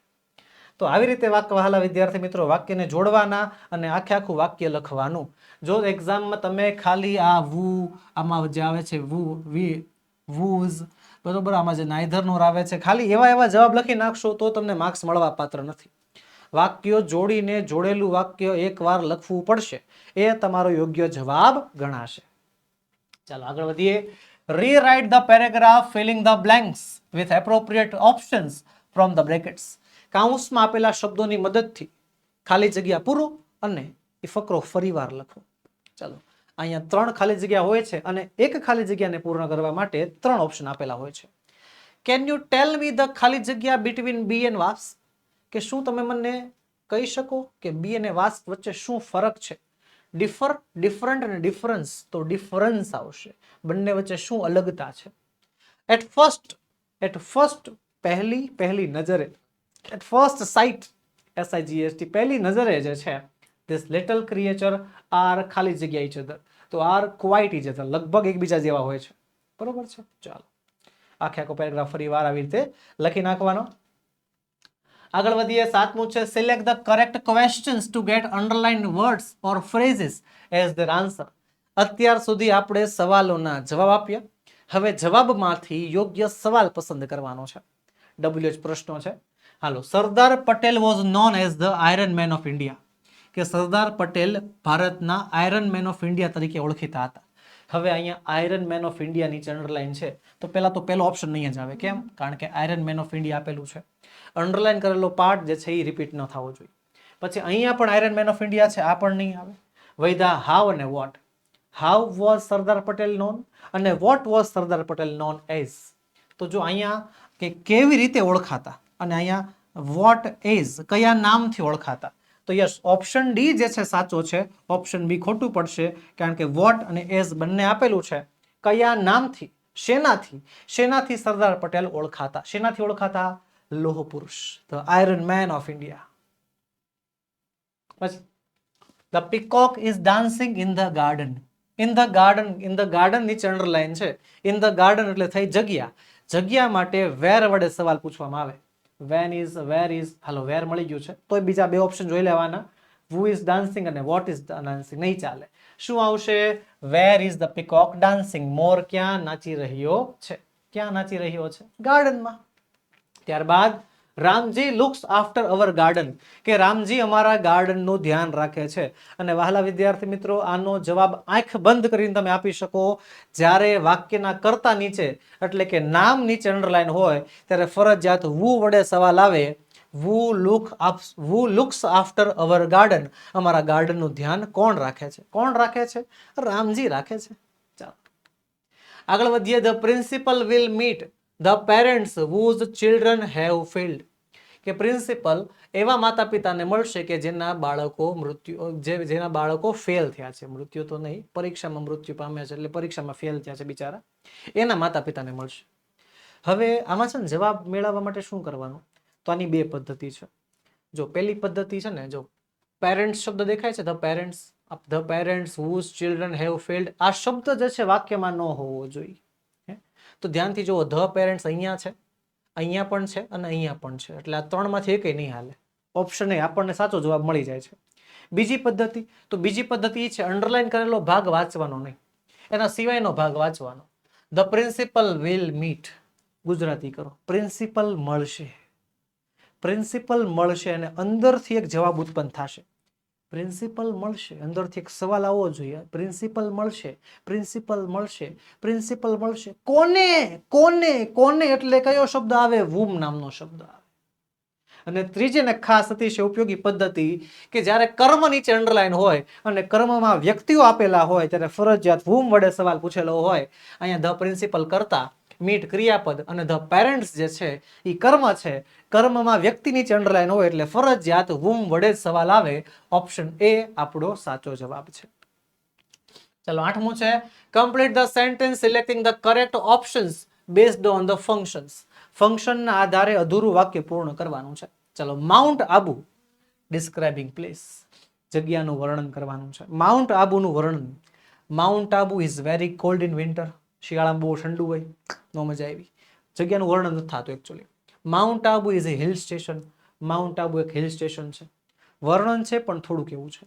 તો આવી રીતે વહાલા વિદ્યાર્થી મિત્રો વાક્યને જોડવાના અને આખું વાક્ય લખવાનું. જો એક્ઝામમાં તમે ખાલી આ વુ, આમાં જે આવે છે વુ, વી, વૂઝ, બરોબર, આમાં જે નાઈધર નોર આવે છે, ખાલી એવા જવાબ લખી નાખશો તો તમને માર્ક્સ મળવા પાત્ર નથી. વાક્યો જોડીને જોડેલું વાક્ય એકવાર લખવું પડશે, એ તમારો યોગ્ય જવાબ ગણાશે. ચાલો આગળ વધીએ. Rewrite the paragraph filling the blanks with appropriate options from the brackets. કૌંસમાં આપેલા શબ્દોની મદદથી ખાલી જગ્યા પૂરો અને એ ફકરો ફરીવાર લખો. ચાલો, અહીંયા 3 ખાલી જગ્યા હોય છે અને એક ખાલી જગ્યાને પૂર્ણ કરવા માટે 3 ઓપ્શન આપેલા હોય છે. Can you tell me the ખાલી જગ્યા બિટવીન બી એન્ડ વાસ, કે શું તમે મને કહી શકો કે બી અને વાસ વચ્ચે શું ફરક છે? ડિફર, ડિફરન્ટ અને ડિફરન્સ, તો ડિફરન્સ આવશે. બંને વચ્ચે શું અલગતા છે? એટ ફર્સ્ટ, પહેલી નજરે, એટ ફર્સ્ટ સાઇટ, SIGHT, પહેલી નજરે જે છે, ધીસ લિટલ ક્રિએચર આર ખાલી જગ્યા ઈચ અધર, તો આર ક્વાઇટ ઈચ અધર, લગભગ એકબીજા જેવા હોય છે. બરોબર છે. ચાલો આખો પેરેગ્રાફ ફરી વાર આવી રીતે લખી નાખવાનો. આગળ વધીએ. 7મું છે select the correct questions to get underlined words or phrases as their answer. અત્યાર સુધી આપણે સવાલોના જવાબ આપ્યા. હવે જવાબમાંથી યોગ્ય સવાલ પસંદ કરવાનો છે. WH પ્રશ્નો છે. હાલો, Sardar Patel was known as the iron man of India, કે સરદાર પટેલ ભારતના આયરન મેન ઓફ ઇન્ડિયા તરીકે ઓળખીતા હતા. હવે અહીંયા આયરન મેન ઓફ ઇન્ડિયા નીચે અંડરલાઇન છે, તો પહેલો ઓપ્શન નહીં જ આવે. કેમ? કારણ કે આયરન મેન ઓફ ઇન્ડિયા આપેલું છે. અંડરલાઇન કરેલો પાર્ટ જે છે એ રિપીટ ન થવો જોઈએ. પછી અહીંયા પણ આયરન મેન ઓફ ઇન્ડિયા છે, આ પણ નહીં આવે. વૈધા હાવ અને what. How was Sardar Patel known અને what was Sardar Patel known as. તો જો અહીંયા કે કેવી રીતે ઓળખાતા અને અહીંયા વોટ એઝ કયા નામથી ઓળખાતા, તો યસ, ઓપ્શન ડી જે છે સાચો છે. ઓપ્શન બી ખોટું પડશે, કારણ કે વોટ અને એઝ બંને આપેલું છે. કયા નામથી, શેનાથી સરદાર પટેલ ઓળખાતા? શેનાથી ઓળખાતા? લોહ પુરુષ, the iron man of India. પછી the peacock is dancing in the garden. In the garden નીચે અંડરલાઇન છે. ઇન ધ ગાર્ડન એટલે થઈ જગ્યા. જગ્યા માટે વેર વડે સવાલ પૂછવામાં આવે. વેર ઇઝ, હાલો વેર મળી ગયું છે, તો બીજા 2 ઓપ્શન જોઈ લેવાના. who is dancing અને what is dancing નહીં ચાલે. શું આવશે? Where is the peacock dancing. મોર ક્યાં નાચી રહ્યો છે? ક્યાં નાચી રહ્યો છે? ગાર્ડનમાં. ત્યારબાદ રામજી લુક્સ આફ્ટર અવર ગાર્ડન, કે રામજી અમારા ગાર્ડનનું ધ્યાન રાખે છે. અને વહાલા વિદ્યાર્થી મિત્રો, આનો જવાબ આંખ બંધ કરીને તમે આપી શકો. જ્યારે વાક્યના કર્તા નીચે એટલે કે નામ નીચે અંડરલાઇન હોય ત્યારે ફરજિયાત વુ વડે સવાલ આવે. વુ લુક્સ આફ્ટર અવર ગાર્ડન, અમારા ગાર્ડનનું ધ્યાન કોણ રાખે છે? કોણ રાખે છે? રામજી રાખે છે. ચાલો આગળ વધીએ. The principal will meet the parents whose children have failed, કે પ્રિન્સિપલ એવા માતા પિતાને મળશે કે જેના બાળકો ફેલ થયા છે. મૃત્યુ તો નહીં, પરીક્ષામાં મૃત્યુ પામ્યા છે, એટલે પરીક્ષામાં ફેલ થયા છે બિચારા, એના માતા પિતાને મળશે. હવે આમાં છે ને જવાબ મેળવવા માટે શું કરવાનું? તો આની 2 પદ્ધતિ છે. જો પહેલી પદ્ધતિ છે ને, જો પેરેન્ટ્સ શબ્દ દેખાય છે, the parents whose children have failed, આ શબ્દ જે છે વાક્યમાં ન હોવો જોઈએ. તો ધ્યાનથી જુઓ, ધ પેરેન્ટ્સ અહીંયા છે, અહીંયા પણ છે અને અહીંયા પણ છે, એટલે આ 3માંથી એકેય નહીં હાલે. ઓપ્શન એ આપણને સાચો જવાબ મળી જાય છે. બીજી પદ્ધતિ એ છે અંડરલાઇન કરેલો ભાગ વાંચવાનો નહીં, એના સિવાયનો ભાગ વાંચવાનો. The principal will meet, Gujarati કરો, પ્રિન્સિપલ મળશે અને અંદરથી એક જવાબ ઉત્પન્ન થશે. પ્રિન્સિપલ મળશે, અંદરથી એક સવાલ આવવો જોઈએ. પ્રિન્સિપલ મળશે કોને? એટલે કયો શબ્દ આવે? વુમ નામનો શબ્દ આવે. અને ત્રીજી અને ખાસ અતિશય ઉપયોગી પદ્ધતિ કે જ્યારે કર્મ નીચે અંડરલાઈન હોય અને કર્મમાં વ્યક્તિઓ આપેલા હોય ત્યારે ફરજિયાત whom વડે સવાલ પૂછેલો હોય. અહીંયા ધ પ્રિન્સિપલ કરતા મીટ ક્રિયાપદ અને ધ પેરેન્ટ્સ જે છે એ કર્મ છે. કર્મમાં વ્યક્તિ નીચે અંડરલાઈન હોય એટલે ફરજિયાત whom વડે જ સવાલ આવે. ઓપ્શન એ આપણો સાચો જવાબ છે. ચલો 8મું છે complete the sentence selecting the correct options based on the functions. ફંક્શનના આધારે અધૂરું વાક્ય પૂર્ણ કરવાનું છે. ચલો માઉન્ટ આબુ ડિસ્ક્રાઇબિંગ પ્લેસ. જગ્યાનું વર્ણન કરવાનું છે. માઉન્ટ આબુનું વર્ણન. Mount Abu is very cold in winter. શિયાળામાં બહુ ઠંડુ હોય, નો મજા આવી. જગ્યાનું વર્ણન નથી થતું actually. Mount Abu is A hill station. Mount Abu એક હિલ સ્ટેશન છે. વર્ણન છે પણ થોડુંક એવું છે.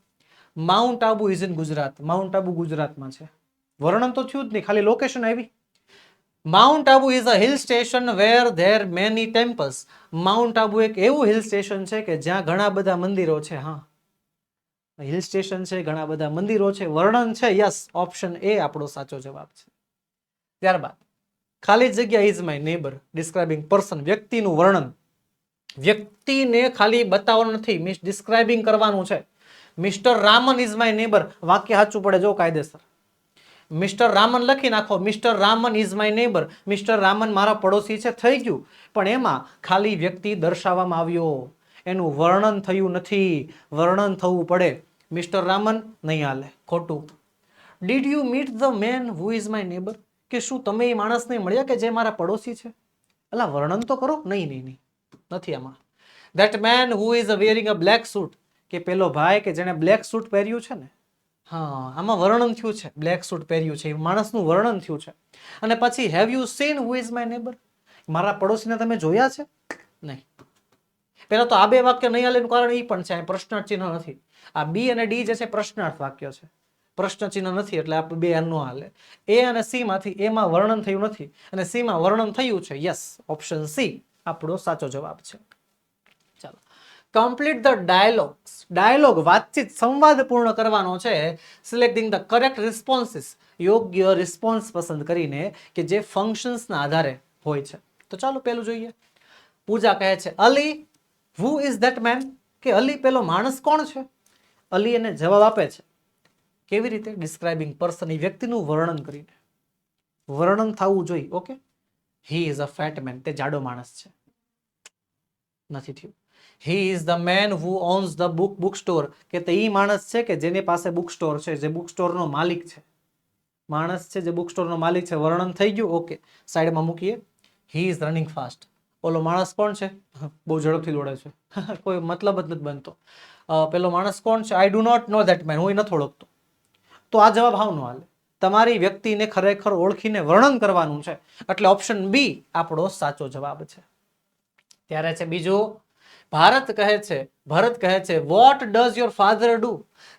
Mount Abu is in Gujarat. Mount Abu ગુજરાતમાં છે. વર્ણન તો થયું જ નહીં, ખાલી લોકેશન આવી. Mount Abu is a hill station where there many temples. Mount Abu એક એવું હિલ સ્ટેશન છે કે જ્યાં ઘણા બધા મંદિરો છે. હા, હિલ સ્ટેશન છે, ઘણા બધા મંદિરો છે. વર્ણન છે, યસ, ઓપ્શન એ આપણો સાચો જવાબ છે. ત્યારબાદ ખાલી જગ્યા is my neighbour describing person. વ્યક્તિનું વર્ણન. વ્યક્તિને ખાલી બતાવવાનું નથી, ડિસ્ક્રાઇબિંગ કરવાનું છે. Mister Raman is my neighbour. વાક્ય સાચું પડે જો કાયદેસર. મિસ્ટર રામન લખી નાખો. Mister Raman is my neighbour. Mister Raman મારા પડોશી છે, થઈ ગયું. પણ એમાં ખાલી વ્યક્તિ દર્શાવવામાં આવ્યો, એનું વર્ણન થયું નથી. વર્ણન થવું પડે. મિસ્ટર રામન નહીં હાલે, ખોટું. Did you meet the main who is my neighbour. કે શું તમે એ માણસને મળ્યા કે જે મારા પડોશી છે? અલા વર્ણન તો કરો. નહીં, નથી આમાં. That man who is wearing a black suit. કે પેલો ભાઈ કે જેને બ્લેક સૂટ પહેર્યું છે ને, હા, આમાં વર્ણન થયું છે. બ્લેક સૂટ પહેર્યું છે એ માણસનું વર્ણન થયું છે. અને પછી have you seen who is my neighbour. મારા પડોશીને તમે જોયા છે? નહીં. પેલા તો આ બે વાક્ય નહીં હાલે એનું કારણ એ પણ છે, પ્રશ્નાર્થ ચિહ્ન નથી. આ બી અને ડી જે છે પ્રશ્નાર્થ વાક્ય છે, પ્રશ્ન ચિહ્ન નથી, એટલે આપણે બે ન હાલે. એ અને સી માંથી એમાં વર્ણન થયું નથી અને સી માં વર્ણન થયું છે. યસ, ઓપ્શન સી આપણો સાચો જવાબ છે. ચાલો, કમ્પ્લીટ ધ ડાયલોગ્સ. ડાયલોગ વાતચીત સંવાદ પૂર્ણ કરવાનો છે. Selecting the correct responses. યોગ્ય રિસ્પોન્સ પસંદ કરીને કે જે ફંક્શન્સના આધારે હોય છે. તો ચાલો પેલું જોઈએ. પૂજા કહે છે Ali who is that main. કે અલી પેલો માણસ કોણ છે? અલી એને જવાબ આપે છે. કેવી રીતે? Describing person. એ વ્યક્તિનું વર્ણન કરીને. વર્ણન થવું જોઈએ. Okay, he is a fat main. તે જાડો માણસ છે. નથી થયું. He is the main who ones the book store. કે તે ઈ માણસ છે કે જેની પાસે બુક સ્ટોર છે, જે બુક સ્ટોરનો માલિક છે. માણસ છે જે બુક સ્ટોરનો માલિક છે. વર્ણન થઈ ગયું. ઓકે, સાઈડમાં મૂકીએ. He is running fast. ઓલો માણસ કોણ છે? બહુ ઝડપથી દોડે છે. કોઈ મતલબ જ નથી બનતો. પેલો માણસ કોણ છે? I do not know that man. હું નથી ઓળખતો. તો આ જવાબ હાવ નો હાલે. તમારી વ્યક્તિને ખરેખર ઓળખીને વર્ણન કરવાનું છે. એટલે ઓપ્શન બી આપણો સાચો જવાબ છે. ત્યારે છે બીજું. ભરત કહે છે what does your father do.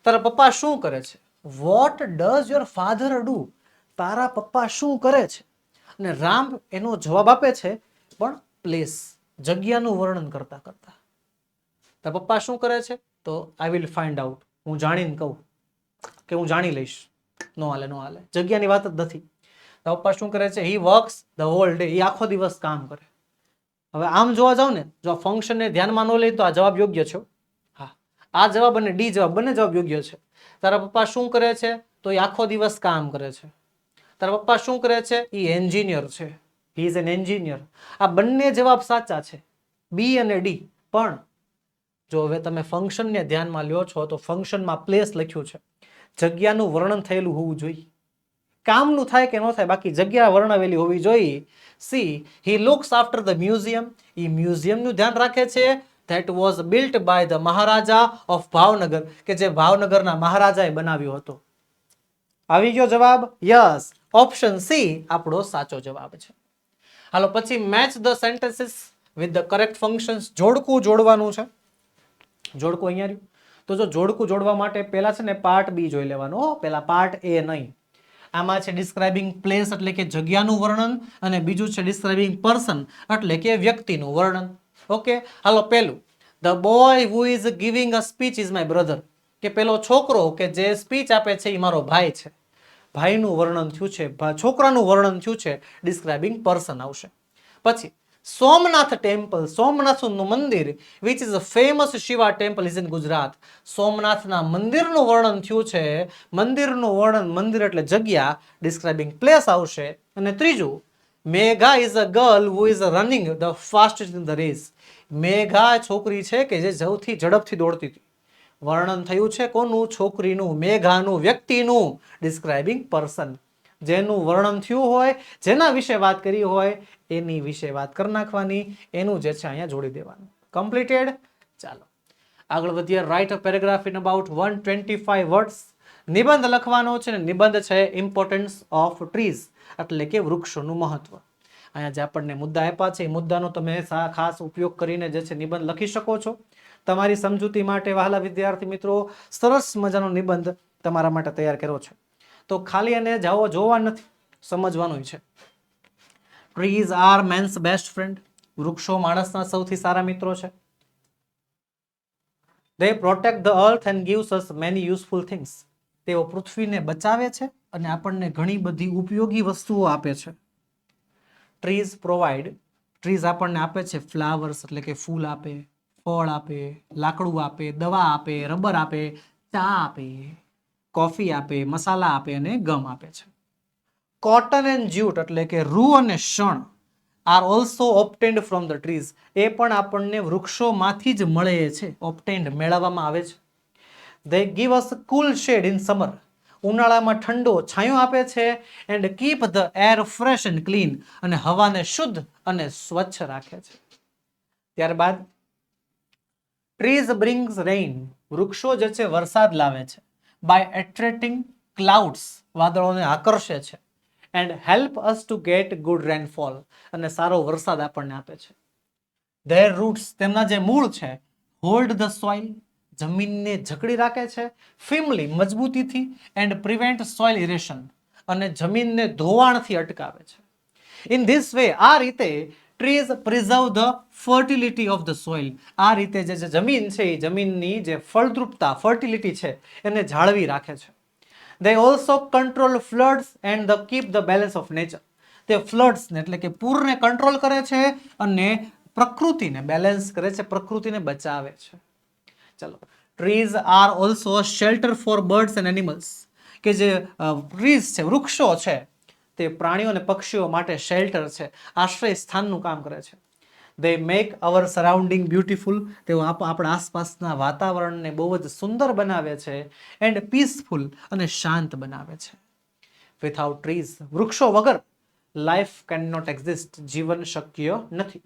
તારા પપ્પા શું કરે છે? What does your father do. તારા પપ્પા શું કરે છે? અને રામ એનો જવાબ આપે છે પણ પ્લેસ, જગ્યાનું વર્ણન કરતા કરતા. તારા પપ્પા શું કરે છે? તો આઈ વિલ ફાઇન્ડ આઉટ. હું જાણીને કહું કે હું જાણી લઈશ. નો હાલે. જગ્યાની વાત જ નથી. તારા પપ્પા શું કરે છે? He works the whole day. એ આખો દિવસ કામ કરે. હવે આમ જોવા જાવ ને, જો ફંક્શનને ધ્યાનમાં ન લઈ તો આ જવાબ યોગ્ય છે. હા, આ જવાબ અને ડી જવાબ બંને જવાબ યોગ્ય છે. તારા પપ્પા શું કરે છે? તો એ આખો દિવસ કામ કરે છે. તારા પપ્પા શું કરે છે? એ એન્જિનિયર છે. He is an engineer. આ બંને જવાબ સાચા છે, બી અને ડી. પણ જો હવે તમે ફંક્શનને ધ્યાનમાં લ્યો છો તો ફંક્શનમાં પ્લેસ લખ્યું છે. જગ્યાનું વર્ણન થયેલું હોવું જોઈએ. કામનું થાય કે ન થાય, બાકી જગ્યા વર્ણવેલી હોવી જોઈએ. See he looks after the museum. એ મ્યુઝિયમનું ધ્યાન રાખે છે. That was built by the Maharaja of Bhavnagar. કે જે ભાવનગરના મહારાજાએ બનાવ્યો હતો. આવી ગયો જવાબ? યસ, ઓપ્શન સી આપણો સાચો જવાબ છે. હાલો પછી match the sentences with the correct functions. જોડકું જોડવાનું છે. જોડકું અહીંયા રહ્યું. તો જો જોડકું જોડવા માટે પહેલા છે ને પાર્ટ બી જોઈ લેવાનો, પહેલા પાર્ટ એ નહીં. આમાં છે ડિસ્ક્રાઇબિંગ પ્લેસ એટલે કે જગ્યાનું વર્ણન, અને બીજું છે ડિસ્ક્રાઇબિંગ પર્સન એટલે કે વ્યક્તિનું વર્ણન. ઓકે, હાલો પેલું. The boy who is giving a speech is my brother. કે પેલો છોકરો કે જે સ્પીચ આપે છે એ મારો ભાઈ છે. ભાઈનું વર્ણન થયું છે, છોકરાનું વર્ણન થયું છે. ડિસ્ક્રાઇબિંગ પર્સન આવશે. પછી સોમનાથ ટેમ્પલ, સોમનાથનું મંદિર, which is a famous Shiva temple is in Gujarat. સોમનાથના મંદિરનું વર્ણન થયું છે. મંદિરનું વર્ણન, મંદિર એટલે જગ્યા, ડિસ્ક્રાઇબિંગ પ્લેસ આવશે. અને ત્રીજું, Megha is a girl who is running the fastest in the race. Megha છોકરી છે કે જે સૌથી ઝડપથી દોડતી હતી. વર્ણન થયું છે કોનું? છોકરીનું, મેઘાનું, વ્યક્તિનું, ડિસ્ક્રાઇબિંગ પર્સન. જેનું વર્ણન થયું હોય, જેના વિશે વાત કરી હોય, એની વિશે વાત કરી નાખવાની, એનું જે છે અહીંયા જોડી દેવાનું. કમ્પ્લીટેડ. ચાલો આગળ વધીએ. Write a paragraph in about 125 words. નિબંધ લખવાનો છે ને નિબંધ છે ઇમ્પોર્ટન્સ ઓફ ટ્રીઝ, એટલે કે વૃક્ષોનું મહત્વ. અહીંયા જે આપણને મુદ્દા આપ્યા છે એ મુદ્દાનો તમે ખાસ ઉપયોગ કરીને જે છે નિબંધ લખી શકો છો. તમારી સમજૂતી માટે વહાલા વિદ્યાર્થી મિત્રો સરસ મજાનો નિબંધ તમારા માટે તૈયાર કર્યો છે. તો ખાલી એને જોવા નથી, સમજવાનું છે. Trees are man's best friend. વૃક્ષો માણસના સૌથી સારા મિત્રો છે. They protect the earth and gives us many useful things. તેઓ પૃથ્વીને બચાવે છે અને આપણને ઘણી બધી ઉપયોગી વસ્તુઓ આપે છે. ટ્રીઝ પ્રોવાઈડ, ટ્રીઝ આપણને આપે છે ફ્લાવર્સ એટલે કે ફૂલ આપે, ફળ આપે, લાકડું આપે, દવા આપે, રબર આપે, ચા આપે, કોફી આપે, મસાલા આપે અને ગમ આપે છે. કોટન એન્ડ જ્યુટ એટલે કે રૂ અને શણ are also obtained from the trees. એ પણ આપણને વૃક્ષોમાંથી જ મળે છે. ઓબ્ટેન્ડ મેળવવામાં આવે છે. They give us cool shade in summer. ઉનાળામાં ઠંડો છાંયો આપે છે. And keep the air fresh and clean, અને હવાને શુદ્ધ અને સ્વચ્છ રાખે છે. ત્યારબાદ ટ્રીઝ બ્રિંગ્સ રેઇન. વૃક્ષો જે છે વરસાદ લાવે છે. બાય એટ્રેક્ટિંગ ક્લાઉડ્સ, વાદળોને આકર્ષે છે. And help us to get good rainfall, અને સારો વરસાદ આપણને આપે છે. ધેર રૂટ્સ, તેમના જે મૂળ છે, હોલ્ડ ધ સોઇલ, જમીનને જકડી રાખે છે. ફિમલી, મજબૂતીથી. એન્ડ પ્રિવેન્ટ સોઇલ ઇરેશન, અને જમીનને ધોવાણથી અટકાવે છે. ઇન ધીસ વે, આ રીતે trees preserve the fertility of the soil. આ રીતે જે જમીન છે એ જમીનની જે ફળદ્રુપતા, ફર્ટિલિટી છે, એને જાળવી રાખે છે. They also control floods and keep the balance of nature. તે ફ્લડ્સ એટલે કે પૂરને કંટ્રોલ કરે છે અને પ્રકૃતિને બેલેન્સ કરે છે, પ્રકૃતિને બચાવે છે. ચલો, trees are also shelter for birds and animals. કે જે ટ્રીઝ છે, વૃક્ષો છે, તે પ્રાણીઓ અને પક્ષીઓ માટે શેલ્ટર છે, આશ્રય સ્થાનનું કામ કરે છે. They make our surrounding beautiful. તેઓ આપણા આસપાસના વાતાવરણને બહુ જ સુંદર બનાવે છે. એન્ડ પીસફુલ, અને શાંત બનાવે છે. વિથઆઉટ ટ્રીઝ, વૃક્ષો વગર લાઈફ કેન નોટ એક્ઝિસ્ટ, જીવન શક્ય નથી.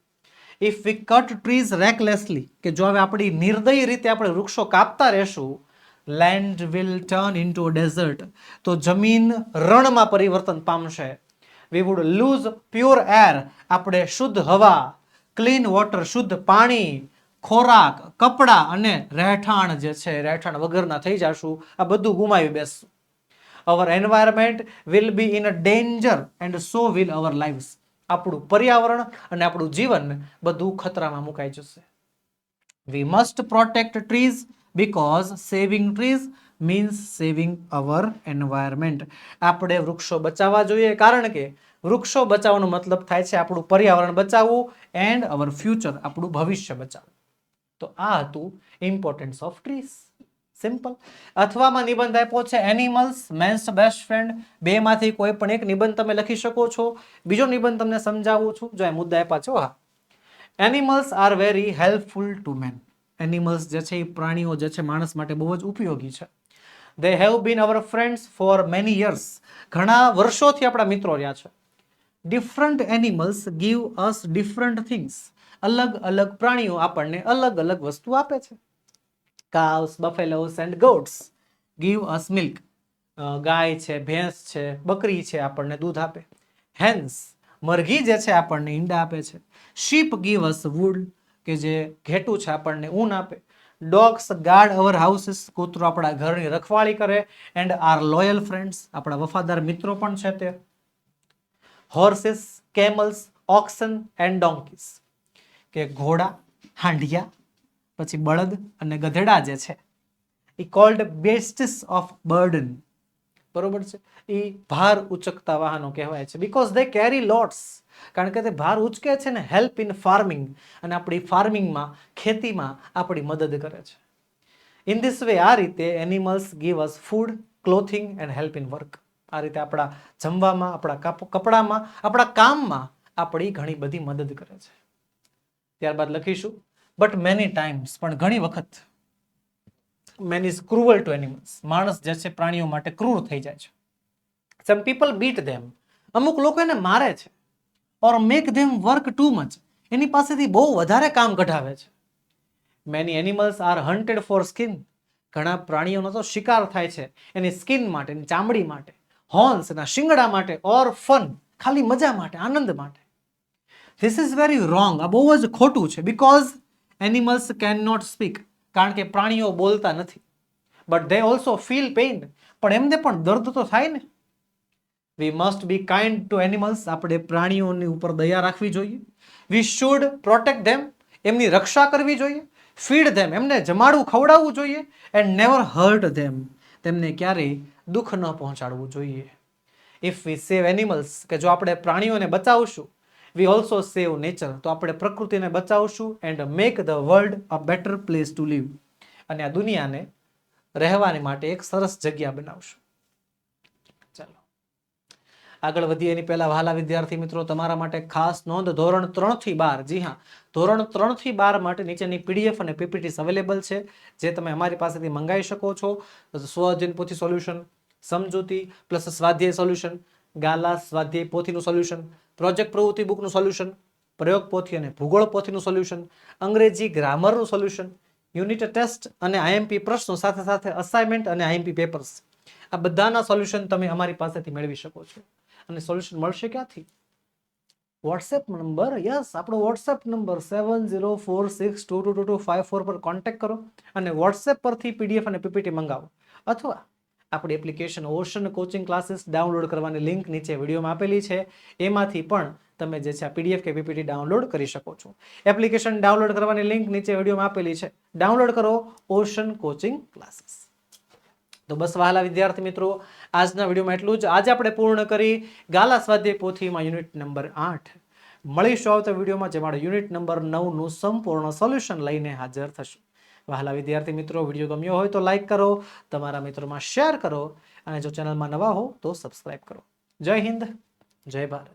ઇફ વી કટ ટ્રીઝ રેકલેસલી, કે જો હવે આપણી નિર્દયી રીતે આપણે વૃક્ષો કાપતા રહેશું, land will turn into a desert, તો જમીન રણમાં પરિવર્તન પામશે. We would lose pure air, આપણે શુદ્ધ હવા, ક્લીન વોટર, શુદ્ધ પાણી, ખોરાક, કપડાં અને રહેઠાણ જે છે, રહેઠાણ વગરના થઈ જશું. આ બધું ગુમાવી બેસશું. Our environment will be in a danger and so will our lives. આપણું પર્યાવરણ અને આપણું જીવન બધું ખતરામાં મુકાઈ જશે. We must protect trees because saving trees means saving our environment. આપણે વૃક્ષો બચાવવા જોઈએ, કારણ કે વૃક્ષો બચાવવાનો મતલબ થાય છે આપણું પર્યાવરણ બચાવવું એન્ડ અવર ફ્યુચર, આપણું ભવિષ્ય બચાવવું. તો આ હતું ઇમ્પોર્ટન્સ ઓફ ટ્રીઝ. સિમ્પલ. અથવામાં નિબંધ આપ્યો છે એનિમલ્સ મેન્સ બેસ્ટ ફ્રેન્ડ. બે માંથી કોઈ પણ એક નિબંધ તમે લખી શકો છો. બીજો નિબંધ તમને સમજાવું છું. જો આ મુદ્દા આપ્યા છે. હા, animals are very helpful to man. Animals જે છે એ પ્રાણીઓ જે છે માણસ માટે બહુ જ ઉપયોગી છે. They have been our friends for many years. ઘણા વર્ષોથી આપણા મિત્રો રહ્યા છે. Different animals give us different things. અલગ અલગ પ્રાણીઓ આપણને અલગ અલગ વસ્તુ આપે છે. Cows, buffaloes and goats give us milk. ગાય છે, ભેંસ છે, બકરી છે, આપણને દૂધ આપે. Hens, મરઘી જે છે આપણને ઈંડા આપે છે. Sheep give us wool, કે જે ઘેટું છે આપણને ઊન આપે. Dogs guard our houses, કૂતરો આપણા ઘરની રખવાળી કરે. And are loyal friends, આપણા વફાદાર મિત્રો પણ છે તે. Horses, camels, oxen and donkeys, કે ઘોડા, હાંડિયા, પછી બળદ અને ગધેડા જે છે એ કોલ્ડ બેસ્ટ્સ ઓફ બર્ડન. બરોબર છે. એ ભાર ઉચકતા વાહનો કહેવાય છે, બીકોઝ દે કેરી લોટ્સ, કારણ કે તે ભાર ઉચકે છે ને હેલ્પ ઇન ફાર્મિંગ, અને આપણી ફાર્મિંગમાં, ખેતીમાં આપણી મદદ કરે છે. ઇન ધીસ વે, આ રીતે animals give us food, clothing and help in work. આ રીતે આપણા જમવામાં, આપણા કપડામાં, આપણા કામમાં આપણી ઘણી બધી મદદ કરે છે. ત્યારબાદ લખીશું બટ મેની ટાઈમ્સ, પણ ઘણી વખત, man is cruel to animals, માણસ જે છે પ્રાણીઓ માટે ક્રૂર થઈ જાય છે. સમ પીપલ બીટ ધેમ, અમુક લોકો એને મારે છે. Or make them work too much, એની પાસેથી બહુ વધારે કામ કઢાવે છે. Many animals are hunted for skin, ઘણા પ્રાણીઓનો તો શિકાર થાય છે એની સ્કિન માટે, એની ચામડી માટે, હોર્ન્સ, એના શિંગડા માટે, ઓર ફન, ખાલી મજા માટે, આનંદ માટે. ધીસ ઇઝ વેરી રોંગ, આ બહુ જ ખોટું છે. Because animals can not speak, કારણ કે પ્રાણીઓ બોલતા નથી. But they also feel pain, પણ એમને પણ દર્દ તો થાય ને. We must be kind to animals, આપણે પ્રાણીઓની ઉપર દયા રાખવી જોઈએ. વી શુડ પ્રોટેક્ટ ધેમ, એમની રક્ષા કરવી જોઈએ. ફીડ ધેમ, એમને જમાડવું, ખવડાવવું જોઈએ. એન્ડ નેવર હર્ટ ધેમ, તેમને ક્યારેય દુઃખ ન પહોંચાડવું જોઈએ. ઇફ વી સેવ એનિમલ્સ, કે જો આપણે પ્રાણીઓને બચાવશું, વી ઓલ્સો સેવ નેચર, તો આપણે પ્રકૃતિને બચાવશું. And make the world a better place to live, અને આ દુનિયાને રહેવાની માટે એક સરસ જગ્યા બનાવશું. ચાલો આગળ વધીએ એની પહેલા વહાલા વિદ્યાર્થી મિત્રો, તમારા માટે ખાસ નોંધ, ધોરણ 3 થી 12, જી હા, ધોરણ 3 થી 12 માટે નીચેની પીડીએફ અને પીપીટીસ અવેલેબલ છે, જે તમે અમારી પાસેથી મંગાવી શકો છો. સ્વઅધ્યયન પોથી સોલ્યુશન, સમજૂતી પ્લસ સ્વાધ્યાય સોલ્યુશન, ગાલા સ્વાધ્યાય પોથીનું સોલ્યુશન, પ્રોજેક્ટ પ્રવૃત્તિ બુકનું સોલ્યુશન, પ્રયોગ પોથી અને ભૂગોળ પોથીનું સોલ્યુશન, અંગ્રેજી ગ્રામરનું સોલ્યુશન, યુનિટ ટેસ્ટ અને આઈએમપી પ્રશ્નો, સાથે સાથે અસાઇનમેન્ટ અને આઈએમપી પેપર્સ, આ બધાના સોલ્યુશન તમે અમારી પાસેથી મેળવી શકો છો. અને સોલ્યુશન મળશે ક્યાંથી? વોટ્સએપ નંબર, યસ, આપણો વોટ્સએપ નંબર 7046222254 પર કોન્ટેક્ટ કરો અને વોટ્સએપ પરથી પીડીએફ અને પીપીટી મંગાવો. અથવા આપણી application ocean coaching classes download કરવાની લિંક નીચે વિડીયોમાં આપેલી છે, એમાંથી પણ તમે જે છે આ પીડીએફ કે પીપીટી ડાઉનલોડ કરી શકો છો. એપ્લિકેશન ડાઉનલોડ કરવાની લિંક નીચે વિડીયોમાં આપેલી છે, ડાઉનલોડ કરો ઓશન કોચિંગ ક્લાસીસ. તો બસ વહાલા વિદ્યાર્થી મિત્રો, આજના વિડીયોમાં એટલું જ. આજે આપણે પૂર્ણ કરી ગાલા સ્વાધ્યાય પોથીમાં યુનિટ નંબર 8. મળીશું આવતા વિડીયોમાં, જેમાં યુનિટ નંબર 9 નું સંપૂર્ણ સોલ્યુશન લઈને હાજર થશું. વહાલા વિદ્યાર્થી મિત્રો, વિડીયો ગમ્યો હોય તો લાઈક કરો, તમારા મિત્રોમાં શેર કરો, અને જો ચેનલમાં નવા હો તો સબસ્ક્રાઇબ કરો. જય હિન્દ, જય ભારત.